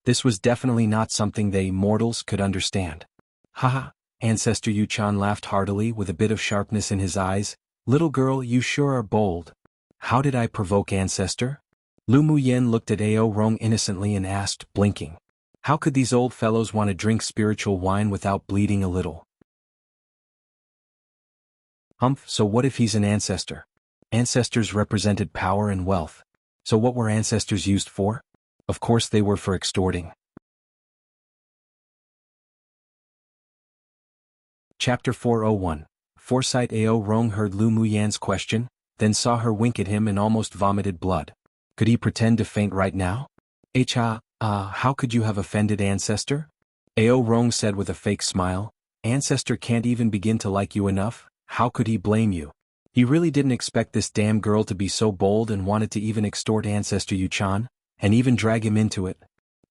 This was definitely not something they mortals could understand. Haha, Ancestor Yuchan laughed heartily with a bit of sharpness in his eyes. Little girl, you sure are bold. How did I provoke ancestor? Lu Muyen looked at Ao Rong innocently and asked, blinking. How could these old fellows want to drink spiritual wine without bleeding a little? Humph, so what if he's an ancestor? Ancestors represented power and wealth. So what were ancestors used for? Of course they were for extorting. Chapter 401. Foresight. Ao Rong heard Lu Muyan's question, then saw her wink at him and almost vomited blood. Could he pretend to faint right now? How could you have offended ancestor? Ao Rong said with a fake smile. Ancestor can't even begin to like you enough, how could he blame you? He really didn't expect this damn girl to be so bold and wanted to even extort Ancestor Yuchan, and even drag him into it.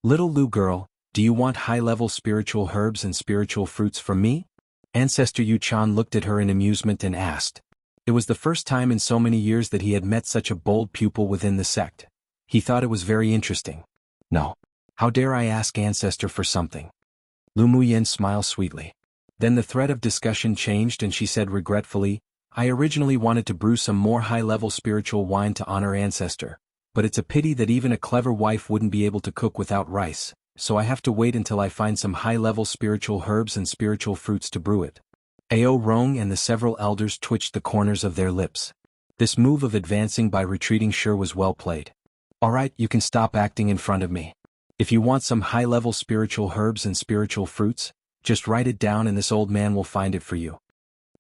Little Lu girl, do you want high-level spiritual herbs and spiritual fruits from me? Ancestor Yuchan looked at her in amusement and asked. It was the first time in so many years that he had met such a bold pupil within the sect. He thought it was very interesting. No. How dare I ask Ancestor for something? Lu Muyen smiled sweetly. Then the thread of discussion changed and she said regretfully, I originally wanted to brew some more high-level spiritual wine to honor Ancestor, but it's a pity that even a clever wife wouldn't be able to cook without rice, so I have to wait until I find some high-level spiritual herbs and spiritual fruits to brew it. Ao Rong and the several elders twitched the corners of their lips. This move of advancing by retreating sure was well played. Alright, you can stop acting in front of me. If you want some high-level spiritual herbs and spiritual fruits, just write it down and this old man will find it for you.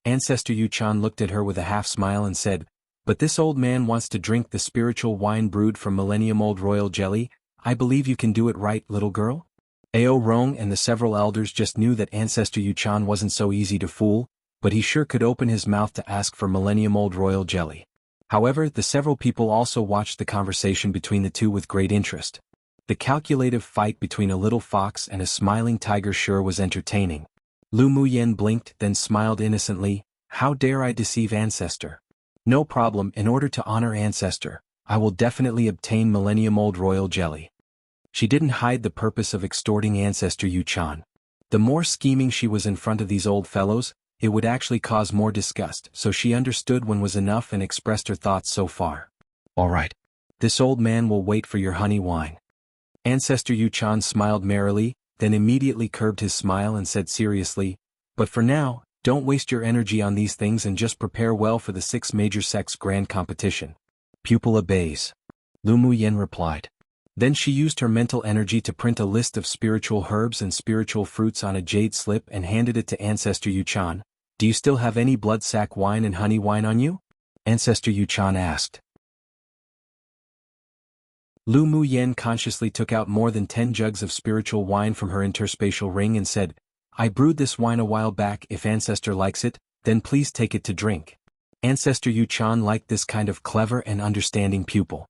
Ancestor Yuchan looked at her with a half-smile and said, but this old man wants to drink the spiritual wine brewed from millennium-old royal jelly. I believe you can do it right, little girl? Ao Rong and the several elders just knew that Ancestor Yuchan wasn't so easy to fool, but he sure could open his mouth to ask for millennium-old royal jelly. However, the several people also watched the conversation between the two with great interest. The calculative fight between a little fox and a smiling tiger sure was entertaining. Lu Muyen blinked, then smiled innocently. How dare I deceive Ancestor? No problem, in order to honor Ancestor, I will definitely obtain millennium-old royal jelly. She didn't hide the purpose of extorting Ancestor Yuchan. The more scheming she was in front of these old fellows, it would actually cause more disgust, so she understood when was enough and expressed her thoughts so far. Alright. This old man will wait for your honey wine. Ancestor Yuchan smiled merrily, then immediately curbed his smile and said seriously, but for now, don't waste your energy on these things and just prepare well for the 6 major sects grand competition. Pupil obeys. Lu Muyen replied. Then she used her mental energy to print a list of spiritual herbs and spiritual fruits on a jade slip and handed it to Ancestor Yuchan. Do you still have any blood sac wine and honey wine on you? Ancestor Yuchan asked. Lu Muyen consciously took out more than 10 jugs of spiritual wine from her interspatial ring and said, I brewed this wine a while back. If Ancestor likes it, then please take it to drink. Ancestor Yuchan liked this kind of clever and understanding pupil.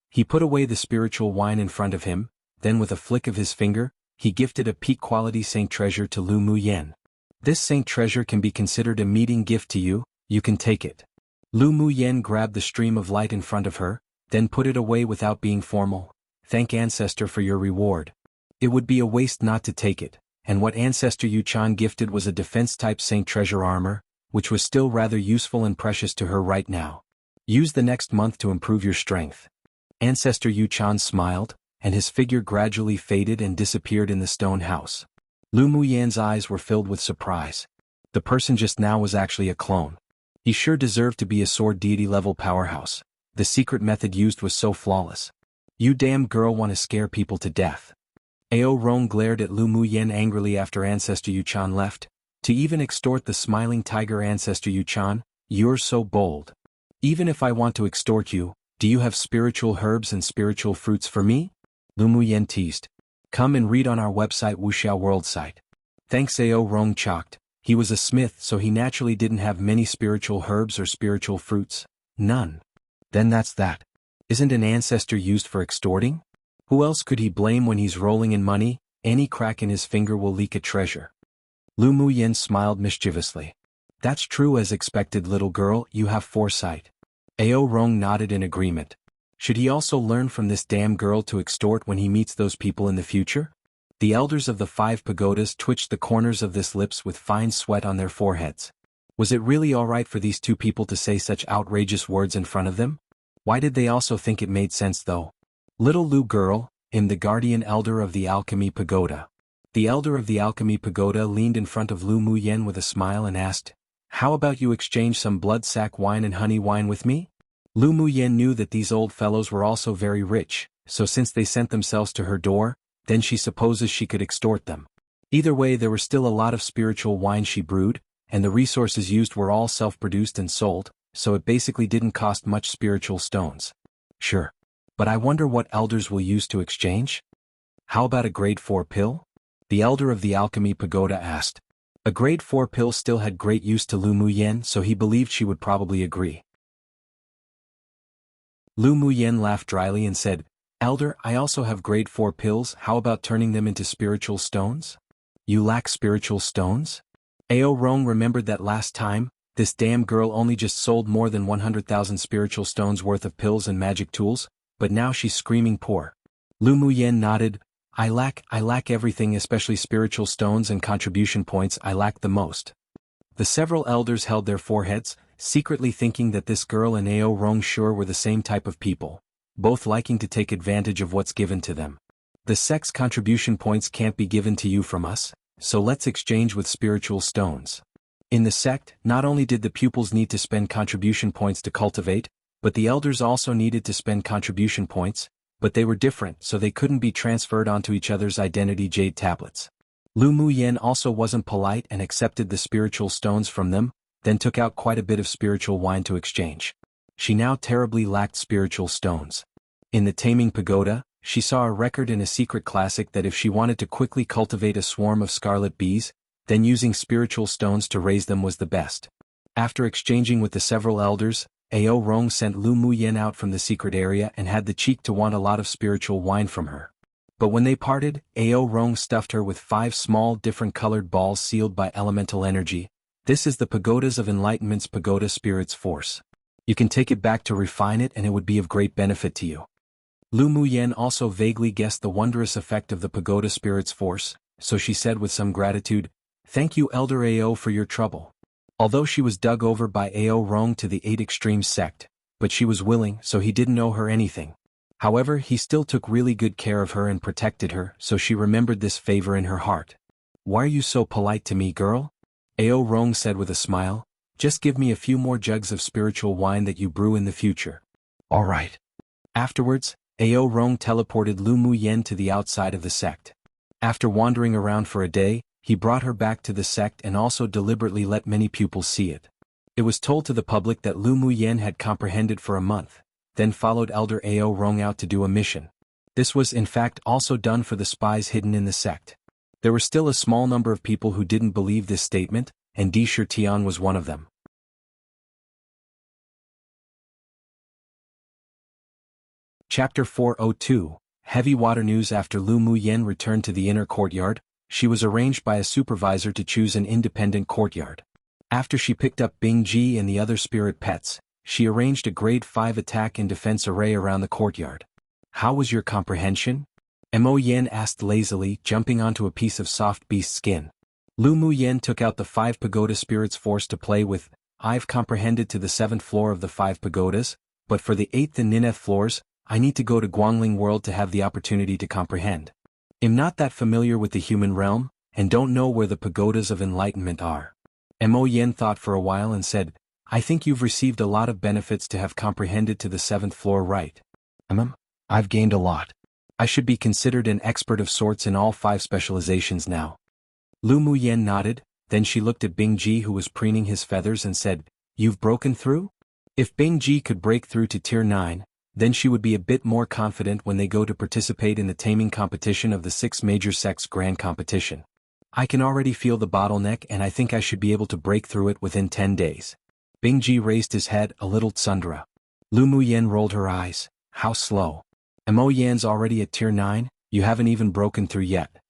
He put away the spiritual wine in front of him, then with a flick of his finger, he gifted a peak-quality Saint Treasure to Lu Muyen. This Saint Treasure can be considered a meeting gift to you, you can take it. Lu Muyen grabbed the stream of light in front of her, then put it away without being formal. Thank Ancestor for your reward. It would be a waste not to take it, and what Ancestor Yuchan gifted was a defense-type Saint Treasure armor, which was still rather useful and precious to her right now. Use the next month to improve your strength. Ancestor Yuchan smiled, and his figure gradually faded and disappeared in the stone house. Lu Muyen's eyes were filled with surprise. The person just now was actually a clone. He sure deserved to be a sword deity-level powerhouse. The secret method used was so flawless. You damn girl want to scare people to death. Ao Rong glared at Lu Muyen angrily after Ancestor Yuchan left. To even extort the smiling tiger ancestor Yuchan, you're so bold. Even if I want to extort you, do you have spiritual herbs and spiritual fruits for me? Lu Muyen teased. Come and read on our website wuxialover site. Thanks Ao Rong chalked. He was a smith, so he naturally didn't have many spiritual herbs or spiritual fruits. None. Then that's that. Isn't an ancestor used for extorting? Who else could he blame when he's rolling in money? Any crack in his finger will leak a treasure. Lu Muyen smiled mischievously. That's true as expected, little girl, you have foresight. Ao Rong nodded in agreement. Should he also learn from this damn girl to extort when he meets those people in the future? The elders of the 5 pagodas twitched the corners of their lips with fine sweat on their foreheads. Was it really alright for these 2 people to say such outrageous words in front of them? Why did they also think it made sense though? Little Lu girl, I'm the guardian elder of the alchemy pagoda. The elder of the alchemy pagoda leaned in front of Lu Muyen with a smile and asked, how about you exchange some blood sack wine and honey wine with me? Lu Muyen knew that these old fellows were also very rich, so since they sent themselves to her door, then she supposes she could extort them. Either way, there was still a lot of spiritual wine she brewed, and the resources used were all self-produced and sold, so it basically didn't cost much spiritual stones. Sure. But I wonder what elders will use to exchange? How about a grade 4 pill? The elder of the alchemy pagoda asked. A grade 4 pill still had great use to Lu Muyen, so he believed she would probably agree. Lu Muyen laughed dryly and said, Elder, I also have grade 4 pills, how about turning them into spiritual stones? You lack spiritual stones? Ao Rong remembered that last time, this damn girl only just sold more than 100,000 spiritual stones worth of pills and magic tools, but now she's screaming poor. Lu Muyen nodded, I lack everything, especially spiritual stones and contribution points. I lack the most. The several elders held their foreheads, secretly thinking that this girl and Ao Rong sure were the same type of people, both liking to take advantage of what's given to them. The sect's contribution points can't be given to you from us, so let's exchange with spiritual stones. In the sect, not only did the pupils need to spend contribution points to cultivate, but the elders also needed to spend contribution points, but they were different, so they couldn't be transferred onto each other's identity jade tablets. Lu Muyen also wasn't polite and accepted the spiritual stones from them, then took out quite a bit of spiritual wine to exchange. She now terribly lacked spiritual stones. In the Taming Pagoda, she saw a record in a secret classic that if she wanted to quickly cultivate a swarm of scarlet bees, then using spiritual stones to raise them was the best. After exchanging with the several elders, Ao Rong sent Lu Muyen out from the secret area and had the cheek to want a lot of spiritual wine from her. But when they parted, Ao Rong stuffed her with 5 small different colored balls sealed by elemental energy. This is the Pagodas of Enlightenment's Pagoda Spirit's Force. You can take it back to refine it and it would be of great benefit to you. Lu Muyen also vaguely guessed the wondrous effect of the Pagoda Spirit's Force, so she said with some gratitude, Thank you Elder Ao for your trouble. Although she was dug over by Ao Rong to the 8 Extreme sect, but she was willing, so he didn't owe her anything. However, he still took really good care of her and protected her, so she remembered this favor in her heart. Why are you so polite to me, girl? Ao Rong said with a smile, just give me a few more jugs of spiritual wine that you brew in the future. All right. Afterwards, Ao Rong teleported Lu Muyen to the outside of the sect. After wandering around for a day, he brought her back to the sect and also deliberately let many pupils see it. It was told to the public that Lu Muyen had comprehended for a month, then followed Elder Ao Rong out to do a mission. This was in fact also done for the spies hidden in the sect. There were still a small number of people who didn't believe this statement, and Di Shirtian was one of them. Chapter 402, Heavy Water News. After Lu Muyen returned to the inner courtyard, she was arranged by a supervisor to choose an independent courtyard. After she picked up Bingji and the other spirit pets, she arranged a grade 5 attack and defense array around the courtyard. How was your comprehension? Mo Yen asked lazily, jumping onto a piece of soft beast skin. Lu Muyen took out the 5 pagoda spirits force to play with. I've comprehended to the 7th floor of the 5 pagodas, but for the 8th and 9th floors, I need to go to Guangling World to have the opportunity to comprehend. I'm not that familiar with the human realm, and don't know where the pagodas of enlightenment are. Mo Yen thought for a while and said, I think you've received a lot of benefits to have comprehended to the 7th floor, right? I've gained a lot. I should be considered an expert of sorts in all 5 specializations now. Lu Muyen nodded, Then she looked at Bing Ji, who was preening his feathers, and said, "You've broken through?" If Bing Ji could break through to Tier 9, then she would be a bit more confident when they go to participate in the taming competition of the 6 major sects grand competition. "I can already feel the bottleneck, and I think I should be able to break through it within 10 days. Bing Ji raised his head, a little tsundra. Lu Muyen rolled her eyes. "How slow? Mo Yan's already at Tier 9, you haven't even broken through yet."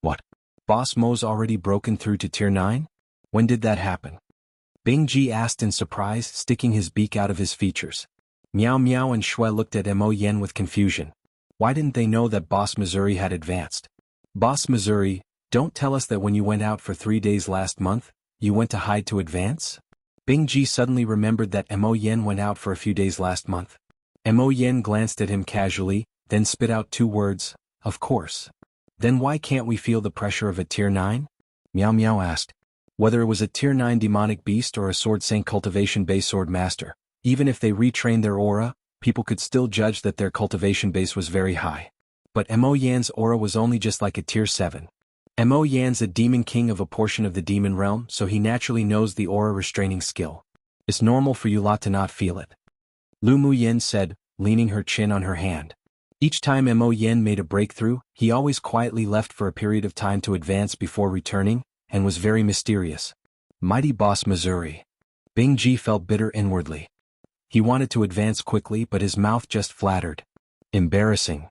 "What? Boss Mo's already broken through to Tier 9? When did that happen?" Bing Ji asked in surprise, sticking his beak out of his features. Miao Miao and Shui looked at Mo Yen with confusion. Why didn't they know that Boss Missouri had advanced? "Boss Missouri, don't tell us that when you went out for 3 days last month, you went to hide to advance?" Bing Ji suddenly remembered that Mo Yen went out for a few days last month. Mo Yen glanced at him casually, then spit out 2 words, "Of course." "Then why can't we feel the pressure of a Tier 9? Miao Miao asked. Whether it was a Tier 9 demonic beast or a Sword Saint cultivation base swordmaster, even if they retrained their aura, people could still judge that their cultivation base was very high. But Mo Yan's aura was only just like a Tier 7. Mo Yan's a demon king of a portion of the demon realm, so he naturally knows the aura restraining skill. It's normal for you lot to not feel it. Lu Mu Yen said, leaning her chin on her hand. Each time Mo Yen made a breakthrough, he always quietly left for a period of time to advance before returning, and was very mysterious. Mighty Boss Missouri. Bing Ji felt bitter inwardly. He wanted to advance quickly, but his mouth just flattered. Embarrassing.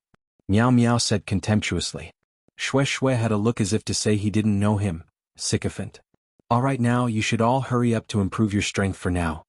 Miao Miao said contemptuously. Shui Shui had a look as if to say he didn't know him. Sycophant. Alright, now you should all hurry up to improve your strength for now.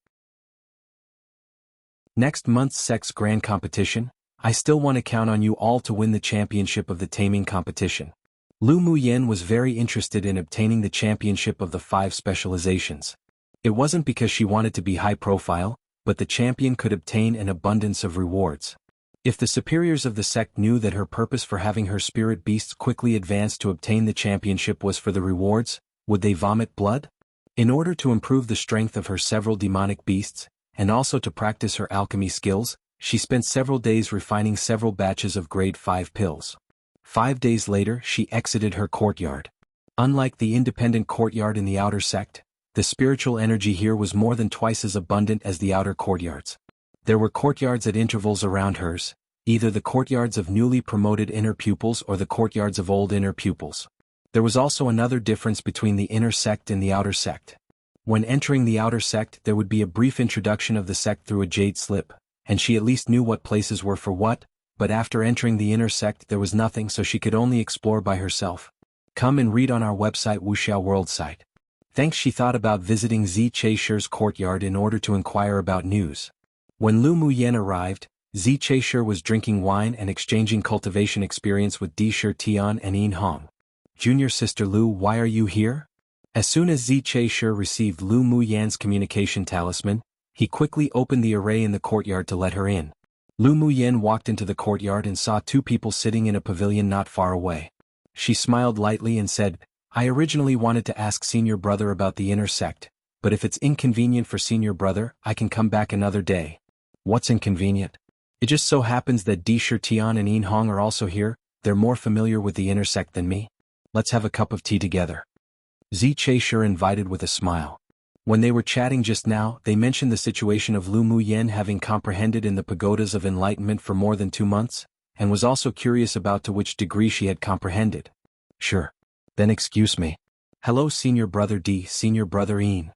Next month's Sex Grand Competition, I still want to count on you all to win the championship of the taming competition. Lu Muyen was very interested in obtaining the championship of the 5 specializations. It wasn't because she wanted to be high profile, but the champion could obtain an abundance of rewards. If the superiors of the sect knew that her purpose for having her spirit beasts quickly advance to obtain the championship was for the rewards, would they vomit blood? In order to improve the strength of her several demonic beasts, and also to practice her alchemy skills, she spent several days refining several batches of grade 5 pills. 5 days later, she exited her courtyard. Unlike the independent courtyard in the outer sect, the spiritual energy here was more than twice as abundant as the outer courtyards. There were courtyards at intervals around hers, either the courtyards of newly promoted inner pupils or the courtyards of old inner pupils. There was also another difference between the inner sect and the outer sect. When entering the outer sect, there would be a brief introduction of the sect through a jade slip, and she at least knew what places were for what, but after entering the inner sect there was nothing, so she could only explore by herself. Come and read on our website wuxialover site. Thanks. She thought about visiting Zi Cheisher's courtyard in order to inquire about news. When Lu Muyen arrived, Zi Cheisher was drinking wine and exchanging cultivation experience with Di Shi Tian and Yin Hong. Junior sister Lu, why are you here? As soon as Zi Cheisher received Lu Muyen's communication talisman, he quickly opened the array in the courtyard to let her in. Lu Muyen walked into the courtyard and saw 2 people sitting in a pavilion not far away. She smiled lightly and said, I originally wanted to ask senior brother about the inner sect, but if it's inconvenient for senior brother, I can come back another day. What's inconvenient? It just so happens that Di Shi Tian and Yin Hong are also here. They're more familiar with the inner sect than me. Let's have a cup of tea together. Zi Cheisher invited with a smile. When they were chatting just now, they mentioned the situation of Lu Muyen having comprehended in the pagodas of enlightenment for more than 2 months, and was also curious about to which degree she had comprehended. Sure. Then excuse me. Hello senior brother Di, senior brother Yin.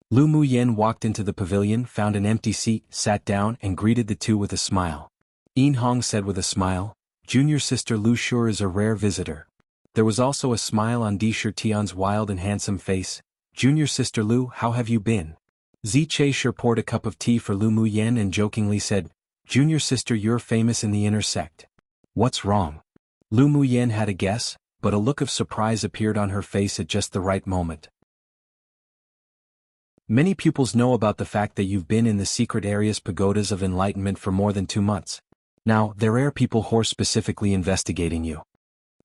Lu Muyen walked into the pavilion, found an empty seat, sat down and greeted the 2 with a smile. Yin Hong said with a smile, Junior sister Lu sure is a rare visitor. There was also a smile on Di Shi Tian's wild and handsome face. Junior sister Lu, how have you been? Zi Cheisher poured a cup of tea for Lu Muyen and jokingly said, Junior sister, you're famous in the inner sect. What's wrong? Lu Muyen had a guess, but a look of surprise appeared on her face at just the right moment. Many pupils know about the fact that you've been in the secret area's pagodas of enlightenment for more than 2 months. Now, there are people who are specifically investigating you.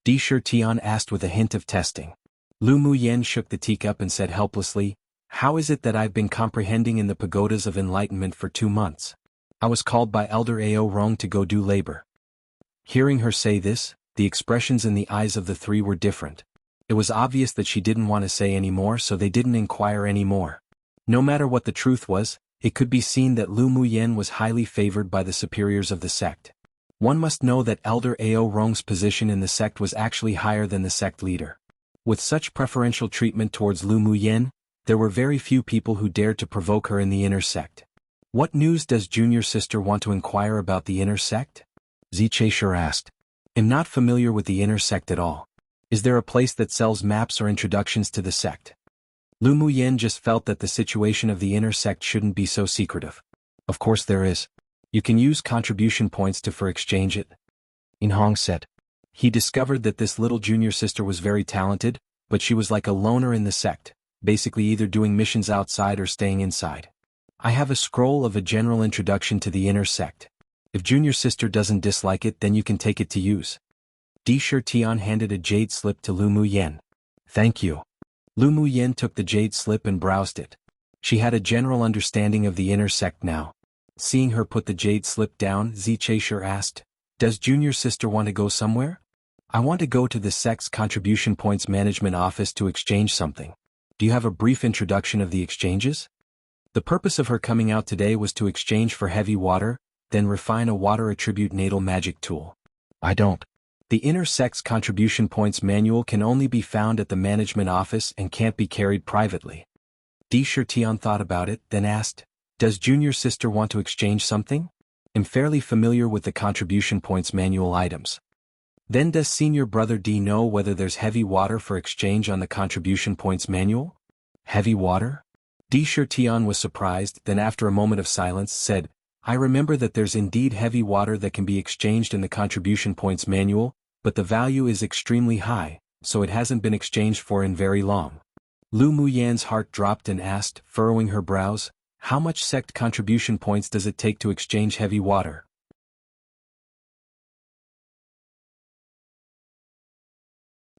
Di Shi Tian asked with a hint of testing. Lu Muyen shook the teacup and said helplessly, How is it that I've been comprehending in the pagodas of enlightenment for 2 months? I was called by Elder Ao Rong to go do labor. Hearing her say this, the expressions in the eyes of the 3 were different. It was obvious that she didn't want to say any more, so they didn't inquire any more. No matter what the truth was, it could be seen that Lu Muyen was highly favored by the superiors of the sect. One must know that Elder Ao Rong's position in the sect was actually higher than the sect leader. With such preferential treatment towards Lu Muyen, there were very few people who dared to provoke her in the inner sect. What news does junior sister want to inquire about the inner sect? Xianxia asked. I'm not familiar with the inner sect at all. Is there a place that sells maps or introductions to the sect? Lu Muyen just felt that the situation of the inner sect shouldn't be so secretive. Of course there is. You can use contribution points to exchange it. Inhong said. He discovered that this little junior sister was very talented, but she was like a loner in the sect, basically either doing missions outside or staying inside. I have a scroll of a general introduction to the inner sect. If junior sister doesn't dislike it, then you can take it to use. Di Shirtian handed a jade slip to Lu Muyen. Thank you. Lu Muyen took the jade slip and browsed it. She had a general understanding of the inner sect now. Seeing her put the jade slip down, Xianxia asked, Does junior sister want to go somewhere? I want to go to the sect's contribution points management office to exchange something. Do you have a brief introduction of the exchanges? The purpose of her coming out today was to exchange for heavy water, then refine a water attribute natal magic tool. I don't. The inner sect's contribution points manual can only be found at the management office and can't be carried privately. Di Shirtian thought about it, then asked, Does junior sister want to exchange something? I'm fairly familiar with the contribution points manual items. Then does senior brother D know whether there's heavy water for exchange on the contribution points manual? Heavy water? Di Shirtian was surprised, then after a moment of silence said, I remember that there's indeed heavy water that can be exchanged in the contribution points manual, but the value is extremely high, so it hasn't been exchanged for in very long. Lu Muyen's heart dropped and asked, furrowing her brows, How much sect contribution points does it take to exchange heavy water?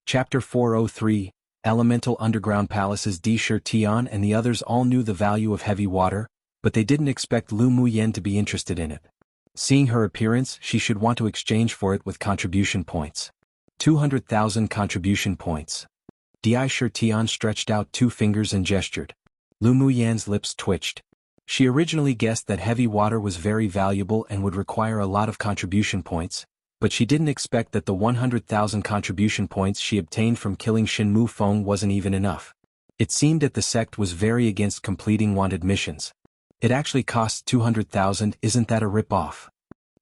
Chapter 403, Elemental Underground Palaces. Di Shirtian and the others all knew the value of heavy water, but they didn't expect Lu Muyen to be interested in it. Seeing her appearance, she should want to exchange for it with contribution points. 200,000 contribution points. Di Shirtian stretched out 2 fingers and gestured. Lu Muyen's lips twitched. She originally guessed that heavy water was very valuable and would require a lot of contribution points, but she didn't expect that the 100,000 contribution points she obtained from killing Shin Mufeng wasn't even enough. It seemed that the sect was very against completing wanted missions. It actually costs 200,000, isn't that a rip-off?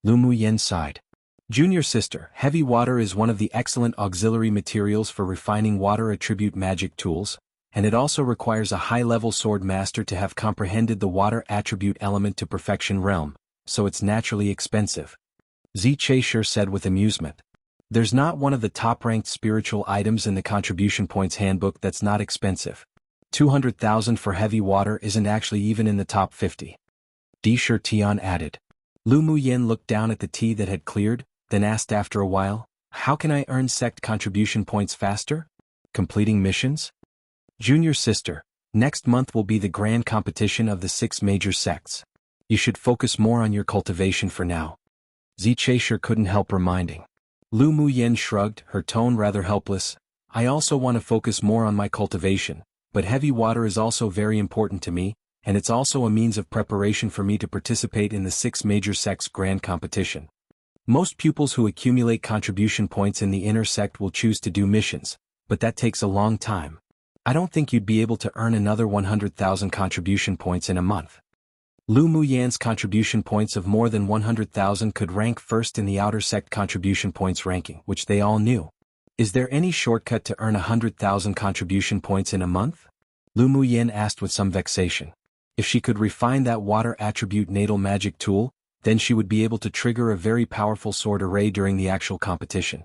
Lu Muyen sighed. Junior sister, heavy water is one of the excellent auxiliary materials for refining water attribute magic tools, and it also requires a high-level swordmaster to have comprehended the water attribute element to perfection realm, so it's naturally expensive. Xianxia said with amusement. There's not one of the top-ranked spiritual items in the contribution points handbook that's not expensive. 200,000 for heavy water isn't actually even in the top 50. Di Shirtian added. Lu Muyen looked down at the tea that had cleared, then asked after a while, How can I earn sect contribution points faster? Completing missions? Junior sister, next month will be the grand competition of the 6 major sects. You should focus more on your cultivation for now. Xianxia couldn't help reminding. Lu Muyen shrugged, her tone rather helpless. I also want to focus more on my cultivation, but heavy water is also very important to me, and it's also a means of preparation for me to participate in the 6 major sects grand competition. Most pupils who accumulate contribution points in the inner sect will choose to do missions, but that takes a long time. I don't think you'd be able to earn another 100,000 contribution points in a month. Lu Muyen's contribution points of more than 100,000 could rank first in the outer sect contribution points ranking, which they all knew. Is there any shortcut to earn 100,000 contribution points in a month? Lu Muyen asked with some vexation. If she could refine that water attribute natal magic tool, then she would be able to trigger a very powerful sword array during the actual competition.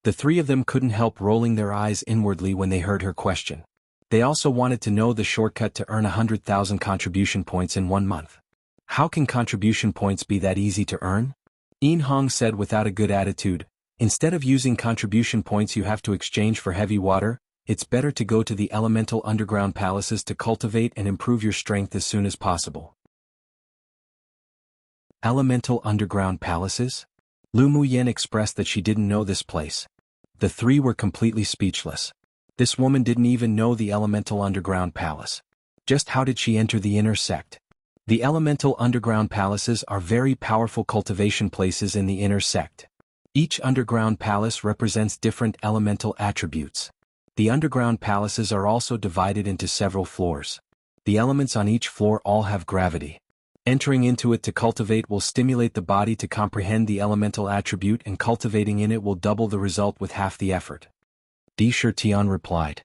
The 3 of them couldn't help rolling their eyes inwardly when they heard her question. They also wanted to know the shortcut to earn 100,000 contribution points in 1 month. How can contribution points be that easy to earn? Inhong said without a good attitude, Instead of using contribution points you have to exchange for heavy water, it's better to go to the elemental underground palaces to cultivate and improve your strength as soon as possible. Elemental underground palaces? Lu Muyen expressed that she didn't know this place. The 3 were completely speechless. This woman didn't even know the elemental underground palace. Just how did she enter the inner sect? The elemental underground palaces are very powerful cultivation places in the inner sect. Each underground palace represents different elemental attributes. The underground palaces are also divided into several floors. The elements on each floor all have gravity. Entering into it to cultivate will stimulate the body to comprehend the elemental attribute, and cultivating in it will double the result with half the effort. Xianxia replied.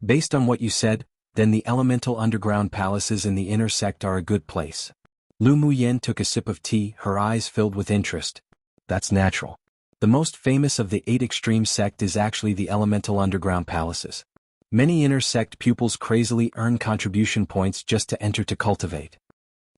Based on what you said, then the elemental underground palaces in the inner sect are a good place. Lu Muyen took a sip of tea, her eyes filled with interest. That's natural. The most famous of the 8 extreme sect is actually the elemental underground palaces. Many inner sect pupils crazily earn contribution points just to enter to cultivate.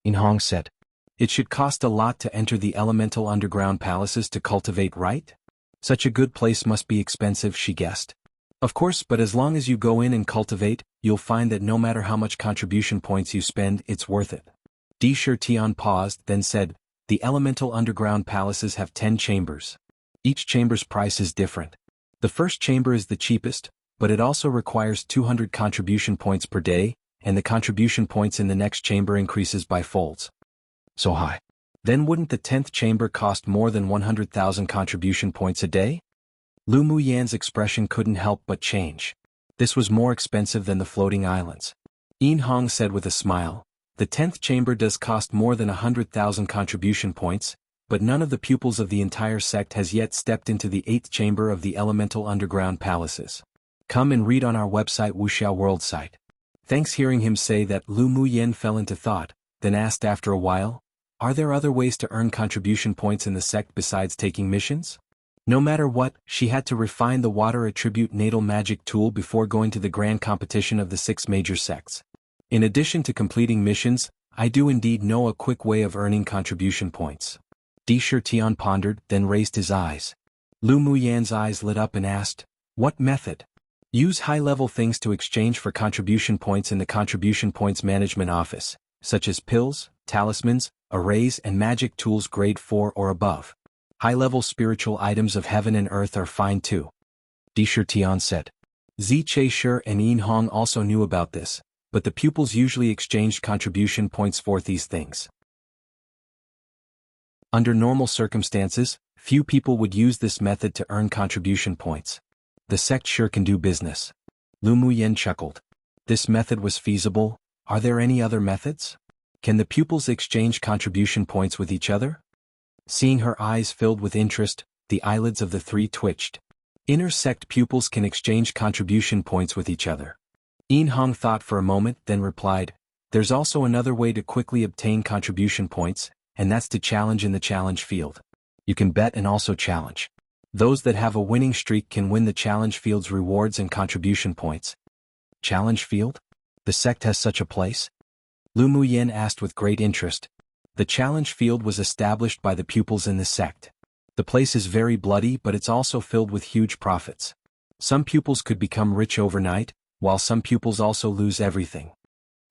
Inhong said. It should cost a lot to enter the elemental underground palaces to cultivate, right? Such a good place must be expensive, she guessed. Of course, but as long as you go in and cultivate, you'll find that no matter how much contribution points you spend, it's worth it. Xianxia paused, then said, the elemental underground palaces have 10 chambers. Each chamber's price is different. The first chamber is the cheapest, but it also requires 200 contribution points per day, and the contribution points in the next chamber increases by folds. So high. Then wouldn't the 10th chamber cost more than 100,000 contribution points a day? Lu Muyan's expression couldn't help but change. This was more expensive than the floating islands. Yin Hong said with a smile, the 10th chamber does cost more than 100,000 contribution points, but none of the pupils of the entire sect has yet stepped into the 8th chamber of the elemental underground palaces. Come and read on our website wuxialover site. Thanks. Hearing him say that, Lu Muyen fell into thought, then asked after a while, are there other ways to earn contribution points in the sect besides taking missions? No matter what, she had to refine the water attribute natal magic tool before going to the grand competition of the 6 major sects. In addition to completing missions, I do indeed know a quick way of earning contribution points. Xianxia pondered, then raised his eyes. Lu Muyan's eyes lit up and asked, what method? Use high-level things to exchange for contribution points in the Contribution Points Management Office, such as pills, talismans, arrays and magic tools grade 4 or above. High-level spiritual items of heaven and earth are fine too. Xianxia said. Ziche and Yin Hong also knew about this, but the pupils usually exchanged contribution points for these things. Under normal circumstances, few people would use this method to earn contribution points. The sect sure can do business. Lu Muyen chuckled. This method was feasible. Are there any other methods? Can the pupils exchange contribution points with each other? Seeing her eyes filled with interest, the eyelids of the 3 twitched. Inner sect pupils can exchange contribution points with each other. Yin Hong thought for a moment, then replied, there's also another way to quickly obtain contribution points, and that's to challenge in the challenge field. You can bet and also challenge. Those that have a winning streak can win the challenge field's rewards and contribution points. Challenge field? The sect has such a place? Lu Muyen asked with great interest. The challenge field was established by the pupils in the sect. The place is very bloody, but it's also filled with huge profits. Some pupils could become rich overnight, while some pupils also lose everything.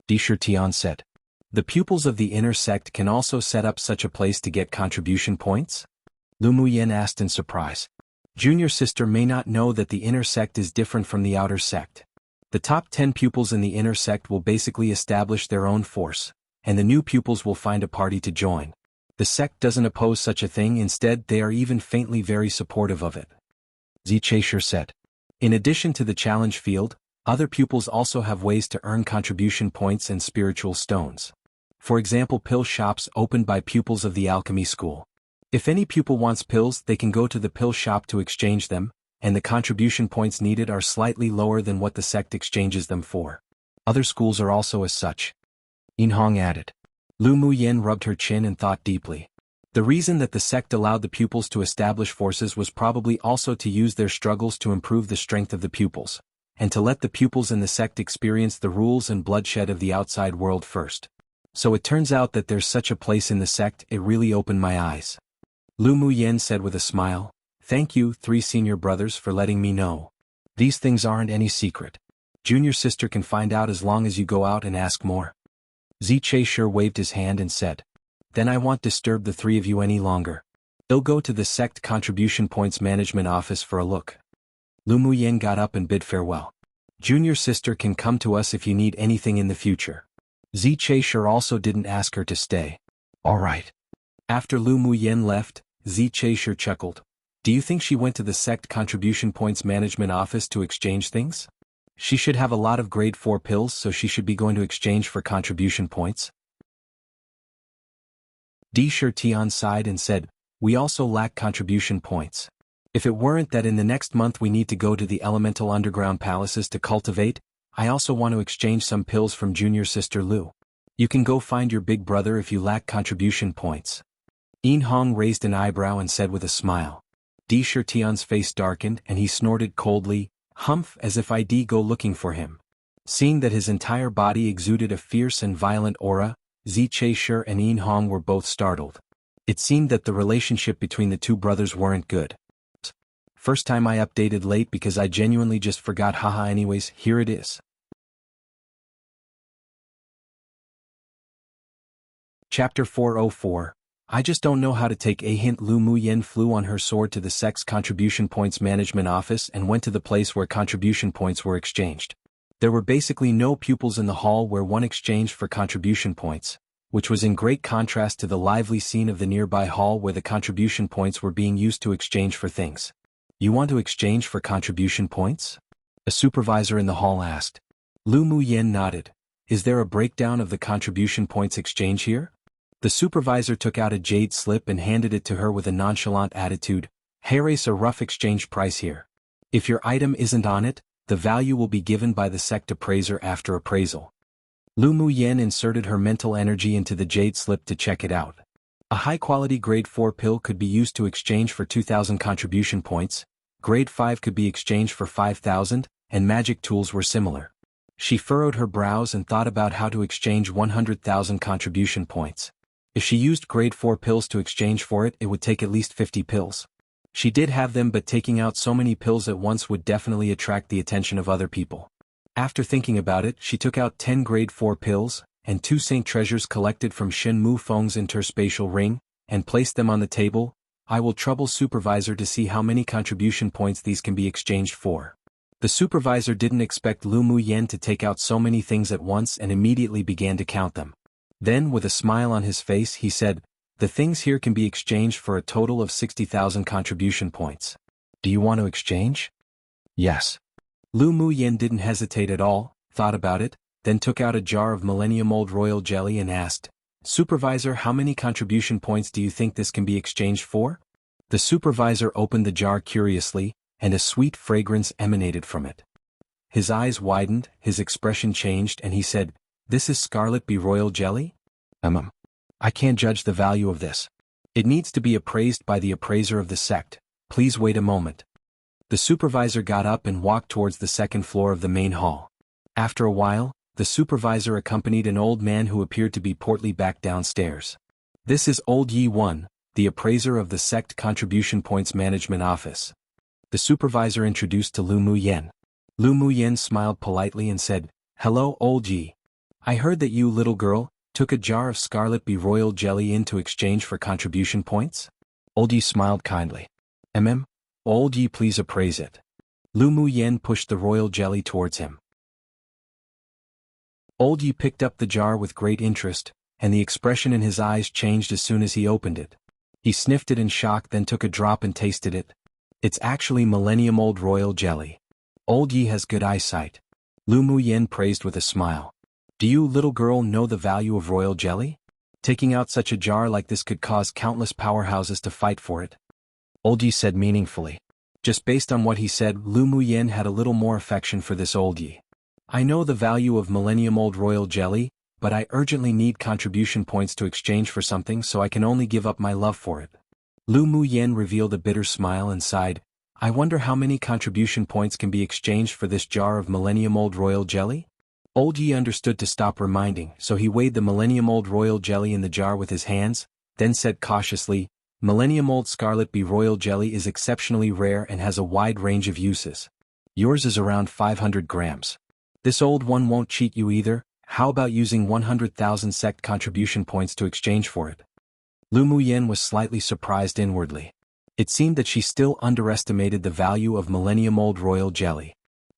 Xianxia said. The pupils of the inner sect can also set up such a place to get contribution points? Lu Muyen asked in surprise. Junior sister may not know that the inner sect is different from the outer sect. The top 10 pupils in the inner sect will basically establish their own force, and the new pupils will find a party to join. The sect doesn't oppose such a thing, instead they are even faintly very supportive of it. Ziche said. In addition to the challenge field, other pupils also have ways to earn contribution points and spiritual stones. For example, pill shops opened by pupils of the alchemy school. If any pupil wants pills, they can go to the pill shop to exchange them, and the contribution points needed are slightly lower than what the sect exchanges them for. Other schools are also as such. Yin Hong added. Lu Muyen rubbed her chin and thought deeply. The reason that the sect allowed the pupils to establish forces was probably also to use their struggles to improve the strength of the pupils, and to let the pupils in the sect experience the rules and bloodshed of the outside world first. So it turns out that there's such a place in the sect. It really opened my eyes. Lu Muyen said with a smile, thank you, 3 senior brothers, for letting me know. These things aren't any secret. Junior sister can find out as long as you go out and ask more. Ziche waved his hand and said, then I won't disturb the 3 of you any longer. I'll go to the sect contribution points management office for a look. Lu Muyen got up and bid farewell. Junior sister can come to us if you need anything in the future. Xianxia also didn't ask her to stay. Alright. After Lu Muyen left, Xianxia chuckled. Do you think she went to the sect contribution points management office to exchange things? She should have a lot of grade 4 pills, so she should be going to exchange for contribution points. Di Shirtian sighed and said, we also lack contribution points. If it weren't that in the next month we need to go to the elemental underground palaces to cultivate, I also want to exchange some pills from junior sister Lu. You can go find your big brother if you lack contribution points. Yin Hong raised an eyebrow and said with a smile. Di Shirtian's face darkened and he snorted coldly, humph, as if I'd go looking for him. Seeing that his entire body exuded a fierce and violent aura, Xianxia and Yin Hong were both startled. It seemed that the relationship between the two brothers weren't good. First time I updated late because I genuinely just forgot, haha. Anyways, here it is. Chapter 404. I just don't know how to take a hint. Lu Muyen flew on her sword to the sect's contribution points management office and went to the place where contribution points were exchanged. There were basically no pupils in the hall where one exchanged for contribution points, which was in great contrast to the lively scene of the nearby hall where the contribution points were being used to exchange for things. You want to exchange for contribution points? A supervisor in the hall asked. Lu Muyen nodded. Is there a breakdown of the contribution points exchange here? The supervisor took out a jade slip and handed it to her with a nonchalant attitude. Here's a rough exchange price here. If your item isn't on it, the value will be given by the sect appraiser after appraisal. Lu Muyen inserted her mental energy into the jade slip to check it out. A high-quality grade 4 pill could be used to exchange for 2,000 contribution points, grade 5 could be exchanged for 5,000, and magic tools were similar. She furrowed her brows and thought about how to exchange 100,000 contribution points. If she used grade 4 pills to exchange for it, it would take at least 50 pills. She did have them, but taking out so many pills at once would definitely attract the attention of other people. After thinking about it, she took out 10 grade 4 pills, and 2 saint treasures collected from Shen Mu Feng's interspatial ring, and placed them on the table. I will trouble supervisor to see how many contribution points these can be exchanged for. The supervisor didn't expect Lu Muyen to take out so many things at once and immediately began to count them. Then, with a smile on his face, he said, the things here can be exchanged for a total of 60,000 contribution points. Do you want to exchange? Yes. Lu Muyen didn't hesitate at all, thought about it, then took out a jar of millennium-old royal jelly and asked, Supervisor, how many contribution points do you think this can be exchanged for? The supervisor opened the jar curiously, and a sweet fragrance emanated from it. His eyes widened, his expression changed, and he said, this is Scarlet Bee Royal Jelly? I can't judge the value of this. It needs to be appraised by the appraiser of the sect. Please wait a moment. The supervisor got up and walked towards the second floor of the main hall. After a while, the supervisor accompanied an old man who appeared to be portly back downstairs. This is Old Yi Wan, the appraiser of the sect contribution points management office. The supervisor introduced to Lu Muyen. Lu Muyen smiled politely and said, hello, Old Yi. I heard that you, little girl, took a jar of Scarlet Bee Royal Jelly in to exchange for contribution points? Old Yi smiled kindly. Old Yi, please appraise it. Lu Muyen pushed the royal jelly towards him. Old Yi picked up the jar with great interest, and the expression in his eyes changed as soon as he opened it. He sniffed it in shock, then took a drop and tasted it. It's actually millennium-old royal jelly. Old Yi has good eyesight. Lu Muyen praised with a smile. Do you, little girl, know the value of royal jelly? Taking out such a jar like this could cause countless powerhouses to fight for it. Old Yi said meaningfully. Just based on what he said, Lu Muyen had a little more affection for this Old Yi. I know the value of millennium-old royal jelly, but I urgently need contribution points to exchange for something, so I can only give up my love for it. Lu Muyen revealed a bitter smile and sighed. I wonder how many contribution points can be exchanged for this jar of millennium-old royal jelly? Old Yi understood to stop reminding, so he weighed the millennium-old royal jelly in the jar with his hands, then said cautiously, Millennium-old Scarlet Bee Royal Jelly is exceptionally rare and has a wide range of uses. Yours is around 500 grams. This old one won't cheat you either. How about using 100,000 sect contribution points to exchange for it? Lu Muyen was slightly surprised inwardly. It seemed that she still underestimated the value of millennium-old royal jelly.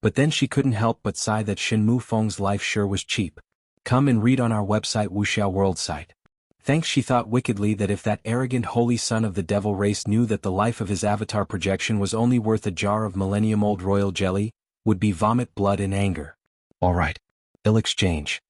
But then she couldn't help but sigh that Shen Mu Feng's life sure was cheap. Come and read on our website wuxiaworld site. Thanks, she thought wickedly, that if that arrogant holy son of the devil race knew that the life of his avatar projection was only worth a jar of millennium-old royal jelly, would be vomit blood in anger. Alright. I'll exchange.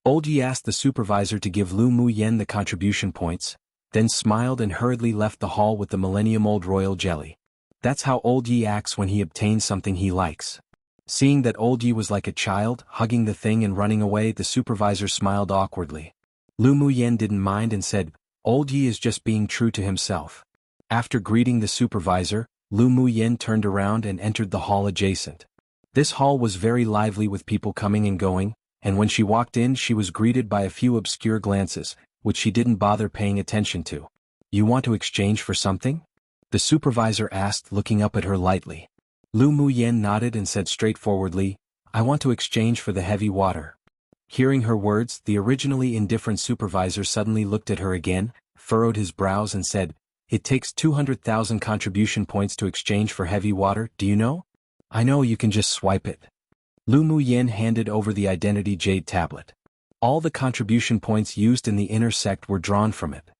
Old Yi asked the supervisor to give Lu Mu Yen the contribution points, then smiled and hurriedly left the hall with the millennium-old royal jelly. That's how Old Yi acts when he obtains something he likes. Seeing that Old Yi was like a child, hugging the thing and running away, the supervisor smiled awkwardly. Lu Mu Yen didn't mind and said, Old Yi is just being true to himself. After greeting the supervisor, Lu Mu Yen turned around and entered the hall adjacent. This hall was very lively with people coming and going, and when she walked in she was greeted by a few obscure glances, which she didn't bother paying attention to. You want to exchange for something? The supervisor asked, looking up at her lightly. Lu Mu Yen nodded and said straightforwardly, I want to exchange for the heavy water. Hearing her words, the originally indifferent supervisor suddenly looked at her again, furrowed his brows and said, It takes 200,000 contribution points to exchange for heavy water, do you know? I know, you can just swipe it. Lu Mu Yen handed over the identity jade tablet. All the contribution points used in the inner sect were drawn from it.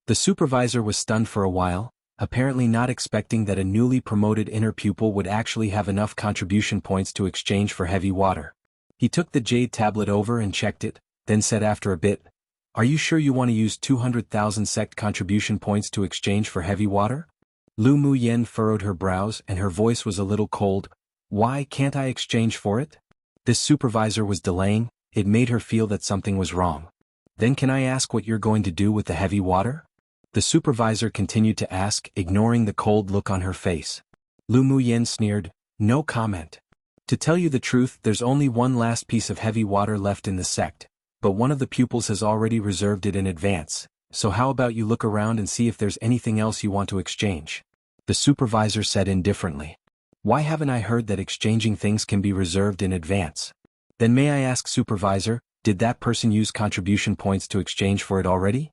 The supervisor was stunned for a while, apparently not expecting that a newly promoted inner pupil would actually have enough contribution points to exchange for heavy water. He took the jade tablet over and checked it, then said after a bit, Are you sure you want to use 200,000 sect contribution points to exchange for heavy water? Lu Mu Yen furrowed her brows and her voice was a little cold. Why can't I exchange for it? This supervisor was delaying, it made her feel that something was wrong. Then can I ask what you're going to do with the heavy water? The supervisor continued to ask, ignoring the cold look on her face. Lu Mu Yen sneered, No comment. To tell you the truth, there's only one last piece of heavy water left in the sect, but one of the pupils has already reserved it in advance, so how about you look around and see if there's anything else you want to exchange? The supervisor said indifferently. Why haven't I heard that exchanging things can be reserved in advance? Then may I ask, supervisor, did that person use contribution points to exchange for it already?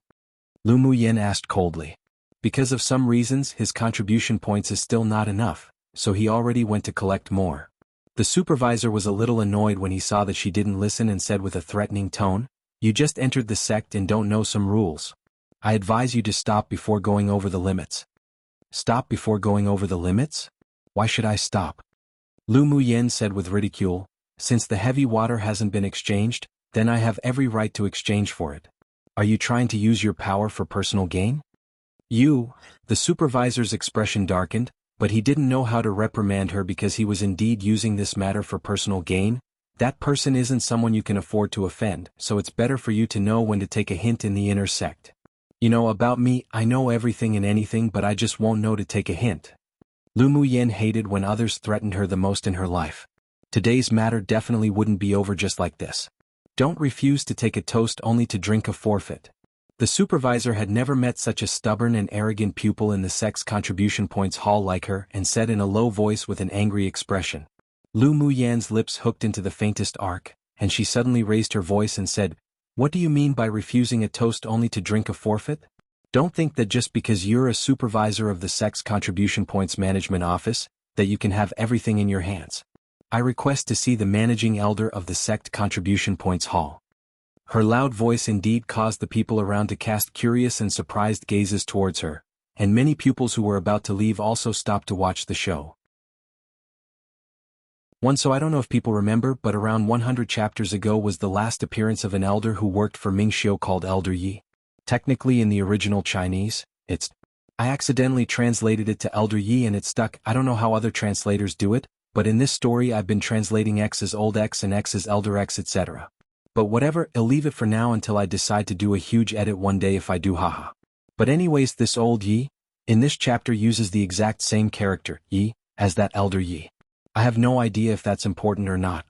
Lu Mu Yen asked coldly. Because of some reasons his contribution points is still not enough, so he already went to collect more. The supervisor was a little annoyed when he saw that she didn't listen and said with a threatening tone, You just entered the sect and don't know some rules. I advise you to stop before going over the limits. Stop before going over the limits? Why should I stop? Lu Mu Yen said with ridicule, Since the heavy water hasn't been exchanged, then I have every right to exchange for it. Are you trying to use your power for personal gain? The supervisor's expression darkened, but he didn't know how to reprimand her because he was indeed using this matter for personal gain. That person isn't someone you can afford to offend, so it's better for you to know when to take a hint in the inner sect. You know about me, I know everything and anything, but I just won't know to take a hint. Lu Mu Yen hated when others threatened her the most in her life. Today's matter definitely wouldn't be over just like this. Don't refuse to take a toast only to drink a forfeit. The supervisor had never met such a stubborn and arrogant pupil in the sect's contribution points hall like her, and said in a low voice with an angry expression. Lu Mu Yan's lips hooked into the faintest arc, and she suddenly raised her voice and said, What do you mean by refusing a toast only to drink a forfeit? Don't think that just because you're a supervisor of the sect's contribution points management office, that you can have everything in your hands. I request to see the managing elder of the sect contribution points hall. Her loud voice indeed caused the people around to cast curious and surprised gazes towards her, and many pupils who were about to leave also stopped to watch the show. So I don't know if people remember, but around 100 chapters ago was the last appearance of an elder who worked for Mingxiu called Elder Yi. Technically in the original Chinese, I accidentally translated it to Elder Yi and it stuck. I don't know how other translators do it, but in this story I've been translating X as Old X and X as Elder X, etc. But whatever, I'll leave it for now until I decide to do a huge edit one day if I do, haha. But anyways, this old Yi, in this chapter uses the exact same character, Yi, as that Elder Yi. I have no idea if that's important or not.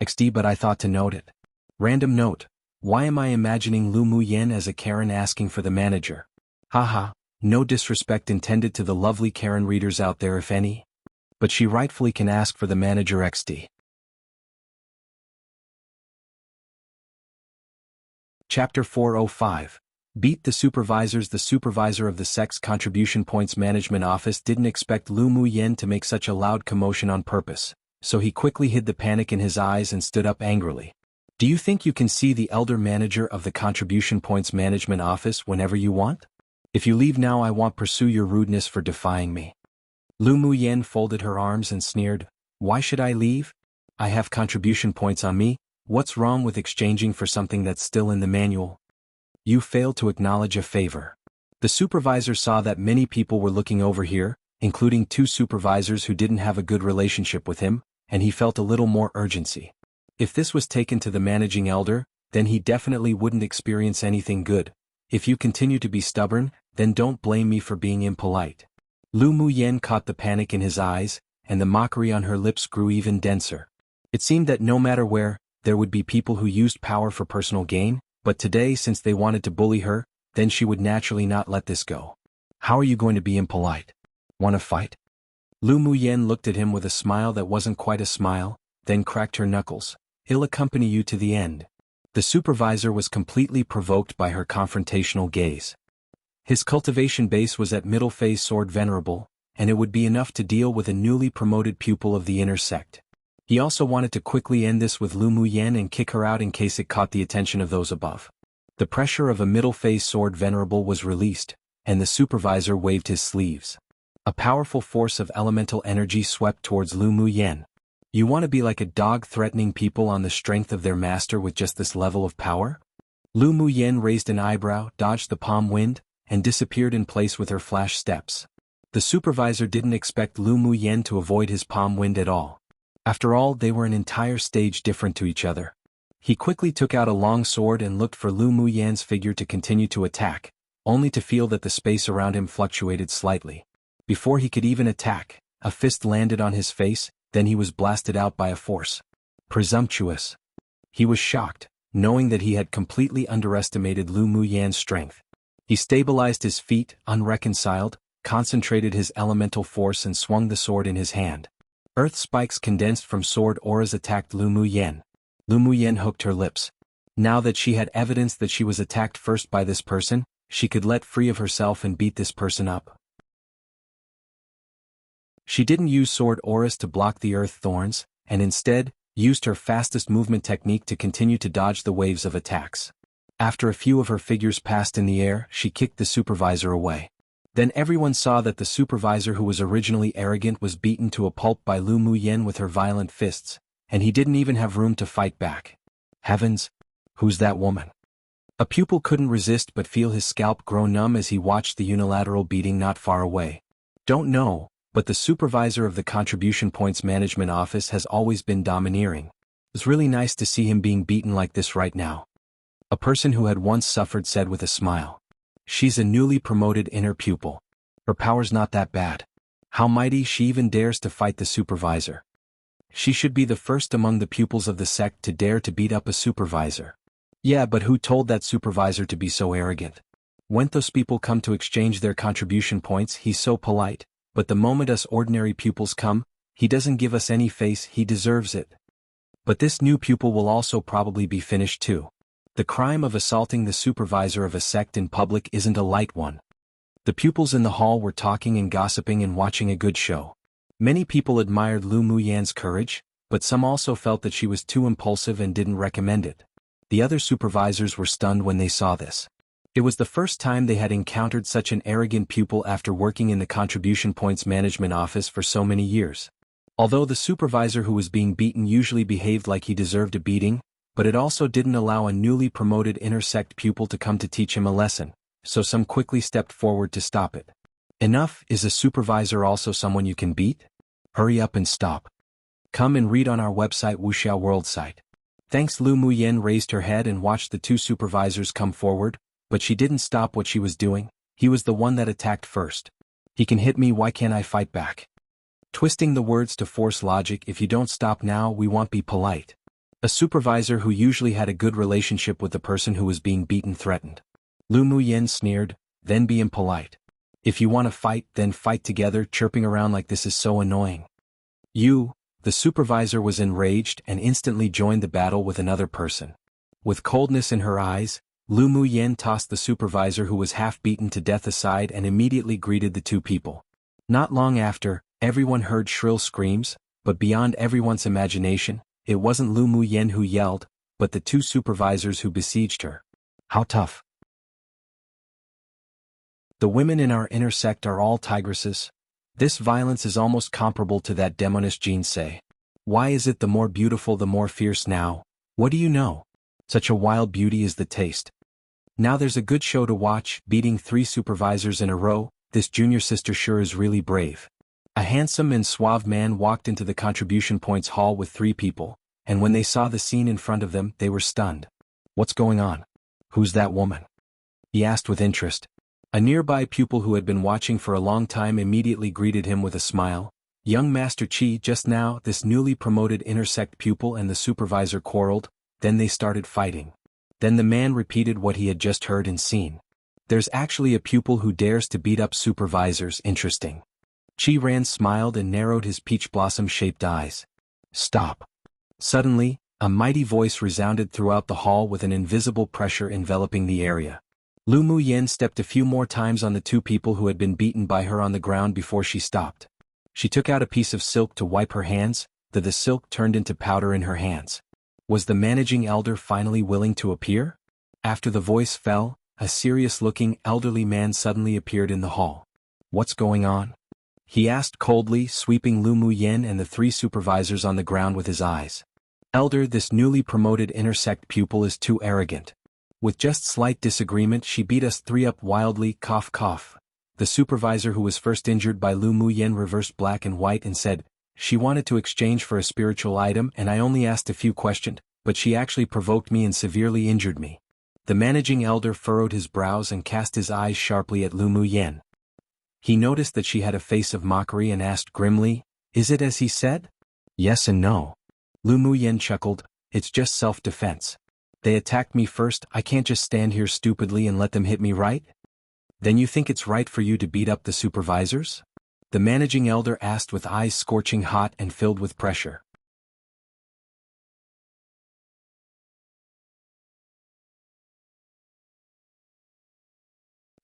XD, but I thought to note it. Random note, why am I imagining Lu Mu Yen as a Karen asking for the manager? Haha, no disrespect intended to the lovely Karen readers out there if any. But she rightfully can ask for the manager XD. Chapter 405, Beat the supervisors. The supervisor of the sect's contribution points management office didn't expect Lu Muyen to make such a loud commotion on purpose, so he quickly hid the panic in his eyes and stood up angrily. Do you think you can see the elder manager of the contribution points management office whenever you want? If you leave now, I won't pursue your rudeness for defying me. Lu Muyen folded her arms and sneered, Why should I leave? I have contribution points on me. What's wrong with exchanging for something that's still in the manual? You failed to acknowledge a favor. The supervisor saw that many people were looking over here, including 2 supervisors who didn't have a good relationship with him, and he felt a little more urgency. If this was taken to the managing elder, then he definitely wouldn't experience anything good. If you continue to be stubborn, then don't blame me for being impolite. Lu Muyen caught the panic in his eyes, and the mockery on her lips grew even denser. It seemed that no matter where, there would be people who used power for personal gain, but today, since they wanted to bully her, then she would naturally not let this go. How are you going to be impolite? Want to fight? Lu Muyen looked at him with a smile that wasn't quite a smile, then cracked her knuckles. He'll accompany you to the end. The supervisor was completely provoked by her confrontational gaze. His cultivation base was at middle phase sword venerable, and it would be enough to deal with a newly promoted pupil of the inner sect. He also wanted to quickly end this with Lu Muyen and kick her out in case it caught the attention of those above. The pressure of a middle phase sword venerable was released, and the supervisor waved his sleeves. A powerful force of elemental energy swept towards Lu Muyen. You want to be like a dog threatening people on the strength of their master with just this level of power? Lu Muyen raised an eyebrow, dodged the palm wind, and disappeared in place with her flash steps. The supervisor didn't expect Lu Muyen to avoid his palm wind at all. After all, they were an entire stage different to each other. He quickly took out a long sword and looked for Lu Muyen's figure to continue to attack, only to feel that the space around him fluctuated slightly. Before he could even attack, a fist landed on his face, then he was blasted out by a force. Presumptuous. He was shocked, knowing that he had completely underestimated Lu Muyen's strength. He stabilized his feet, unreconciled, concentrated his elemental force and swung the sword in his hand. Earth spikes condensed from sword auras attacked Lu Muyen. Lu Muyen hooked her lips. Now that she had evidence that she was attacked first by this person, she could let free of herself and beat this person up. She didn't use sword auras to block the earth thorns, and instead, used her fastest movement technique to continue to dodge the waves of attacks. After a few of her figures passed in the air, she kicked the supervisor away. Then everyone saw that the supervisor who was originally arrogant was beaten to a pulp by Lu Muyen with her violent fists, and he didn't even have room to fight back. Heavens! Who's that woman? A pupil couldn't resist but feel his scalp grow numb as he watched the unilateral beating not far away. Don't know, but the supervisor of the contribution points management office has always been domineering. It's really nice to see him being beaten like this right now. A person who had once suffered said with a smile. She's a newly promoted inner pupil. Her power's not that bad. How mighty she even dares to fight the supervisor. She should be the first among the pupils of the sect to dare to beat up a supervisor. Yeah, but who told that supervisor to be so arrogant? When those people come to exchange their contribution points, he's so polite, but the moment us ordinary pupils come, he doesn't give us any face. He deserves it. But this new pupil will also probably be finished too. The crime of assaulting the supervisor of a sect in public isn't a light one. The pupils in the hall were talking and gossiping and watching a good show. Many people admired Lu Muyen's courage, but some also felt that she was too impulsive and didn't recommend it. The other supervisors were stunned when they saw this. It was the first time they had encountered such an arrogant pupil after working in the contribution points management office for so many years. Although the supervisor who was being beaten usually behaved like he deserved a beating, but it also didn't allow a newly promoted inner sect pupil to come to teach him a lesson, so some quickly stepped forward to stop it. Enough, is a supervisor also someone you can beat? Hurry up and stop. Come and read on our website wuxialover site. Thanks. Lu Muyen raised her head and watched the 2 supervisors come forward, but she didn't stop what she was doing. He was the one that attacked first. He can hit me, why can't I fight back? Twisting the words to force logic. If you don't stop now, we won't be polite. A supervisor who usually had a good relationship with the person who was being beaten threatened. Lu Muyen sneered, then be impolite. If you want to fight, then fight together. Chirping around like this is so annoying. The supervisor was enraged and instantly joined the battle with another person. With coldness in her eyes, Lu Mu Yen tossed the supervisor who was half beaten to death aside and immediately greeted the two people. Not long after, everyone heard shrill screams, but beyond everyone's imagination, it wasn't Lu Mu Yen who yelled, but the two supervisors who besieged her. How tough. The women in our inner sect are all tigresses. This violence is almost comparable to that demoness xianxia. Why is it the more beautiful the more fierce now? What do you know? Such a wild beauty is the taste. Now there's a good show to watch, beating 3 supervisors in a row. This junior sister sure is really brave. A handsome and suave man walked into the contribution points hall with 3 people, and when they saw the scene in front of them, they were stunned. What's going on? Who's that woman? He asked with interest. A nearby pupil who had been watching for a long time immediately greeted him with a smile. Young Master Qi, just now, this newly promoted intersect pupil and the supervisor quarreled, then they started fighting. Then the man repeated what he had just heard and seen. There's actually a pupil who dares to beat up supervisors, interesting. Qi Ran smiled and narrowed his peach blossom-shaped eyes. Stop. Suddenly, a mighty voice resounded throughout the hall with an invisible pressure enveloping the area. Lu Mu Yen stepped a few more times on the 2 people who had been beaten by her on the ground before she stopped. She took out a piece of silk to wipe her hands, the silk turned into powder in her hands. Was the managing elder finally willing to appear? After the voice fell, a serious-looking elderly man suddenly appeared in the hall. What's going on? He asked coldly, sweeping Lu Mu Yen and the 3 supervisors on the ground with his eyes. Elder, this newly promoted intersect pupil is too arrogant. With just slight disagreement she beat us 3 up wildly, cough cough. The supervisor who was first injured by Lu Mu Yen reversed black and white and said, she wanted to exchange for a spiritual item and I only asked a few questions, but she actually provoked me and severely injured me. The managing elder furrowed his brows and cast his eyes sharply at Lu Mu Yen. He noticed that she had a face of mockery and asked grimly, is it as he said? Yes and no. Lu Mu Yen chuckled, it's just self-defense. They attacked me first, I can't just stand here stupidly and let them hit me, right? Then you think it's right for you to beat up the supervisors? The managing elder asked with eyes scorching hot and filled with pressure.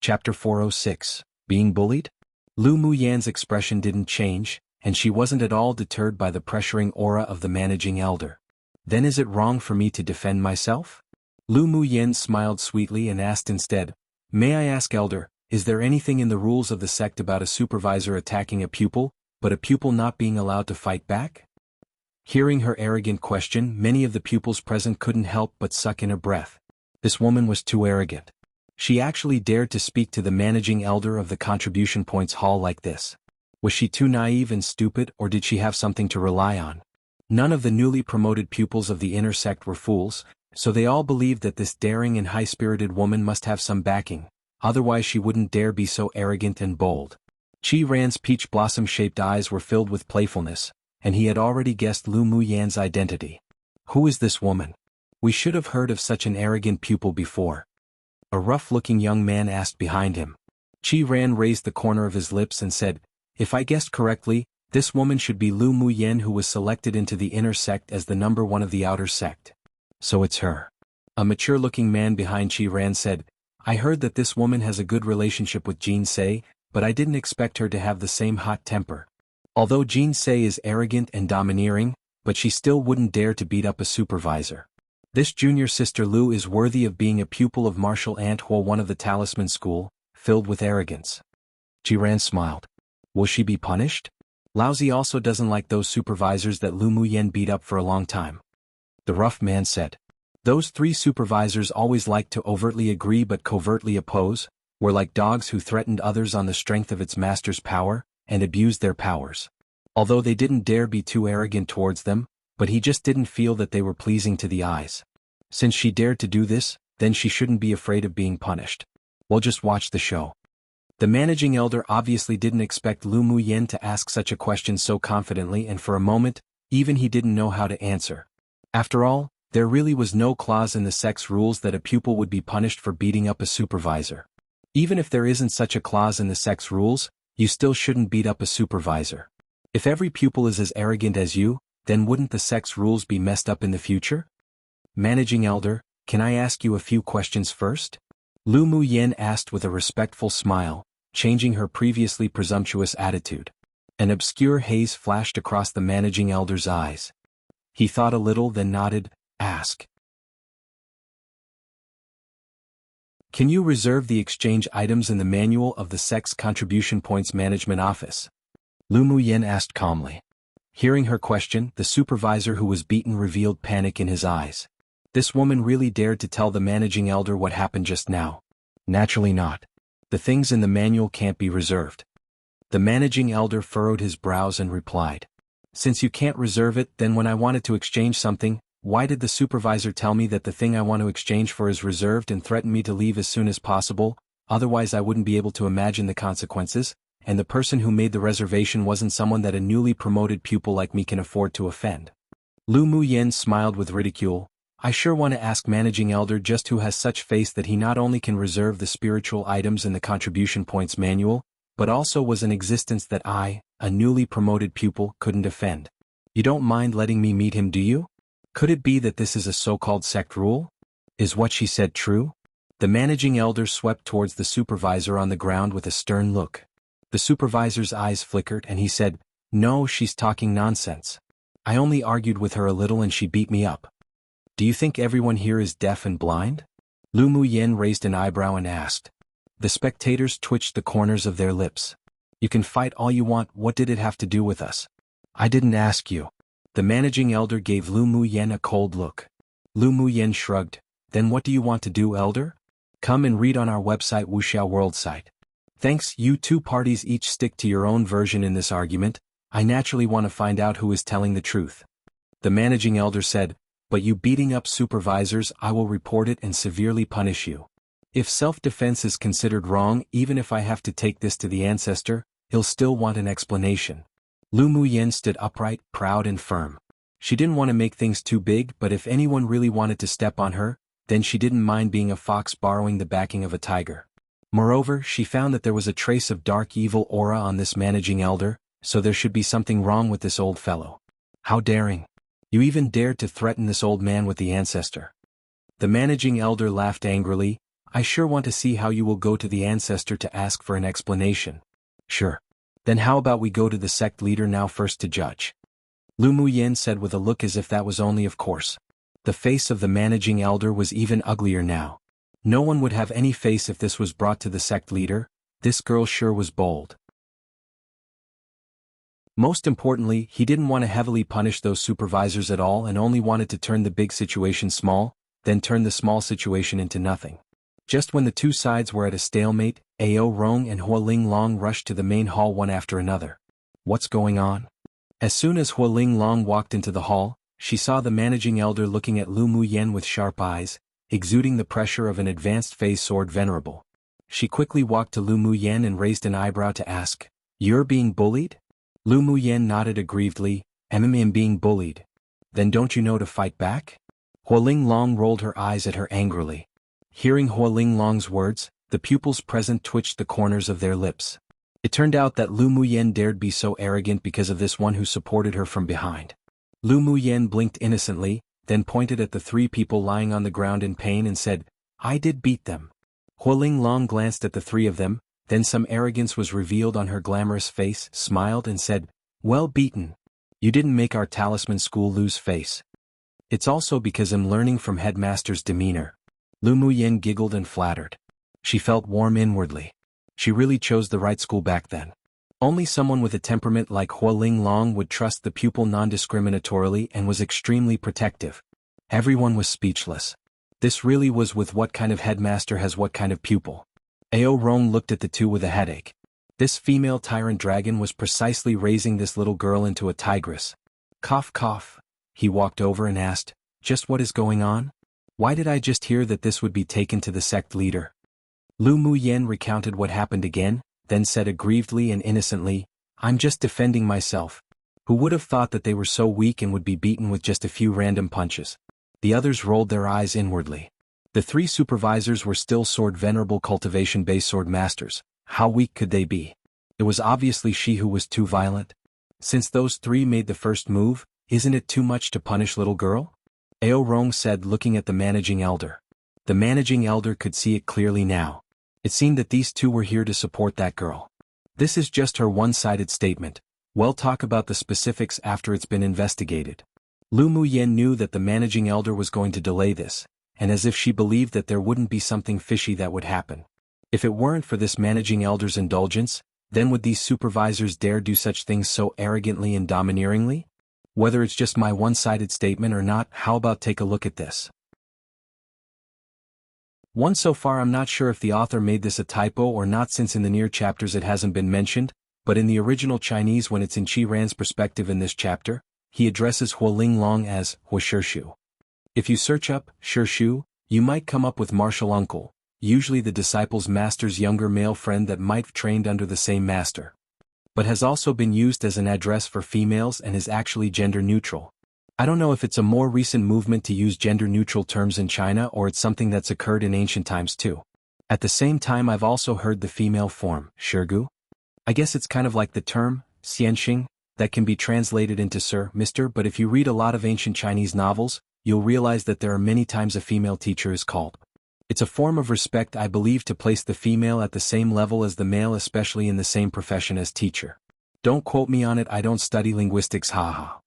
Chapter 406. Being bullied? Lu Mu Yan's expression didn't change, and she wasn't at all deterred by the pressuring aura of the managing elder. Then is it wrong for me to defend myself? Lu Mu Yen smiled sweetly and asked instead, may I ask elder, is there anything in the rules of the sect about a supervisor attacking a pupil, but a pupil not being allowed to fight back? Hearing her arrogant question, many of the pupils present couldn't help but suck in a breath. This woman was too arrogant. She actually dared to speak to the managing elder of the contribution points hall like this. Was she too naive and stupid, or did she have something to rely on? None of the newly promoted pupils of the inner sect were fools, so they all believed that this daring and high-spirited woman must have some backing, otherwise she wouldn't dare be so arrogant and bold. Qi Ran's peach blossom-shaped eyes were filled with playfulness, and he had already guessed Lu Mu Yan's identity. Who is this woman? We should have heard of such an arrogant pupil before. A rough-looking young man asked behind him. Qi Ran raised the corner of his lips and said, if I guessed correctly, this woman should be Lu Mu Yen, who was selected into the inner sect as the number 1 of the outer sect. So it's her. A mature-looking man behind Qi Ran said, I heard that this woman has a good relationship with xianxia, but I didn't expect her to have the same hot temper. Although xianxia is arrogant and domineering, but she still wouldn't dare to beat up a supervisor. This junior sister Lu is worthy of being a pupil of martial Huo, one of the talisman school, filled with arrogance. Qi Ran smiled. Will she be punished? Laozi also doesn't like those supervisors that Lu Mu Yen beat up for a long time. The rough man said. Those 3 supervisors always liked to overtly agree but covertly oppose, were like dogs who threatened others on the strength of its master's power, and abused their powers. Although they didn't dare be too arrogant towards them, but he just didn't feel that they were pleasing to the eyes. Since she dared to do this, then she shouldn't be afraid of being punished. We'll just watch the show. The managing elder obviously didn't expect Lu Mu Yen to ask such a question so confidently, and for a moment, even he didn't know how to answer. After all, there really was no clause in the sect's rules that a pupil would be punished for beating up a supervisor. Even if there isn't such a clause in the sect's rules, you still shouldn't beat up a supervisor. If every pupil is as arrogant as you, then wouldn't the sect's rules be messed up in the future? Managing elder, Can I ask you a few questions first? Lu Muyen asked with a respectful smile, changing her previously presumptuous attitude. An obscure haze flashed across the managing elder's eyes. He thought a little, then nodded. Ask. Can you reserve the exchange items in the manual of the Sex Contribution Points Management Office? Lu Muyen asked calmly. Hearing her question, the supervisor who was beaten revealed panic in his eyes. This woman really dared to tell the managing elder what happened just now. Naturally not. The things in the manual can't be reserved. The managing elder furrowed his brows and replied. Since you can't reserve it, then when I wanted to exchange something, why did the supervisor tell me that the thing I want to exchange for is reserved and threaten me to leave as soon as possible? Otherwise I wouldn't be able to imagine the consequences, and the person who made the reservation wasn't someone that a newly promoted pupil like me can afford to offend. Lu Muyen smiled with ridicule. I sure want to ask managing elder just who has such face that he not only can reserve the spiritual items in the contribution points manual, but also was in existence that I, a newly promoted pupil, couldn't offend. You don't mind letting me meet him, do you? Could it be that this is a so-called sect rule? Is what she said true? The managing elder swept towards the supervisor on the ground with a stern look. The supervisor's eyes flickered and he said, No, she's talking nonsense. I only argued with her a little and she beat me up. Do you think everyone here is deaf and blind? Lu Muyen raised an eyebrow and asked. The spectators twitched the corners of their lips. You can fight all you want, what did it have to do with us? I didn't ask you. The managing elder gave Lu Muyen a cold look. Lu Muyen shrugged. Then what do you want to do, elder? Come and read on our website wuxialover site. Thanks, you two parties each stick to your own version in this argument. I naturally want to find out who is telling the truth. The managing elder said, But you beating up supervisors, I will report it and severely punish you. If self-defense is considered wrong, even if I have to take this to the ancestor, he'll still want an explanation. Lu Muyen stood upright, proud and firm. She didn't want to make things too big, but if anyone really wanted to step on her, then she didn't mind being a fox borrowing the backing of a tiger. Moreover, she found that there was a trace of dark evil aura on this managing elder, so there should be something wrong with this old fellow. How daring. You even dared to threaten this old man with the ancestor. The managing elder laughed angrily. I sure want to see how you will go to the ancestor to ask for an explanation. Sure. Then how about we go to the sect leader now first to judge? Lu Muyen said with a look as if that was only of course. The face of the managing elder was even uglier now. No one would have any face if this was brought to the sect leader. This girl sure was bold. Most importantly, he didn't want to heavily punish those supervisors at all and only wanted to turn the big situation small, then turn the small situation into nothing. Just when the two sides were at a stalemate, Ao Rong and Hualing Long rushed to the main hall one after another. What's going on? As soon as Hualing Long walked into the hall, she saw the managing elder looking at Lu Muyen with sharp eyes, exuding the pressure of an advanced phase sword venerable. She quickly walked to Lu Muyen and raised an eyebrow to ask, You're being bullied? Lu Muyen nodded aggrievedly, I'm being bullied. Then don't you know to fight back? Hualing Long rolled her eyes at her angrily. Hearing Hualing Long's words, the pupils present twitched the corners of their lips. It turned out that Lu Muyen dared be so arrogant because of this one who supported her from behind. Lu Muyen blinked innocently, then pointed at the three people lying on the ground in pain and said, I did beat them. Hualing Long glanced at the three of them, then some arrogance was revealed on her glamorous face, smiled and said, Well beaten. You didn't make our talisman school lose face. It's also because I'm learning from headmaster's demeanor. Lu Muyen giggled and flattered. She felt warm inwardly. She really chose the right school back then. Only someone with a temperament like Hualing Long would trust the pupil non-discriminatorily and was extremely protective. Everyone was speechless. This really was with what kind of headmaster has what kind of pupil. Ao Rong looked at the two with a headache. This female tyrant dragon was precisely raising this little girl into a tigress. Cough cough. He walked over and asked, Just what is going on? Why did I just hear that this would be taken to the sect leader? Lu Muyen recounted what happened again, then said aggrievedly and innocently, I'm just defending myself. Who would have thought that they were so weak and would be beaten with just a few random punches? The others rolled their eyes inwardly. The three supervisors were still venerable cultivation-based sword masters. How weak could they be? It was obviously she who was too violent. Since those three made the first move, isn't it too much to punish little girl? Ao Rong said, looking at the managing elder. The managing elder could see it clearly now. It seemed that these two were here to support that girl. This is just her one-sided statement. We'll talk about the specifics after it's been investigated. Lu Muyen knew that the managing elder was going to delay this, and as if she believed that there wouldn't be something fishy that would happen. If it weren't for this managing elder's indulgence, then would these supervisors dare do such things so arrogantly and domineeringly? Whether it's just my one-sided statement or not, how about take a look at this? One, so far I'm not sure if the author made this a typo or not, since in the near chapters it hasn't been mentioned, but in the original Chinese, when it's in Qi Ran's perspective in this chapter, he addresses Huoling Long as Hua Shishu. If you search up Shishu, you might come up with martial uncle, usually the disciple's master's younger male friend that might have trained under the same master, but has also been used as an address for females and is actually gender neutral. I don't know if it's a more recent movement to use gender-neutral terms in China or it's something that's occurred in ancient times too. At the same time, I've also heard the female form, shirgu. I guess it's kind of like the term, xianxia, that can be translated into sir, mister, but if you read a lot of ancient Chinese novels, you'll realize that there are many times a female teacher is called. It's a form of respect, I believe, to place the female at the same level as the male, especially in the same profession as teacher. Don't quote me on it, I don't study linguistics, haha.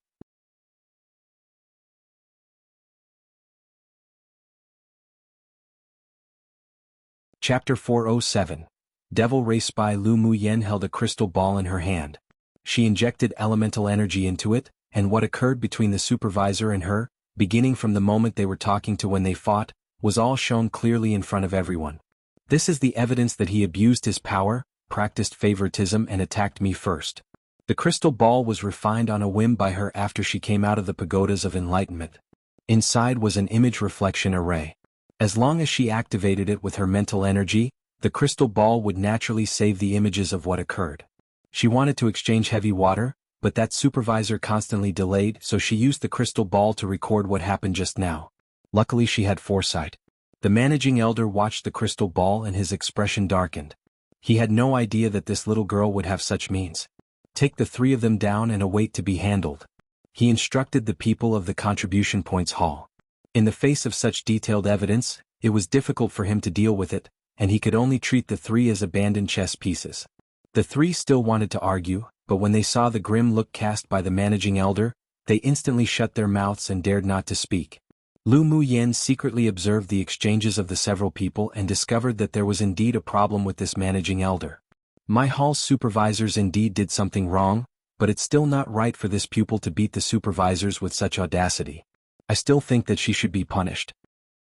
Chapter 407. Devil Race Spy. Lu Muyen held a crystal ball in her hand. She injected elemental energy into it, and what occurred between the supervisor and her, beginning from the moment they were talking to when they fought, was all shown clearly in front of everyone. This is the evidence that he abused his power, practiced favoritism, and attacked me first. The crystal ball was refined on a whim by her after she came out of the pagodas of enlightenment. Inside was an image reflection array. As long as she activated it with her mental energy, the crystal ball would naturally save the images of what occurred. She wanted to exchange heavy water, but that supervisor constantly delayed, so she used the crystal ball to record what happened just now. Luckily she had foresight. The managing elder watched the crystal ball and his expression darkened. He had no idea that this little girl would have such means. Take the three of them down and await to be handled. He instructed the people of the contribution points hall. In the face of such detailed evidence, it was difficult for him to deal with it, and he could only treat the three as abandoned chess pieces. The three still wanted to argue, but when they saw the grim look cast by the managing elder, they instantly shut their mouths and dared not to speak. Lu Muyen secretly observed the exchanges of the several people and discovered that there was indeed a problem with this managing elder. My hall's supervisors indeed did something wrong, but it's still not right for this pupil to beat the supervisors with such audacity. I still think that she should be punished.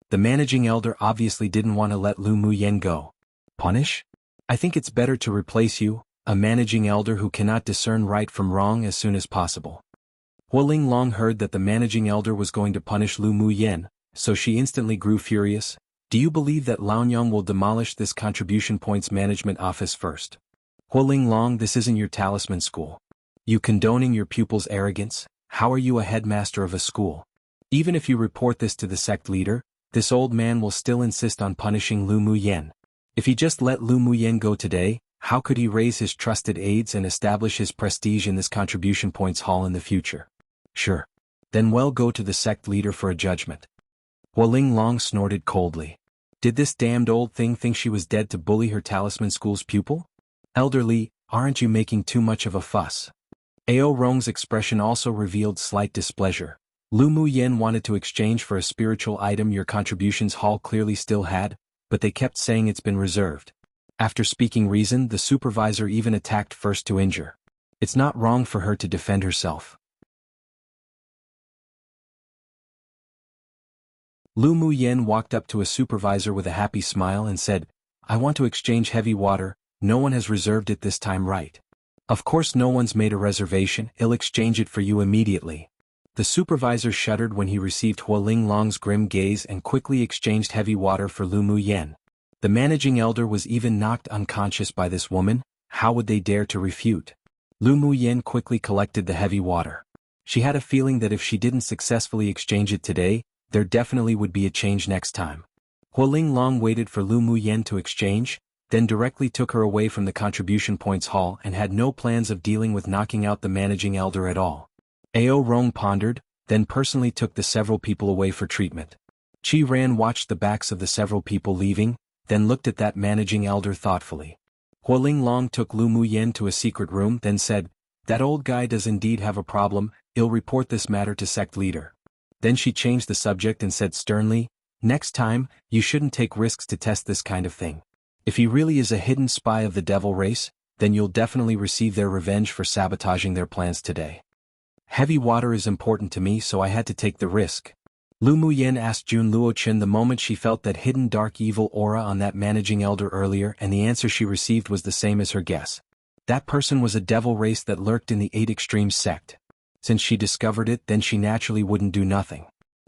The managing elder obviously didn't want to let Lu Muyen go. Punish? I think it's better to replace you, a managing elder who cannot discern right from wrong, as soon as possible. Huoling Long heard that the managing elder was going to punish Lu Muyen, so she instantly grew furious. Do you believe that Laonyang will demolish this contribution points management office first? Huoling Long, this isn't your talisman school. You condoning your pupils' arrogance? How are you a headmaster of a school? Even if you report this to the sect leader, this old man will still insist on punishing Lu Muyen. If he just let Lu Muyen go today, how could he raise his trusted aides and establish his prestige in this contribution points hall in the future? Sure. Then well, go to the sect leader for a judgment. Huoling Long snorted coldly. Did this damned old thing think she was dead to bully her talisman school's pupil? Elderly, aren't you making too much of a fuss? Ao Rong's expression also revealed slight displeasure. Lu Muyen wanted to exchange for a spiritual item your contributions hall clearly still had, but they kept saying it's been reserved. After speaking reason, the supervisor even attacked first to injure. It's not wrong for her to defend herself. Lu Muyen walked up to a supervisor with a happy smile and said, I want to exchange heavy water, no one has reserved it this time, right? Of course no one's made a reservation, I'll exchange it for you immediately. The supervisor shuddered when he received Huoling Long's grim gaze and quickly exchanged heavy water for Lu Muyen. The managing elder was even knocked unconscious by this woman, how would they dare to refute? Lu Muyen quickly collected the heavy water. She had a feeling that if she didn't successfully exchange it today, there definitely would be a change next time. Huoling Long waited for Lu Muyen to exchange, then directly took her away from the contribution points hall and had no plans of dealing with knocking out the managing elder at all. Ao Rong pondered, then personally took the several people away for treatment. Qi Ran watched the backs of the several people leaving, then looked at that managing elder thoughtfully. Huoling Long took Lu Muyen to a secret room, then said, "That old guy does indeed have a problem, I'll report this matter to sect leader." Then she changed the subject and said sternly, "Next time, you shouldn't take risks to test this kind of thing. If he really is a hidden spy of the devil race, then you'll definitely receive their revenge for sabotaging their plans today. Heavy water is important to me, so I had to take the risk." Lu Muyen asked Jun Luochen the moment she felt that hidden dark evil aura on that managing elder earlier, and the answer she received was the same as her guess. That person was a devil race that lurked in the 8 Extremes sect. Since she discovered it, then she naturally wouldn't do nothing.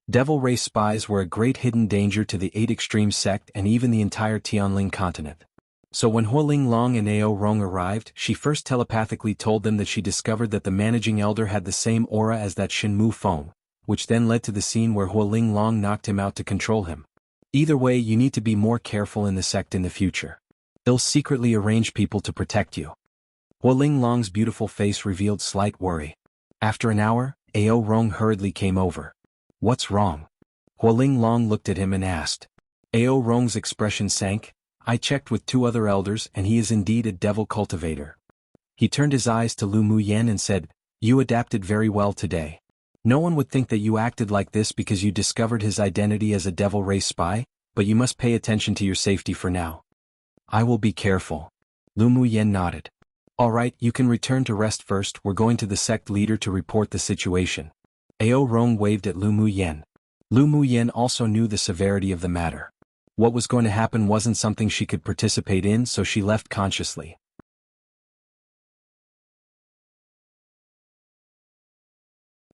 Devil race spies were a great hidden danger to the 8 Extremes sect and even the entire Tianling continent. So when Huoling Long and Ao Rong arrived, she first telepathically told them that she discovered that the managing elder had the same aura as that Shenmu Feng, which then led to the scene where Huoling Long knocked him out to control him. Either way, you need to be more careful in the sect in the future. They'll secretly arrange people to protect you. Huoling Long's beautiful face revealed slight worry. After an hour, Ao Rong hurriedly came over. "What's wrong?" Huoling Long looked at him and asked. Ao Rong's expression sank. "I checked with 2 other elders and he is indeed a devil cultivator." He turned his eyes to Lu Muyen and said, "You adapted very well today. No one would think that you acted like this because you discovered his identity as a devil race spy, but you must pay attention to your safety for now." "I will be careful." Lu Muyen nodded. "All right, you can return to rest first. We're going to the sect leader to report the situation." Ao Rong waved at Lu Muyen. Lu Muyen also knew the severity of the matter. What was going to happen wasn't something she could participate in, so she left consciously.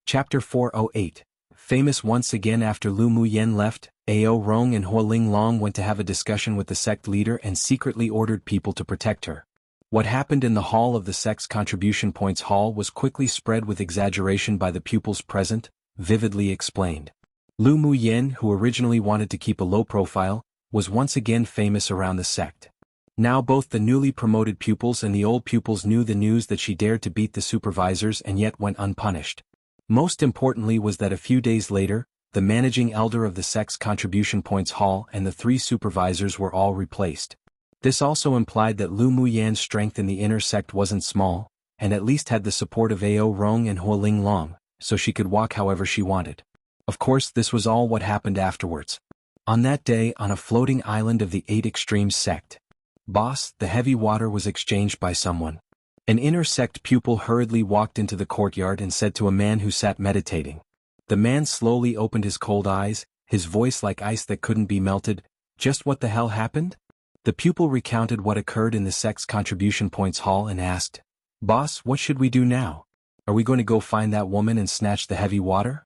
Chapter 408. Famous. Once again after Lu Muyen left, Ao Rong and Huoling Long went to have a discussion with the sect leader and secretly ordered people to protect her. What happened in the hall of the sect's contribution points hall was quickly spread with exaggeration by the pupils present, vividly explained. Lu Muyen, who originally wanted to keep a low profile, was once again famous around the sect. Now both the newly promoted pupils and the old pupils knew the news that she dared to beat the supervisors and yet went unpunished. Most importantly was that a few days later, the managing elder of the sect's contribution points hall and the 3 supervisors were all replaced. This also implied that Lu Muyen's strength in the inner sect wasn't small, and at least had the support of Ao Rong and Huoling Long, so she could walk however she wanted. Of course, this was all what happened afterwards. On that day, on a floating island of the 8 Extremes sect, "Boss, the heavy water was exchanged by someone." An inner sect pupil hurriedly walked into the courtyard and said to a man who sat meditating. The man slowly opened his cold eyes, his voice like ice that couldn't be melted. "Just what the hell happened?" The pupil recounted what occurred in the sect's contribution points hall and asked, "Boss, what should we do now? Are we going to go find that woman and snatch the heavy water?"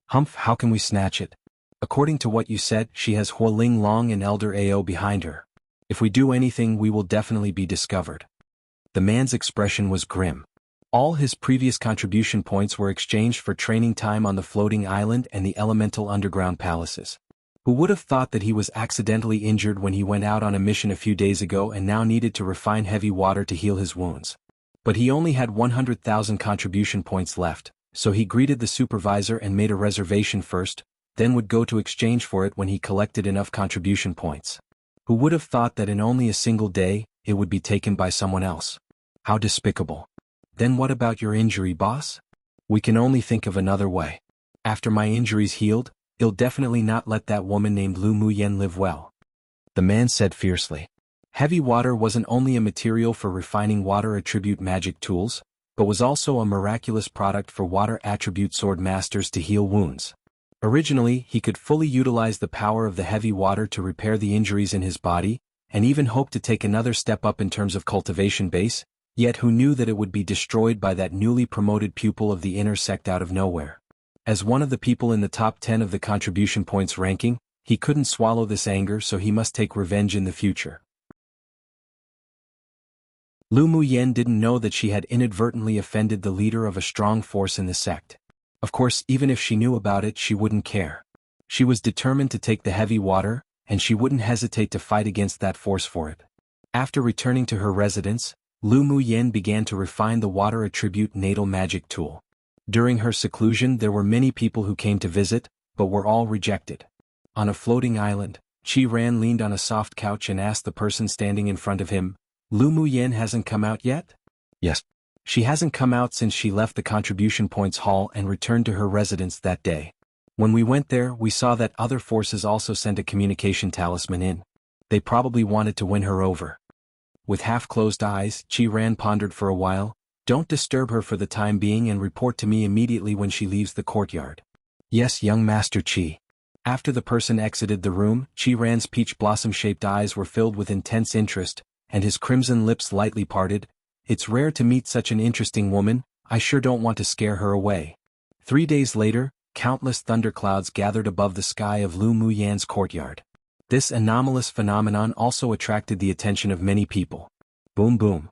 "Humph, how can we snatch it? According to what you said, she has Huoling Long and Elder Ao behind her. If we do anything, we will definitely be discovered." The man's expression was grim. All his previous contribution points were exchanged for training time on the floating island and the elemental underground palaces. Who would have thought that he was accidentally injured when he went out on a mission a few days ago and now needed to refine heavy water to heal his wounds? But he only had 100,000 contribution points left, so he greeted the supervisor and made a reservation first, then would go to exchange for it when he collected enough contribution points. Who would have thought that in only a single day, it would be taken by someone else? How despicable. "Then what about your injury, boss?" "We can only think of another way. After my injury's healed, I'll definitely not let that woman named Lu Muyen live well," the man said fiercely. Heavy water wasn't only a material for refining water attribute magic tools, but was also a miraculous product for water attribute swordmasters to heal wounds. Originally, he could fully utilize the power of the heavy water to repair the injuries in his body, and even hoped to take another step up in terms of cultivation base, yet who knew that it would be destroyed by that newly promoted pupil of the inner sect out of nowhere. As one of the people in the top 10 of the contribution points ranking, he couldn't swallow this anger, so he must take revenge in the future. Lu Muyen didn't know that she had inadvertently offended the leader of a strong force in the sect. Of course, even if she knew about it, she wouldn't care. She was determined to take the heavy water, and she wouldn't hesitate to fight against that force for it. After returning to her residence, Lu Muyen began to refine the water attribute natal magic tool. During her seclusion there were many people who came to visit, but were all rejected. On a floating island, Ran leaned on a soft couch and asked the person standing in front of him, "Lu Muyen hasn't come out yet?" "Yes. She hasn't come out since she left the contribution points hall and returned to her residence that day. When we went there we saw that other forces also sent a communication talisman in. They probably wanted to win her over." With half-closed eyes, Ran pondered for a while. "Don't disturb her for the time being and report to me immediately when she leaves the courtyard." "Yes, young Master Qi." After the person exited the room, Ran's peach blossom-shaped eyes were filled with intense interest, and his crimson lips lightly parted. "It's rare to meet such an interesting woman, I sure don't want to scare her away." 3 days later, countless thunderclouds gathered above the sky of Lu Muyan's courtyard. This anomalous phenomenon also attracted the attention of many people. Boom boom.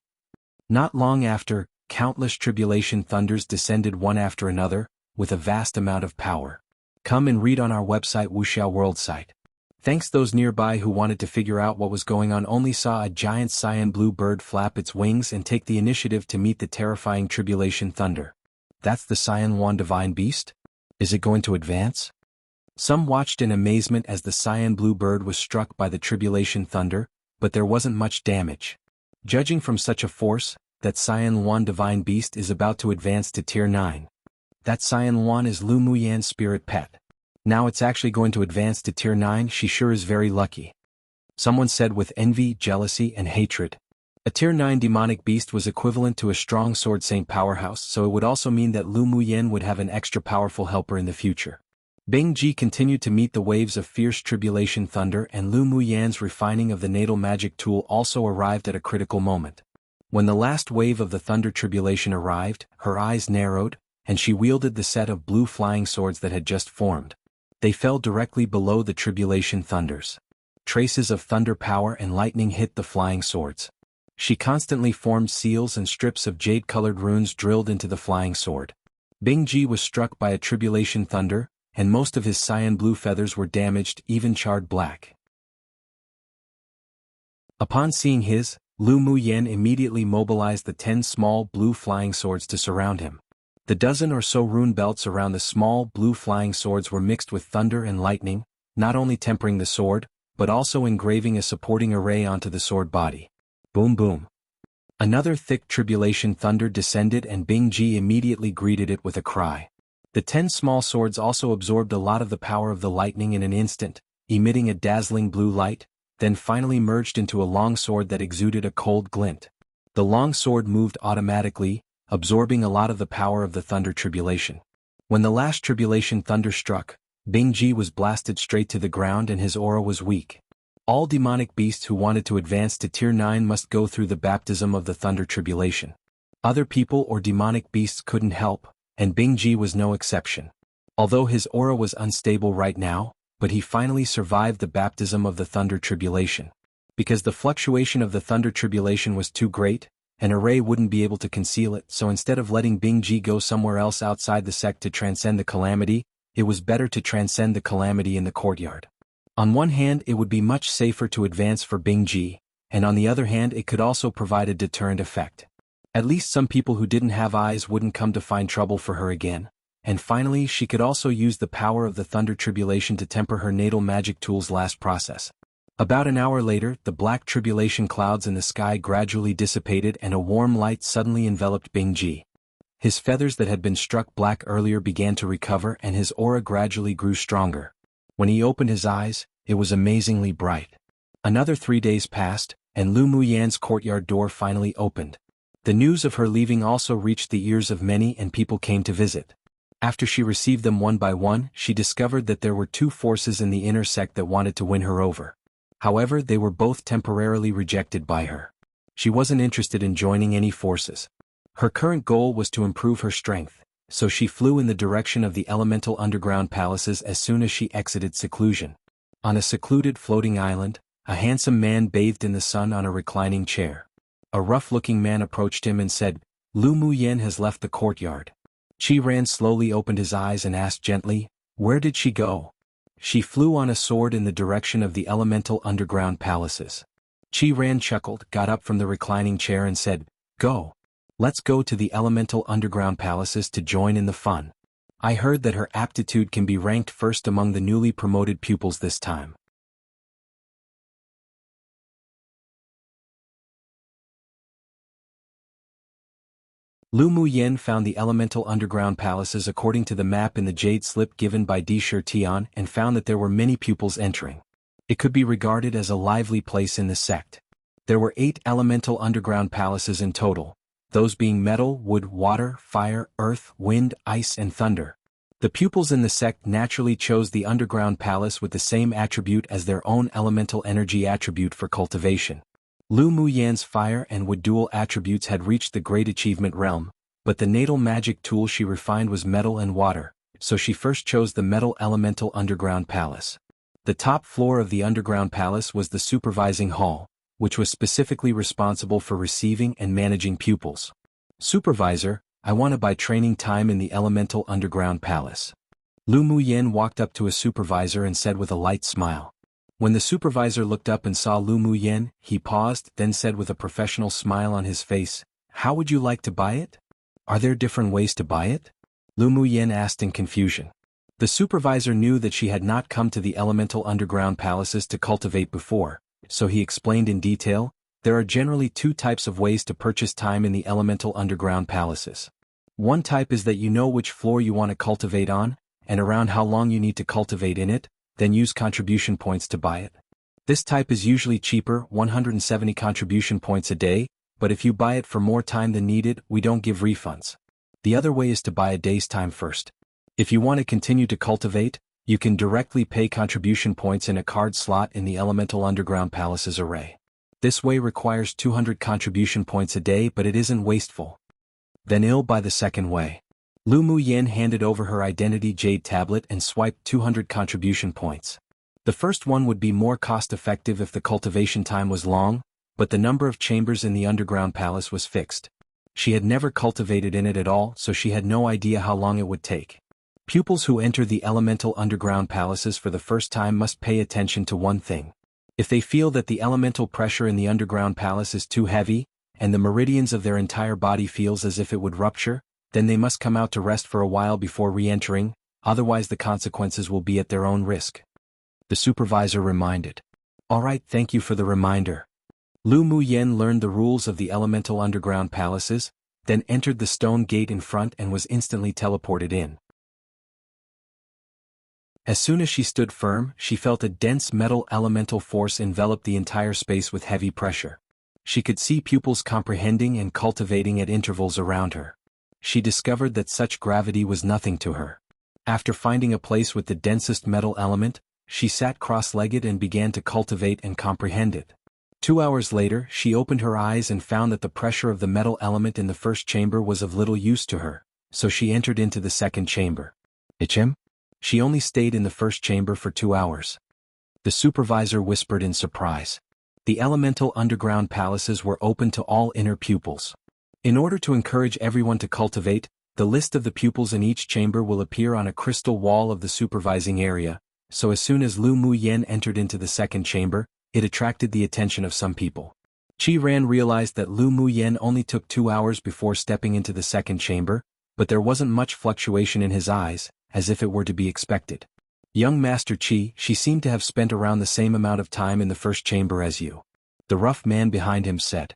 Not long after, countless tribulation thunders descended one after another, with a vast amount of power. Come and read on our website wuxialover site. Thanks. Those nearby who wanted to figure out what was going on only saw a giant cyan blue bird flap its wings and take the initiative to meet the terrifying tribulation thunder. That's the xuanhuan divine beast? Is it going to advance? Some watched in amazement as the cyan blue bird was struck by the tribulation thunder, but there wasn't much damage. Judging from such a force, that xuanhuan divine beast is about to advance to tier 9. That xuanhuan is Lu Muyan's spirit pet. Now it's actually going to advance to tier 9, she sure is very lucky. Someone said with envy, jealousy, and hatred. A tier 9 demonic beast was equivalent to a strong sword saint powerhouse, so it would also mean that Lu Muyan would have an extra powerful helper in the future. Bing Ji continued to meet the waves of fierce tribulation thunder, and Lu Muyan's refining of the natal magic tool also arrived at a critical moment. When the last wave of the thunder tribulation arrived, her eyes narrowed, and she wielded the set of blue flying swords that had just formed. They fell directly below the tribulation thunders. Traces of thunder power and lightning hit the flying swords. She constantly formed seals and strips of jade-colored runes drilled into the flying sword. Bing Ji was struck by a tribulation thunder, and most of his cyan blue feathers were damaged, even charred black. Upon seeing his, Lu Muyan immediately mobilized the 10 small blue flying swords to surround him. The dozen or so rune belts around the small blue flying swords were mixed with thunder and lightning, not only tempering the sword, but also engraving a supporting array onto the sword body. Boom boom. Another thick tribulation thunder descended and Bing Ji immediately greeted it with a cry. The 10 small swords also absorbed a lot of the power of the lightning in an instant, emitting a dazzling blue light, then finally merged into a long sword that exuded a cold glint. The long sword moved automatically, absorbing a lot of the power of the thunder tribulation. When the last tribulation thunder struck, Bing Ji was blasted straight to the ground and his aura was weak. All demonic beasts who wanted to advance to tier 9 must go through the baptism of the thunder tribulation. Other people or demonic beasts couldn't help, and Bing Ji was no exception. Although his aura was unstable right now, but he finally survived the baptism of the thunder tribulation. Because the fluctuation of the thunder tribulation was too great, an array wouldn't be able to conceal it, so instead of letting Bing Ji go somewhere else outside the sect to transcend the calamity, it was better to transcend the calamity in the courtyard. On one hand it would be much safer to advance for Bing Ji, and on the other hand it could also provide a deterrent effect. At least some people who didn't have eyes wouldn't come to find trouble for her again. And finally she could also use the power of the thunder tribulation to temper her natal magic tool's last process. About an hour later, the black tribulation clouds in the sky gradually dissipated and a warm light suddenly enveloped Bing Ji. His feathers that had been struck black earlier began to recover and his aura gradually grew stronger. When he opened his eyes, it was amazingly bright. Another 3 days passed, and Lu Muyan's courtyard door finally opened. The news of her leaving also reached the ears of many and people came to visit. After she received them one by one, she discovered that there were 2 forces in the inner sect that wanted to win her over. However, they were both temporarily rejected by her. She wasn't interested in joining any forces. Her current goal was to improve her strength, so she flew in the direction of the elemental underground palaces as soon as she exited seclusion. On a secluded floating island, a handsome man bathed in the sun on a reclining chair. A rough-looking man approached him and said, "Lu Muyan has left the courtyard." Ran slowly opened his eyes and asked gently, "Where did she go?" "She flew on a sword in the direction of the elemental underground palaces." Ran chuckled, got up from the reclining chair and said, "Go. Let's go to the elemental underground palaces to join in the fun. I heard that her aptitude can be ranked first among the newly promoted pupils this time. Lu Muyen found the elemental underground palaces according to the map in the jade slip given by Di Tian and found that there were many pupils entering. It could be regarded as a lively place in the sect. There were 8 elemental underground palaces in total, those being metal, wood, water, fire, earth, wind, ice and thunder. The pupils in the sect naturally chose the underground palace with the same attribute as their own elemental energy attribute for cultivation. Lu Muyan's fire and wood dual attributes had reached the great achievement realm, but the natal magic tool she refined was metal and water, so she first chose the metal elemental underground palace. The top floor of the underground palace was the supervising hall, which was specifically responsible for receiving and managing pupils. Supervisor, I want to buy training time in the elemental underground palace. Lu Muyen walked up to a supervisor and said with a light smile. When the supervisor looked up and saw Lu Muyen, he paused, then said with a professional smile on his face, "How would you like to buy it? Are there different ways to buy it?" Lu Muyen asked in confusion. The supervisor knew that she had not come to the elemental underground palaces to cultivate before, so he explained in detail, there are generally 2 types of ways to purchase time in the elemental underground palaces. One type is that you know which floor you want to cultivate on, and around how long you need to cultivate in it, then use contribution points to buy it. This type is usually cheaper, 170 contribution points a day, but if you buy it for more time than needed, we don't give refunds. The other way is to buy a day's time first. If you want to continue to cultivate, you can directly pay contribution points in a card slot in the elemental underground palaces array. This way requires 200 contribution points a day, but it isn't wasteful. Then I'll buy the second way. Lu Muyen handed over her identity jade tablet and swiped 200 contribution points. The first one would be more cost-effective if the cultivation time was long, but the number of chambers in the underground palace was fixed. She had never cultivated in it at all, so she had no idea how long it would take. Pupils who enter the elemental underground palaces for the first time must pay attention to one thing. If they feel that the elemental pressure in the underground palace is too heavy, and the meridians of their entire body feels as if it would rupture, then they must come out to rest for a while before re-entering, otherwise the consequences will be at their own risk. The supervisor reminded. Alright, thank you for the reminder. Lu Muyen learned the rules of the elemental underground palaces, then entered the stone gate in front and was instantly teleported in. As soon as she stood firm, she felt a dense metal elemental force envelop the entire space with heavy pressure. She could see pupils comprehending and cultivating at intervals around her. She discovered that such gravity was nothing to her. After finding a place with the densest metal element, she sat cross-legged and began to cultivate and comprehend it. 2 hours later, she opened her eyes and found that the pressure of the metal element in the first chamber was of little use to her, so she entered into the second chamber. Ichem? She only stayed in the first chamber for 2 hours. The supervisor whispered in surprise. The elemental underground palaces were open to all inner pupils. In order to encourage everyone to cultivate, the list of the pupils in each chamber will appear on a crystal wall of the supervising area, so as soon as Lu Muyen entered into the second chamber, it attracted the attention of some people. Qi Ran realized that Lu Muyen only took 2 hours before stepping into the second chamber, but there wasn't much fluctuation in his eyes, as if it were to be expected. Young Master Qi, she seemed to have spent around the same amount of time in the first chamber as you. The rough man behind him said.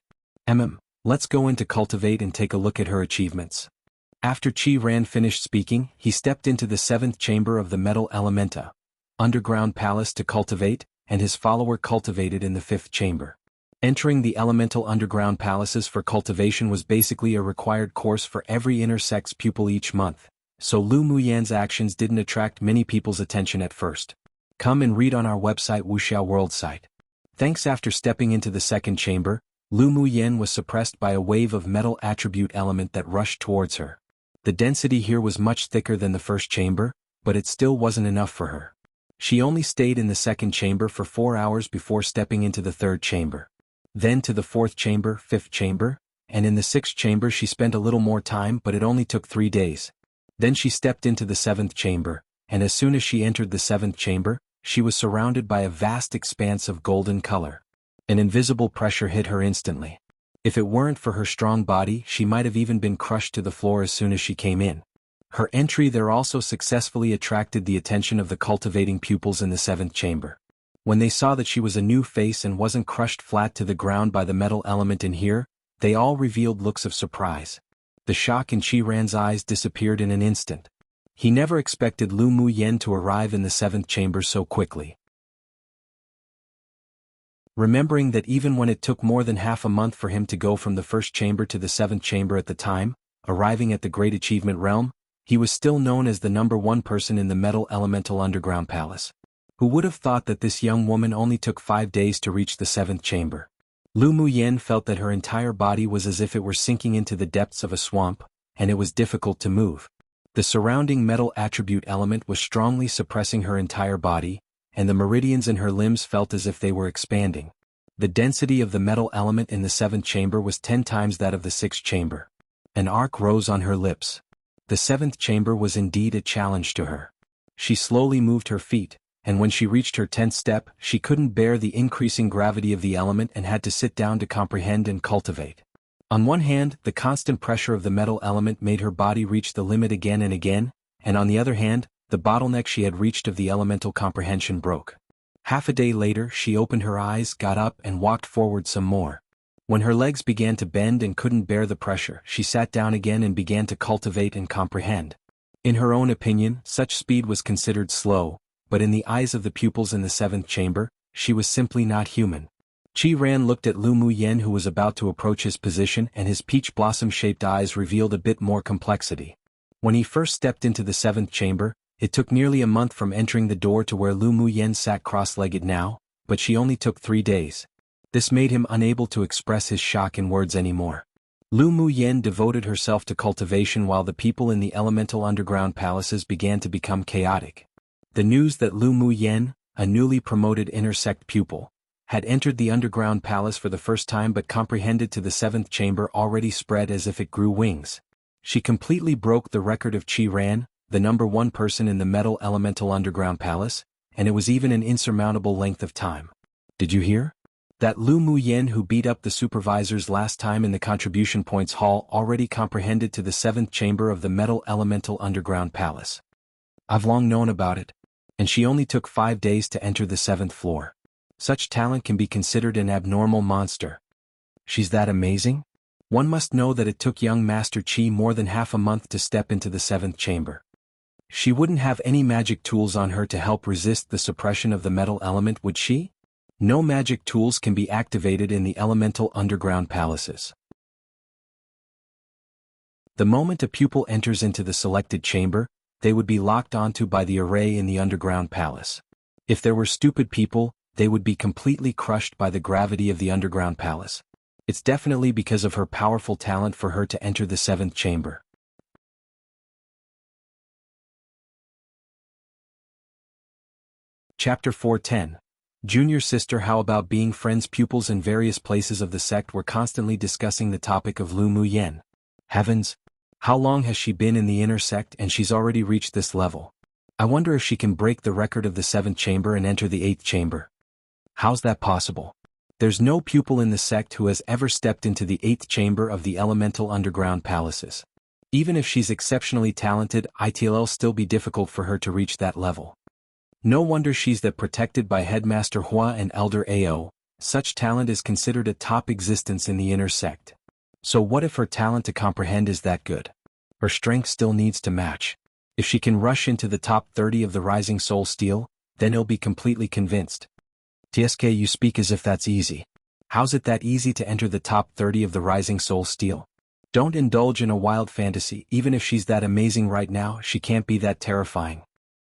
Let's go in to cultivate and take a look at her achievements. After Qi Ran finished speaking, he stepped into the 7th chamber of the metal elementa, underground palace to cultivate, and his follower cultivated in the 5th chamber. Entering the elemental underground palaces for cultivation was basically a required course for every inner sect's pupil each month, so Lu Muyan's actions didn't attract many people's attention at first. Come and read on our website wuxialover site. Thanks. After stepping into the 2nd chamber, Lu Muyen was suppressed by a wave of metal attribute element that rushed towards her. The density here was much thicker than the first chamber, but it still wasn't enough for her. She only stayed in the 2nd chamber for 4 hours before stepping into the 3rd chamber. Then to the 4th chamber, 5th chamber, and in the 6th chamber she spent a little more time, but it only took 3 days. Then she stepped into the 7th chamber, and as soon as she entered the 7th chamber, she was surrounded by a vast expanse of golden color. An invisible pressure hit her instantly. If it weren't for her strong body, she might have even been crushed to the floor as soon as she came in. Her entry there also successfully attracted the attention of the cultivating pupils in the 7th chamber. When they saw that she was a new face and wasn't crushed flat to the ground by the metal element in here, they all revealed looks of surprise. The shock in Qiran's eyes disappeared in an instant. He never expected Lu Muyen to arrive in the 7th chamber so quickly. Remembering that even when it took more than half a month for him to go from the 1st chamber to the 7th chamber at the time, arriving at the Great Achievement Realm, he was still known as the #1 person in the Metal Elemental Underground Palace. Who would have thought that this young woman only took 5 days to reach the 7th chamber? Lu Muyen felt that her entire body was as if it were sinking into the depths of a swamp, and it was difficult to move. The surrounding metal attribute element was strongly suppressing her entire body, and the meridians in her limbs felt as if they were expanding. The density of the metal element in the 7th chamber was 10 times that of the 6th chamber. An arc rose on her lips. The 7th chamber was indeed a challenge to her. She slowly moved her feet, and when she reached her 10th step, she couldn't bear the increasing gravity of the element and had to sit down to comprehend and cultivate. On one hand, the constant pressure of the metal element made her body reach the limit again and again, and on the other hand, the bottleneck she had reached of the elemental comprehension broke. Half a day later, she opened her eyes, got up, and walked forward some more. When her legs began to bend and couldn't bear the pressure, she sat down again and began to cultivate and comprehend. In her own opinion, such speed was considered slow, but in the eyes of the pupils in the 7th chamber, she was simply not human. Qiran looked at Lu Muyen, who was about to approach his position, and his peach blossom-shaped eyes revealed a bit more complexity. When he first stepped into the 7th chamber, it took nearly a month from entering the door to where Lu Muyen sat cross-legged now, but she only took 3 days. This made him unable to express his shock in words anymore. Lu Muyen devoted herself to cultivation while the people in the elemental underground palaces began to become chaotic. The news that Lu Muyen, a newly promoted inner sect pupil, had entered the underground palace for the first time but comprehended to the 7th chamber already spread as if it grew wings. She completely broke the record of Qiran, the #1 person in the metal elemental underground palace, and it was even an insurmountable length of time. Did you hear? That Lu Muyen who beat up the supervisors last time in the contribution points hall already comprehended to the 7th chamber of the metal elemental underground palace. I've long known about it. And she only took 5 days to enter the 7th floor. Such talent can be considered an abnormal monster. She's that amazing? One must know that it took young Master Qi more than half a month to step into the 7th chamber. She wouldn't have any magic tools on her to help resist the suppression of the metal element, would she? No magic tools can be activated in the elemental underground palaces. The moment a pupil enters into the selected chamber, they would be locked onto by the array in the underground palace. If there were stupid people, they would be completely crushed by the gravity of the underground palace. It's definitely because of her powerful talent for her to enter the 7th chamber. Chapter 410. Junior sister. How about being friends? Pupils in various places of the sect were constantly discussing the topic of Lu Muyen. Heavens! How long has she been in the inner sect and she's already reached this level? I wonder if she can break the record of the 7th chamber and enter the 8th chamber. How's that possible? There's no pupil in the sect who has ever stepped into the 8th chamber of the elemental underground palaces. Even if she's exceptionally talented, it'll still be difficult for her to reach that level. No wonder she's that protected by Headmaster Hua and Elder Ao. Such talent is considered a top existence in the inner sect. So what if her talent to comprehend is that good? Her strength still needs to match. If she can rush into the top 30 of the Rising Soul Steel, then he'll be completely convinced. TSK, you speak as if that's easy. How's it that easy to enter the top 30 of the Rising Soul Steel? Don't indulge in a wild fantasy. Even if she's that amazing right now, she can't be that terrifying.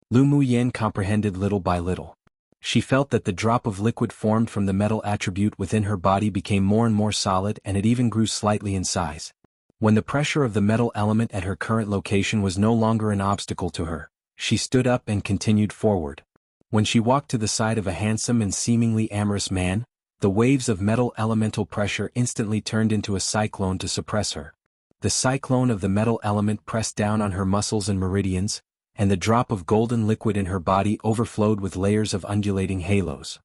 Lu Muyen comprehended little by little. She felt that the drop of liquid formed from the metal attribute within her body became more and more solid, and it even grew slightly in size. When the pressure of the metal element at her current location was no longer an obstacle to her, she stood up and continued forward. When she walked to the side of a handsome and seemingly amorous man, the waves of metal elemental pressure instantly turned into a cyclone to suppress her. The cyclone of the metal element pressed down on her muscles and meridians, and the drop of golden liquid in her body overflowed with layers of undulating halos.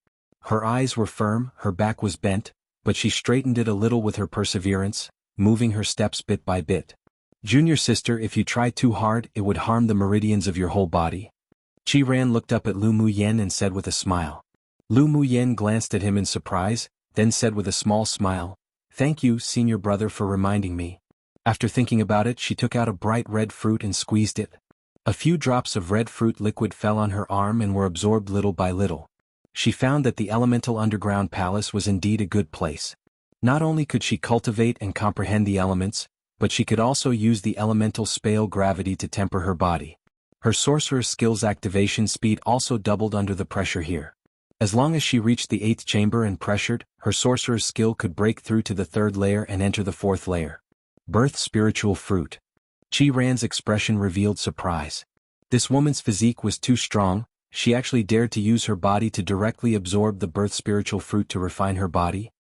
Her eyes were firm, her back was bent, but she straightened it a little with her perseverance, moving her steps bit by bit. Junior sister, if you try too hard, it would harm the meridians of your whole body. Qiran looked up at Lu Muyen and said with a smile. Lu Muyen glanced at him in surprise, then said with a small smile, "Thank you, senior brother, for reminding me." After thinking about it, she took out a bright red fruit and squeezed it. A few drops of red fruit liquid fell on her arm and were absorbed little by little. She found that the elemental underground palace was indeed a good place. Not only could she cultivate and comprehend the elements, but she could also use the elemental spale gravity to temper her body. Her sorcerer's skills activation speed also doubled under the pressure here. As long as she reached the 8th chamber and pressured, her sorcerer's skill could break through to the 3rd layer and enter the 4th layer. Birth spiritual fruit. Qiran's expression revealed surprise. This woman's physique was too strong, she actually dared to use her body to directly absorb the birth spiritual fruit to refine her body?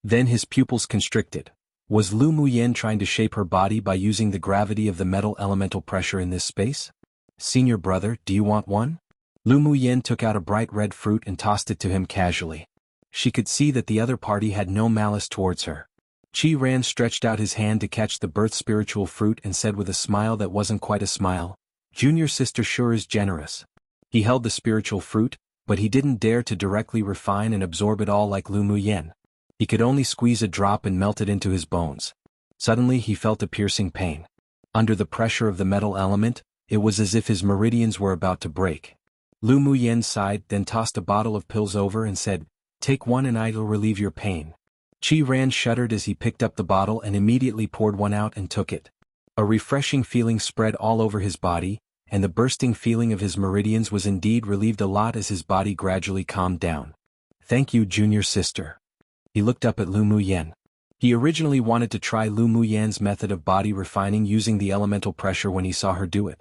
Then his pupils constricted. Was Lu Muyen trying to shape her body by using the gravity of the metal elemental pressure in this space? Senior brother, do you want one? Lu Muyen took out a bright red fruit and tossed it to him casually. She could see that the other party had no malice towards her. Qiran stretched out his hand to catch the birth spiritual fruit and said with a smile that wasn't quite a smile, "Junior sister sure is generous." He held the spiritual fruit, but he didn't dare to directly refine and absorb it all like Lu Muyen. He could only squeeze a drop and melt it into his bones. Suddenly he felt a piercing pain. Under the pressure of the metal element, it was as if his meridians were about to break. Lu Muyen sighed, then tossed a bottle of pills over and said, "Take one and it'll relieve your pain." Qiran shuddered as he picked up the bottle and immediately poured one out and took it. A refreshing feeling spread all over his body, and the bursting feeling of his meridians was indeed relieved a lot as his body gradually calmed down. "Thank you, junior sister." He looked up at Lu Muyen. He originally wanted to try Lu Muyen's method of body refining using the elemental pressure when he saw her do it.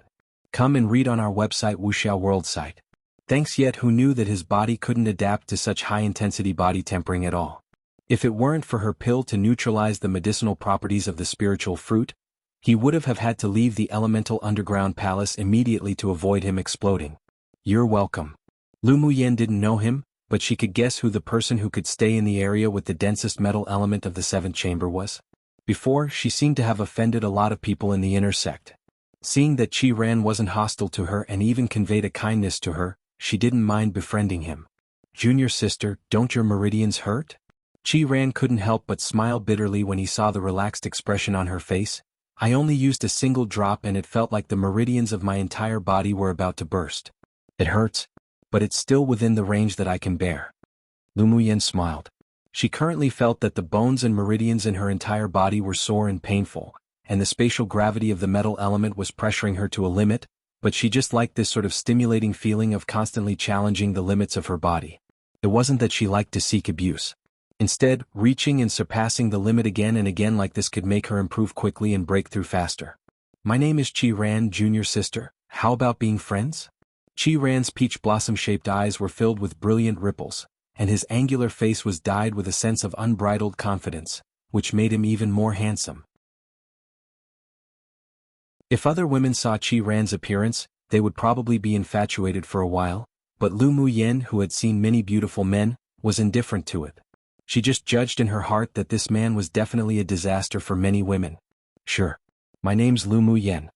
Come and read on our website wuxialover site. Thanks, yet who knew that his body couldn't adapt to such high-intensity body tempering at all. If it weren't for her pill to neutralize the medicinal properties of the spiritual fruit, he would have had to leave the elemental underground palace immediately to avoid him exploding. "You're welcome." Lu Muyen didn't know him, but she could guess who the person who could stay in the area with the densest metal element of the 7th chamber was. Before, she seemed to have offended a lot of people in the inner sect. Seeing that Qiran wasn't hostile to her and even conveyed a kindness to her, she didn't mind befriending him. "Junior sister, don't your meridians hurt?" Qiran couldn't help but smile bitterly when he saw the relaxed expression on her face. "I only used a single drop and it felt like the meridians of my entire body were about to burst. It hurts, but it's still within the range that I can bear." Lu Muyen smiled. She currently felt that the bones and meridians in her entire body were sore and painful, and the spatial gravity of the metal element was pressuring her to a limit, but she just liked this sort of stimulating feeling of constantly challenging the limits of her body. It wasn't that she liked to seek abuse. Instead, reaching and surpassing the limit again and again like this could make her improve quickly and break through faster. "My name is Qiran, junior sister. How about being friends?" Qiran's peach blossom-shaped eyes were filled with brilliant ripples, and his angular face was dyed with a sense of unbridled confidence, which made him even more handsome. If other women saw Qiran's appearance, they would probably be infatuated for a while, but Lu Muyen, who had seen many beautiful men, was indifferent to it. She just judged in her heart that this man was definitely a disaster for many women. "Sure. My name's Lu Muyen."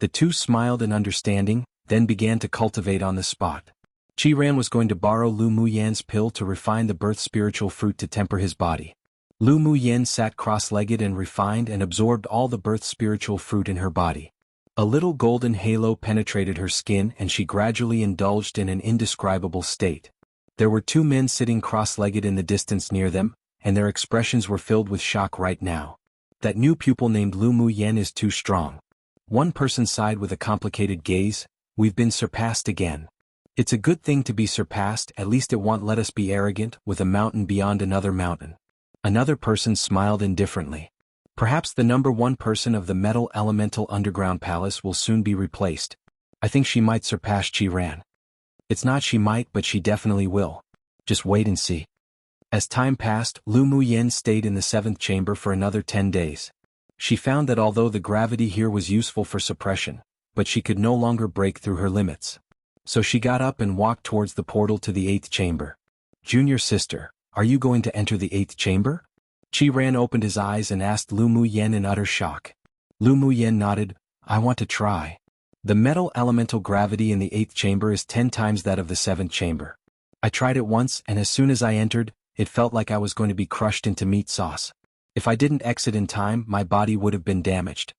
The two smiled in understanding, then began to cultivate on the spot. Qiran was going to borrow Lu Muyen's pill to refine the birth spiritual fruit to temper his body. Lu Muyen sat cross-legged and refined and absorbed all the birth spiritual fruit in her body. A little golden halo penetrated her skin and she gradually indulged in an indescribable state. There were two men sitting cross-legged in the distance near them, and their expressions were filled with shock right now. "That new pupil named Lu Muyen is too strong." One person sighed with a complicated gaze, "We've been surpassed again." "It's a good thing to be surpassed, at least it won't let us be arrogant, with a mountain beyond another mountain." Another person smiled indifferently. "Perhaps the number one person of the metal elemental underground palace will soon be replaced. I think she might surpass Qiran." "It's not she might, but she definitely will. Just wait and see." As time passed, Lu Muyen stayed in the 7th chamber for another 10 days. She found that although the gravity here was useful for suppression, but she could no longer break through her limits. So she got up and walked towards the portal to the 8th chamber. "Junior sister, are you going to enter the 8th chamber?" Qiran opened his eyes and asked Lu Muyen in utter shock. Lu Muyen nodded, "I want to try. The metal elemental gravity in the 8th chamber is 10 times that of the 7th chamber. I tried it once and as soon as I entered, it felt like I was going to be crushed into meat sauce. If I didn't exit in time, my body would have been damaged."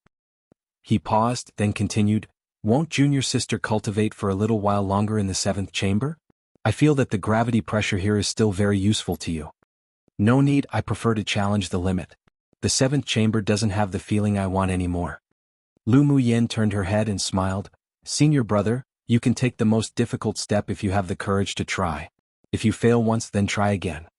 He paused, then continued, "Won't junior sister cultivate for a little while longer in the 7th chamber? I feel that the gravity pressure here is still very useful to you." "No need, I prefer to challenge the limit. The 7th chamber doesn't have the feeling I want anymore." Lu Muyen turned her head and smiled, "Senior brother, you can take the most difficult step if you have the courage to try. If you fail once, then try again."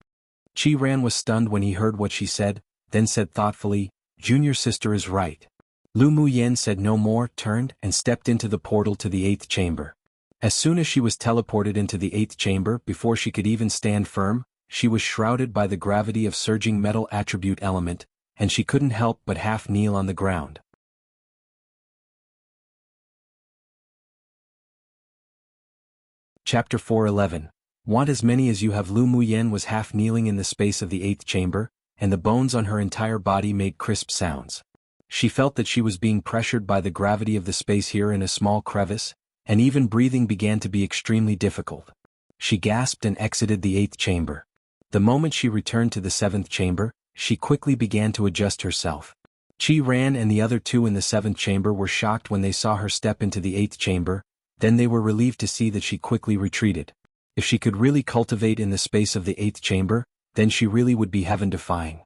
Qiran was stunned when he heard what she said, then said thoughtfully, "Junior sister is right." Lu Muyen said no more, turned, and stepped into the portal to the 8th chamber. As soon as she was teleported into the 8th chamber, before she could even stand firm, she was shrouded by the gravity of surging metal attribute element, and she couldn't help but half kneel on the ground. Chapter 4:11. Want as many as you have. Lu Muyen was half kneeling in the space of the 8th chamber, and the bones on her entire body made crisp sounds. She felt that she was being pressured by the gravity of the space here in a small crevice, and even breathing began to be extremely difficult. She gasped and exited the 8th chamber. The moment she returned to the 7th chamber, she quickly began to adjust herself. Qiran and the other two in the 7th chamber were shocked when they saw her step into the 8th chamber, then they were relieved to see that she quickly retreated. If she could really cultivate in the space of the 8th chamber, then she really would be heaven-defying.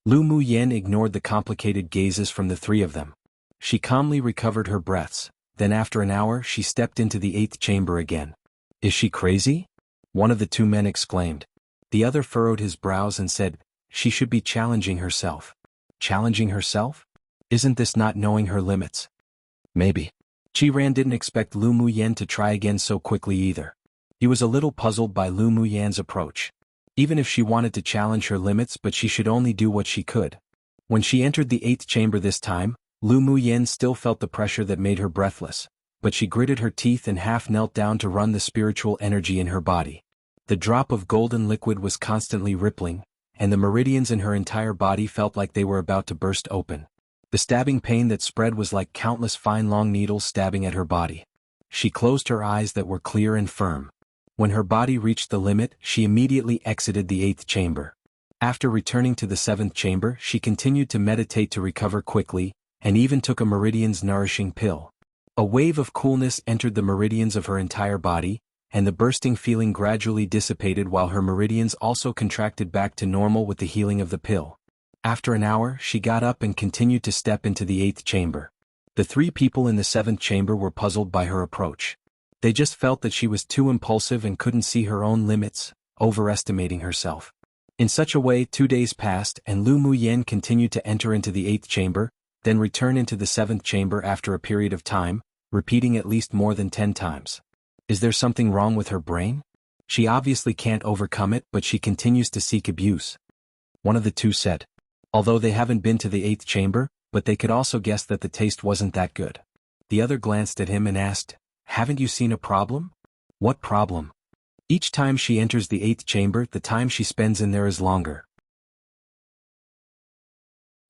Lu Muyen ignored the complicated gazes from the three of them. She calmly recovered her breaths, then after an hour she stepped into the 8th chamber again. "Is she crazy?" one of the two men exclaimed. The other furrowed his brows and said, "She should be challenging herself." "Challenging herself? Isn't this not knowing her limits?" "Maybe." Qiran didn't expect Lu Muyen to try again so quickly either. He was a little puzzled by Lu Muyen's approach. Even if she wanted to challenge her limits, but she should only do what she could. When she entered the 8th chamber this time, Lu Muyen still felt the pressure that made her breathless, but she gritted her teeth and half knelt down to run the spiritual energy in her body. The drop of golden liquid was constantly rippling, and the meridians in her entire body felt like they were about to burst open. The stabbing pain that spread was like countless fine long needles stabbing at her body. She closed her eyes that were clear and firm. When her body reached the limit, she immediately exited the 8th chamber. After returning to the 7th chamber, she continued to meditate to recover quickly, and even took a meridian's nourishing pill. A wave of coolness entered the meridians of her entire body, and the bursting feeling gradually dissipated while her meridians also contracted back to normal with the healing of the pill. After an hour, she got up and continued to step into the 8th chamber. The three people in the 7th chamber were puzzled by her approach. They just felt that she was too impulsive and couldn't see her own limits, overestimating herself. In such a way 2 days passed and Lu Muyen continued to enter into the 8th chamber, then return into the 7th chamber after a period of time, repeating at least more than 10 times. Is there something wrong with her brain? She obviously can't overcome it, but she continues to seek abuse. One of the two said. Although they haven't been to the 8th chamber, but they could also guess that the taste wasn't that good. The other glanced at him and asked, "Haven't you seen a problem?" "What problem?" "Each time she enters the 8th chamber, the time she spends in there is longer.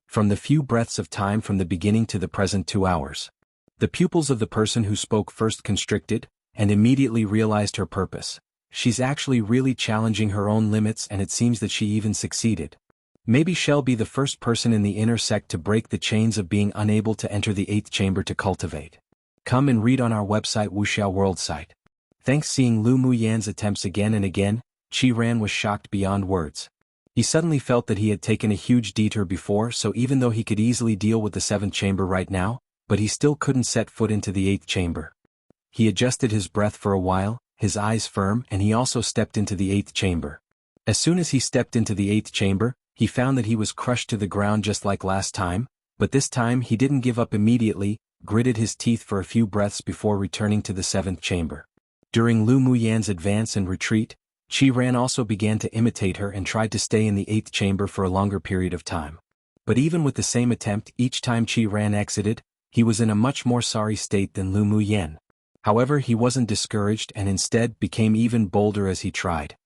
From the few breaths of time from the beginning to the present 2 hours." The pupils of the person who spoke first constricted, and immediately realized her purpose. She's actually really challenging her own limits, and it seems that she even succeeded. Maybe she'll be the first person in the inner sect to break the chains of being unable to enter the 8th chamber to cultivate. Come and read on our website wuxialover site. Thanks. Seeing Lu Muyen's attempts again and again, Qiran was shocked beyond words. He suddenly felt that he had taken a huge detour before, so even though he could easily deal with the 7th chamber right now, but he still couldn't set foot into the 8th chamber. He adjusted his breath for a while, his eyes firm, and he also stepped into the 8th chamber. As soon as he stepped into the 8th chamber, he found that he was crushed to the ground just like last time, but this time he didn't give up immediately, gritted his teeth for a few breaths before returning to the 7th chamber. During Lu Muyen's advance and retreat, Qiran also began to imitate her and tried to stay in the 8th chamber for a longer period of time. But even with the same attempt each time Qiran exited, he was in a much more sorry state than Lu Muyen. However, he wasn't discouraged and instead became even bolder as he tried.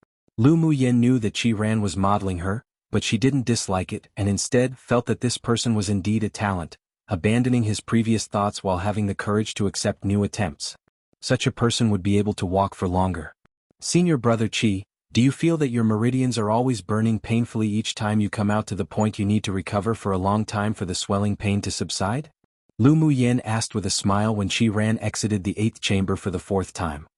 Lu Muyen knew that Ran was modeling her, but she didn't dislike it and instead felt that this person was indeed a talent, abandoning his previous thoughts while having the courage to accept new attempts. Such a person would be able to walk for longer. Senior brother Qi, do you feel that your meridians are always burning painfully each time you come out to the point you need to recover for a long time for the swelling pain to subside? Lu Muyen asked with a smile when Ran exited the 8th chamber for the 4th time.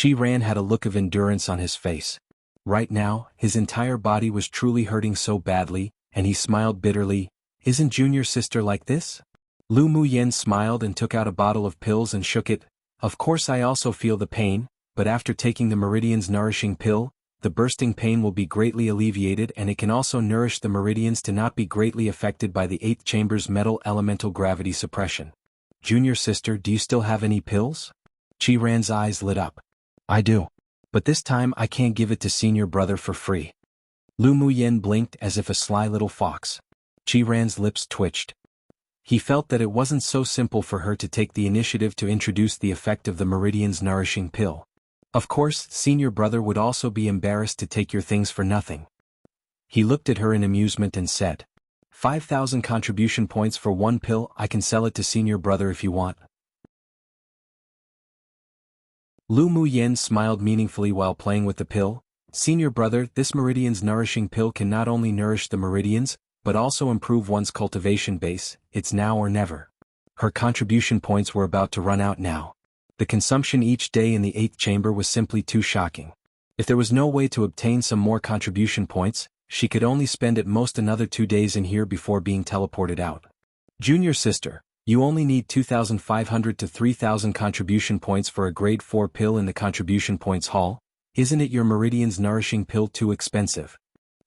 Ran had a look of endurance on his face. Right now, his entire body was truly hurting so badly, and he smiled bitterly. Isn't junior sister like this? Lu Muyen smiled and took out a bottle of pills and shook it. Of course I also feel the pain, but after taking the meridian's nourishing pill, the bursting pain will be greatly alleviated and it can also nourish the meridians to not be greatly affected by the 8th chamber's metal elemental gravity suppression. Junior sister, do you still have any pills? Ran's eyes lit up. I do. But this time I can't give it to senior brother for free. Lu Muyen blinked as if a sly little fox. Ran's lips twitched. He felt that it wasn't so simple for her to take the initiative to introduce the effect of the meridian's nourishing pill. Of course, senior brother would also be embarrassed to take your things for nothing. He looked at her in amusement and said, 5,000 contribution points for one pill. I can sell it to senior brother if you want. Lu Muyen smiled meaningfully while playing with the pill. Senior brother, this meridian's nourishing pill can not only nourish the meridians, but also improve one's cultivation base. It's now or never. Her contribution points were about to run out now. The consumption each day in the 8th chamber was simply too shocking. If there was no way to obtain some more contribution points, she could only spend at most another 2 days in here before being teleported out. Junior sister, you only need 2,500 to 3,000 contribution points for a grade 4 pill in the contribution points hall. Isn't it your meridian's nourishing pill too expensive?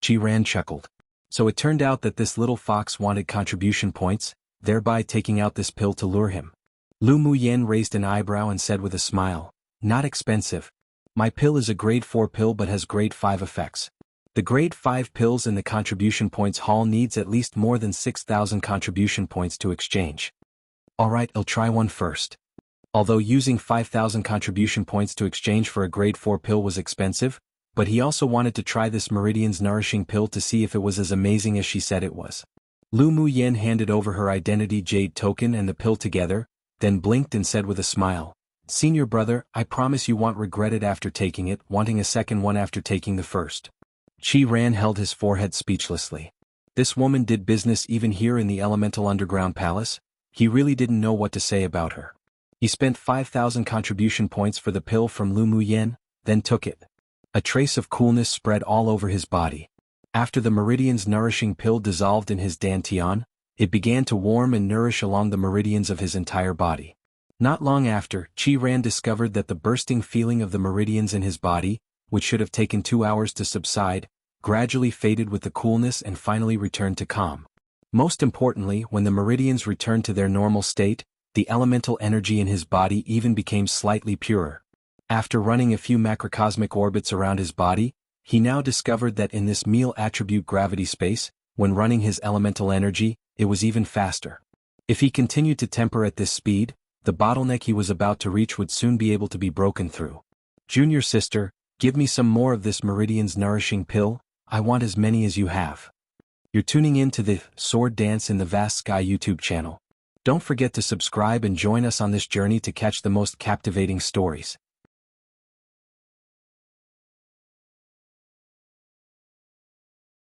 Ran chuckled. So it turned out that this little fox wanted contribution points, thereby taking out this pill to lure him. Lu Muyen raised an eyebrow and said with a smile, not expensive. My pill is a grade 4 pill but has grade 5 effects. The grade 5 pills in the contribution points hall needs at least more than 6,000 contribution points to exchange. Alright, I'll try one first. Although using 5,000 contribution points to exchange for a grade 4 pill was expensive, but he also wanted to try this meridian's nourishing pill to see if it was as amazing as she said it was. Lu Muyen handed over her identity jade token and the pill together, then blinked and said with a smile, Senior brother, I promise you won't regret it after taking it, wanting a second one after taking the first. Ran held his forehead speechlessly. This woman did business even here in the elemental underground palace. He really didn't know what to say about her. He spent 5,000 contribution points for the pill from Lu Muyen, then took it. A trace of coolness spread all over his body. After the meridian's nourishing pill dissolved in his dantian, it began to warm and nourish along the meridians of his entire body. Not long after, Ran discovered that the bursting feeling of the meridians in his body, which should have taken 2 hours to subside, gradually faded with the coolness and finally returned to calm. Most importantly, when the meridians returned to their normal state, the elemental energy in his body even became slightly purer. After running a few macrocosmic orbits around his body, he now discovered that in this meal attribute gravity space, when running his elemental energy, it was even faster. If he continued to temper at this speed, the bottleneck he was about to reach would soon be able to be broken through. Junior sister, give me some more of this meridian's nourishing pill. I want as many as you have. You're tuning in to the Sword Dance in the Vast Sky YouTube channel. Don't forget to subscribe and join us on this journey to catch the most captivating stories.